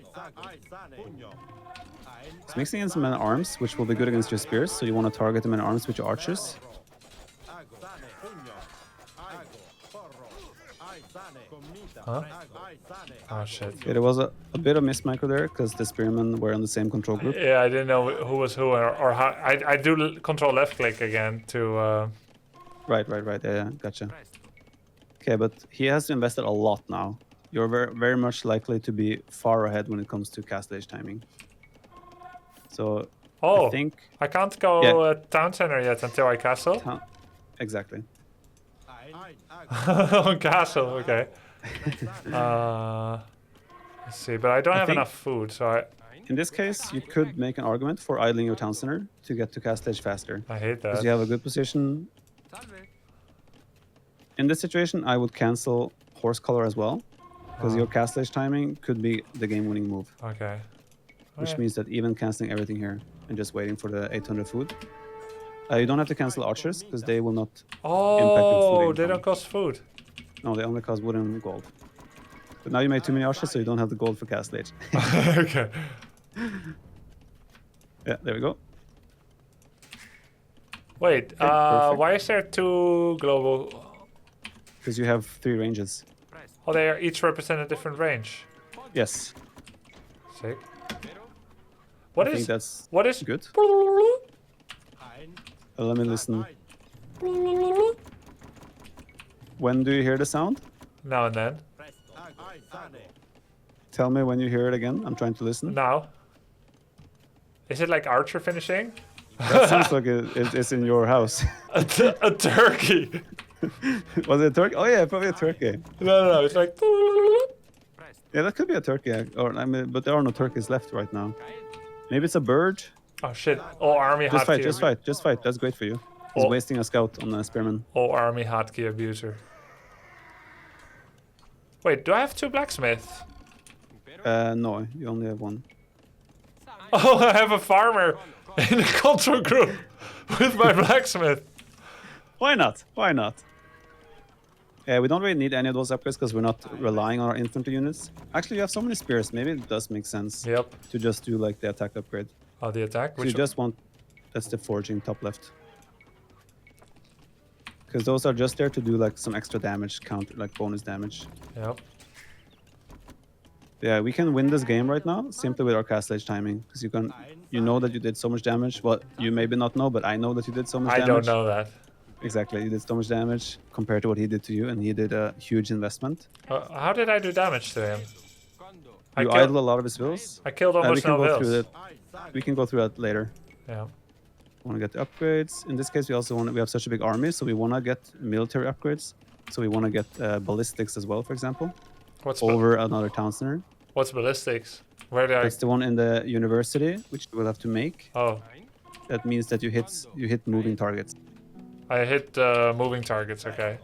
A: It's mixing in some men at arms, which will be good against your spears. So you want to target the men at arms with your archers.
B: Huh? Oh shit.
A: Yeah, there was a bit of mismicro there because the spearmen were in the same control group.
B: Yeah, I didn't know who was who or how. I do control left click again to.
A: Right. Yeah, gotcha. Okay, but he has invested a lot now. You're very much likely to be far ahead when it comes to cast age timing. So
B: Oh,
A: I think
B: I can't go town center yet until I castle.
A: Exactly.
B: Castle, okay. Let's see, but I don't have enough food, so I.
A: In this case, you could make an argument for idling your town center to get to cast age faster.
B: I hate that.
A: Because you have a good position. In this situation, I would cancel horse color as well, because your cast age timing could be the game-winning move.
B: Okay.
A: Which means that even canceling everything here and just waiting for the 800 food. You don't have to cancel archers, because they will not impact your food income.
B: They don't cost food.
A: No, they only cost wood and gold. But now you made too many archers, so you don't have the gold for cast age.
B: Okay.
A: Yeah, there we go.
B: Wait,
A: perfect.
B: why is there 2 global?
A: Because you have 3 ranges.
B: Oh, they are each represent a different range.
A: Yes.
B: Sick.
A: I think that's
B: what is
A: good. Let me listen. When do you hear the sound?
B: Now and then.
A: Tell me when you hear it again. I'm trying to listen.
B: Now. Is it like archer finishing?
A: That sounds like it's in your house.
B: A turkey.
A: Was it a turkey? Oh yeah, probably a turkey.
B: No, it's like.
A: Yeah, that could be a turkey. But there are no turkeys left right now. Maybe it's a bird.
B: Oh shit! Oh, army
A: Just
B: hotkey.
A: just fight. That's great for you. He's wasting a scout on a spearman.
B: Oh, army hotkey abuser. Wait, do I have 2 blacksmiths?
A: No, you only have 1.
B: Oh, I have a farmer in the control group with my blacksmith.
A: Why not? Why not? We don't really need any of those upgrades because we're not relying on our infantry units. Actually, you have so many spears. Maybe it does make sense to just do like the attack upgrade.
B: Oh, the attack?
A: So you just want... That's the forging top left. Because those are just there to do like some extra damage, like bonus damage.
B: Yep.
A: Yeah, we can win this game right now simply with our cast age timing. Because you know that you did so much damage. Well, you maybe not know, but I know that you did so much damage.
B: I don't know that.
A: Exactly, you did so much damage compared to what he did to you, and he did a huge investment.
B: How did I do damage to him?
A: You idle a lot of his vills.
B: I killed almost no vills.
A: We can go through that later.
B: Yeah.
A: Want to get the upgrades. In this case, we also we have such a big army, so we want to get military upgrades. So we want to get ballistics as well, for example. Over another town center.
B: What's ballistics?
A: That's the one in the university, which we'll have to make.
B: Oh.
A: That means that you hit moving targets.
B: I hit moving targets, okay.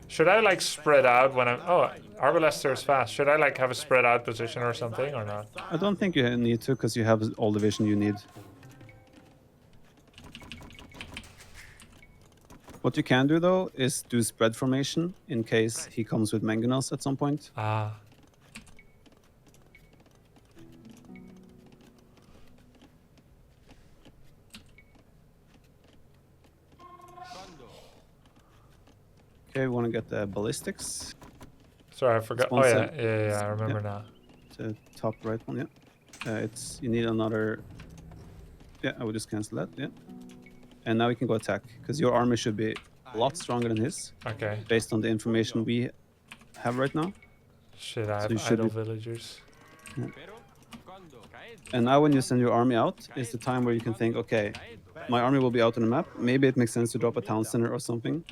B: Should I like spread out when I'm... Oh, Arbalester is fast. Should I like have a spread out position or something or not?
A: I don't think you need to because you have all the vision you need. What you can do though is do spread formation in case he comes with mangonels at some point.
B: Ah.
A: Okay, we want to get the ballistics.
B: Sorry, I forgot. Oh yeah, I remember now.
A: The top right one, yeah. You need another. Yeah, I will just cancel that. Yeah, and now we can go attack because your army should be a lot stronger than his.
B: Okay.
A: Based on the information we have right now.
B: Shit, I have idle villagers.
A: Yeah. And now when you send your army out, is the time where you can think, okay, my army will be out on the map. Maybe it makes sense to drop a town center or something.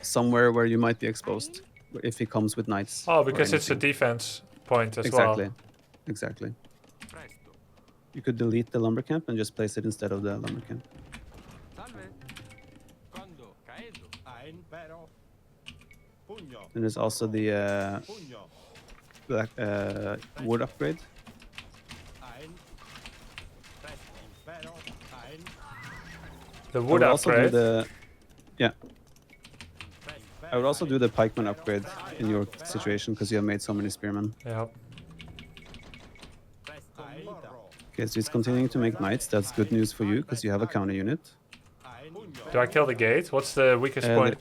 A: Somewhere where you might be exposed if he comes with knights.
B: Oh, because it's a defense point as well.
A: Exactly. You could delete the lumber camp and just place it instead of the lumber camp. And there's also the wood upgrade.
B: The
A: I
B: wood
A: would also do
B: upgrade.
A: I would also do the pikeman upgrade in your situation because you have made so many spearmen.
B: Yep.
A: Okay, so he's continuing to make knights. That's good news for you because you have a counter unit.
B: Do I kill the gate? What's the weakest
A: Uh,
B: point?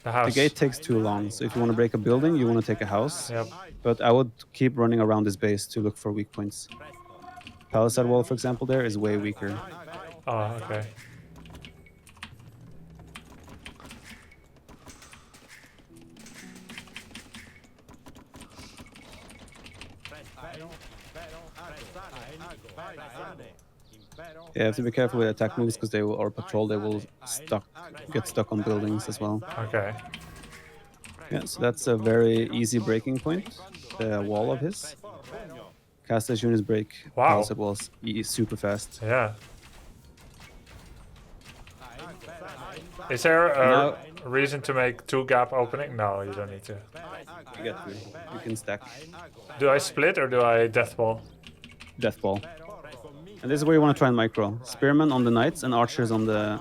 B: The house.
A: The gate takes too long, so if you want to break a building, you want to take a house.
B: Yep.
A: But I would keep running around this base to look for weak points. Palisade wall, for example, there is way weaker.
B: Oh, okay.
A: Yeah, you have to be careful with attack moves because they will, or patrol, they will get stuck on buildings as well.
B: Okay.
A: Yeah, so that's a very easy breaking point. The wall of his. Cast as units break.
B: Wow.
A: Palisade walls super fast.
B: Yeah. Is there a reason to make 2 gap opening? No, you don't need to.
A: You get through. You can stack
B: Do I split or do I death ball?
A: death ball. And this is where you want to try and micro. Spearmen on the knights and archers on the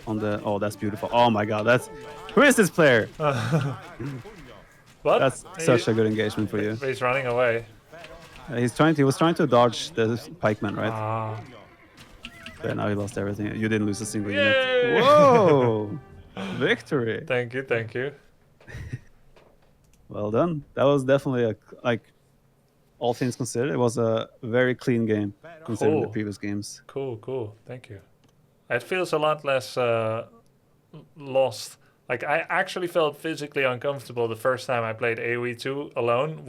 A: oh, that's beautiful. Oh my god, who is this player?
B: What?
A: That's such a good engagement for you.
B: He's running away.
A: He was trying to dodge the pikeman, right?
B: Ah.
A: But now he lost everything. You didn't lose a single
B: Yay!
A: unit. Whoa! Victory.
B: Thank you, thank you.
A: Well done. That was definitely all things considered, it was a very clean game considering the
B: Cool.
A: previous games.
B: Cool. Thank you. It feels a lot less lost. Like, I actually felt physically uncomfortable the first time I played AoE2 alone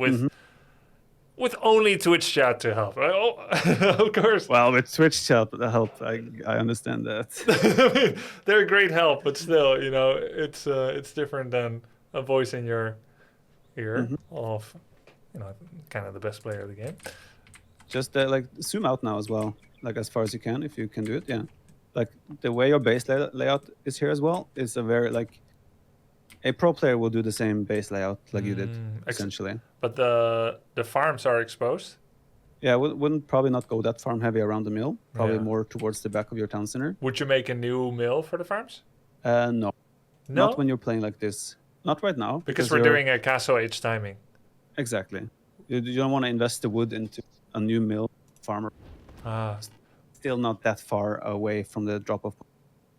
B: with only Twitch chat to help. Oh, of course.
A: Well, with Twitch chat help, I understand that.
B: They're a great help, but still, it's different than a voice in your ear of, kind of the best player of the game.
A: Just zoom out now as well, as far as you can, if you can do it. Yeah, the way your base layout is here as well is a very a pro player will do the same base layout like you did essentially.
B: But the farms are exposed.
A: Yeah, wouldn't probably not go that farm heavy around the mill. Probably
B: Yeah.
A: more towards the back of your town center.
B: Would you make a new mill for the farms?
A: No,
B: No,
A: not when you're playing like this. Not right now.
B: because we're doing a castle age timing.
A: Exactly. You don't want to invest the wood into a new mill farmer.
B: Ah.
A: Still not that far away from the drop of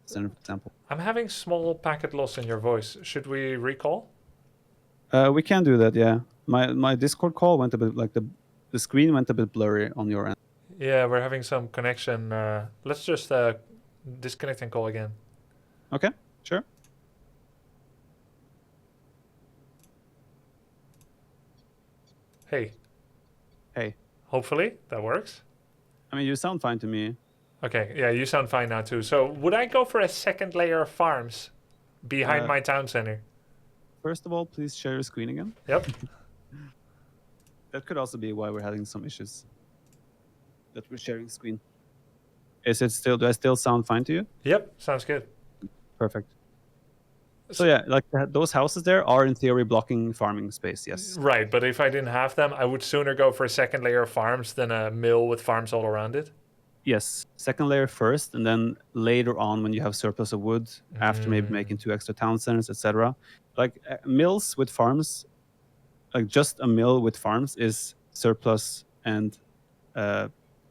A: center, for example.
B: I'm having small packet loss in your voice. Should we recall?
A: We can do that, yeah. My Discord call went a bit the screen went a bit blurry on your end.
B: Yeah, we're having some connection. Let's just disconnect and call again.
A: Okay, sure.
B: Hey.
A: Hey.
B: Hopefully that works.
A: I mean, you sound fine to me.
B: Okay, yeah, you sound fine now too. So would I go for a second layer of farms behind my town center?
A: First of all, please share your screen again.
B: Yep.
A: That could also be why we're having some issues. That we're sharing screen. Is it still? Do I still sound fine to you?
B: Yep, sounds good.
A: Perfect. So yeah, those houses there are in theory blocking farming space. Yes.
B: Right, but if I didn't have them, I would sooner go for a second layer of farms than a mill with farms all around it.
A: Yes, second layer first, and then later on when you have surplus of wood, after maybe making 2 extra town centers, etc. Mills with farms, just a mill with farms is surplus and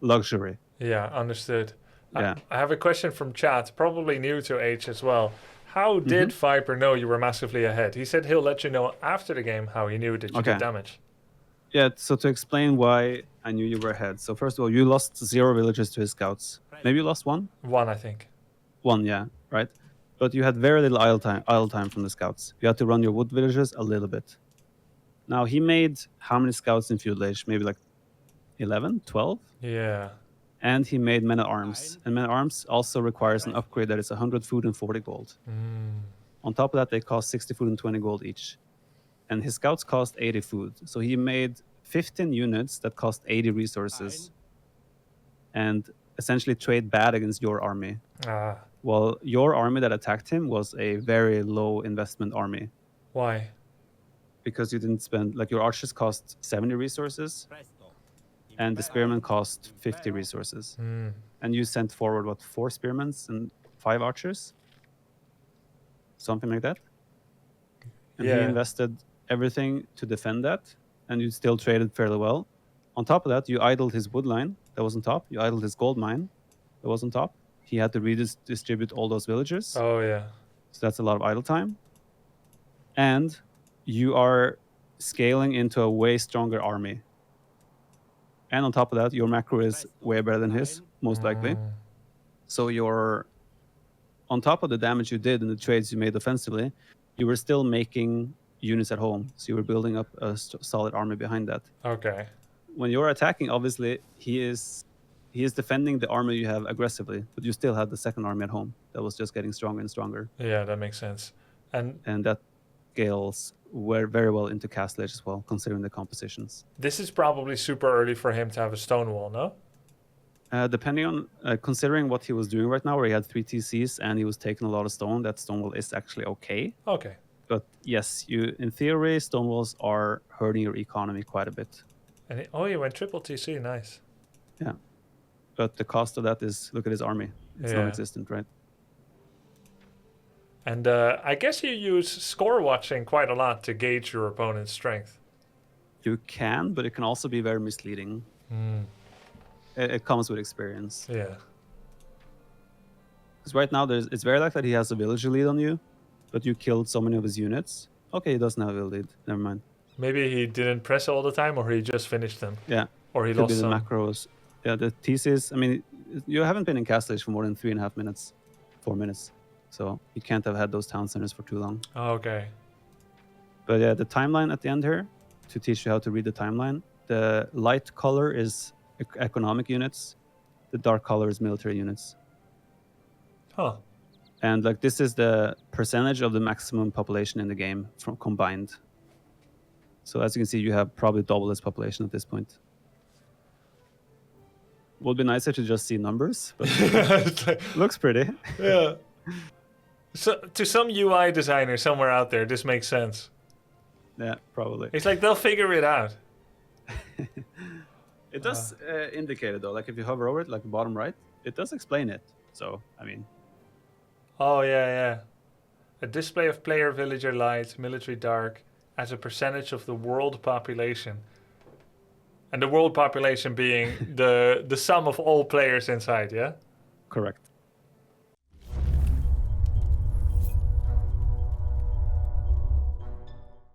A: luxury.
B: Yeah, understood.
A: Yeah.
B: I have a question from chat, probably new to H as well. How did Viper know you were massively ahead? He said he'll let you know after the game how he knew that you did damage.
A: Yeah, so to explain why I knew you were ahead. So first of all, you lost 0 villagers to his scouts. Maybe you lost 1?
B: 1, I think.
A: 1, yeah, right? But you had very little idle time from the scouts. You had to run your wood villagers a little bit. Now, he made how many scouts in Feudal Age? Maybe 11, 12?
B: Yeah.
A: And he made men-at-arms. And men-at-arms also requires an upgrade that is 100 food and 40 gold. On top of that, they cost 60 food and 20 gold each. And his scouts cost 80 food. So he made 15 units that cost 80 resources and essentially trade bad against your army. Well, your army that attacked him was a very low investment army.
B: Why?
A: Because you didn't spend, your archers cost 70 resources and the spearmen cost 50 resources. And you sent forward, 4 spearmen and 5 archers, something like that. And he
B: Yeah.
A: invested everything to defend that, and you still traded fairly well. On top of that, you idled his wood line that was on top. You idled his gold mine that was on top. He had to redistribute all those villagers.
B: Oh, yeah.
A: So that's a lot of idle time. And you are scaling into a way stronger army. And on top of that, your macro is way better than his, most likely. So you're, on top of the damage you did and the trades you made offensively, you were still making units at home. So you were building up a solid army behind that.
B: Okay.
A: When you're attacking, obviously, he is defending the army you have aggressively, but you still had the second army at home that was just getting stronger and stronger.
B: Yeah, that makes sense. And
A: that scales very well into Castle Age as well, considering the compositions.
B: this is probably super early for him to have a stone wall, no?
A: Depending on, considering what he was doing right now, where he had 3 TCs and he was taking a lot of stone, that stone wall is actually okay.
B: Okay.
A: But yes, in theory, stone walls are hurting your economy quite a bit.
B: And you went triple TC, nice.
A: Yeah. But the cost of that is, look at his army. It's non-existent, right?
B: And I guess you use score watching quite a lot to gauge your opponent's strength.
A: You can, but it can also be very misleading. It comes with experience.
B: Yeah.
A: Because right now, it's very likely that he has a villager lead on you, but you killed so many of his units. Okay, he doesn't have a villager lead. Never mind.
B: Maybe he didn't press all the time, or he just finished them.
A: Yeah.
B: Or he
A: Could
B: lost
A: be the
B: some.
A: macros. Yeah, the TCs. I mean, you haven't been in Castle Age for more than 3.5 minutes, 4 minutes. So you can't have had those town centers for too long.
B: Oh, okay.
A: But yeah, the timeline at the end here, to teach you how to read the timeline. The light color is economic units. The dark color is military units.
B: Huh.
A: And like this is the percentage of the maximum population in the game from combined. So as you can see, you have probably double this population at this point. Would be nicer to just see numbers, but looks pretty.
B: Yeah. So to some UI designer somewhere out there, this makes sense.
A: Yeah, probably.
B: It's like they'll figure it out.
A: It does indicate it though. Like if you hover over it, like bottom right, it does explain it. So I mean.
B: Oh yeah. A display of player villager light, military dark, as a percentage of the world population. And the world population being the sum of all players inside, yeah?
A: Correct.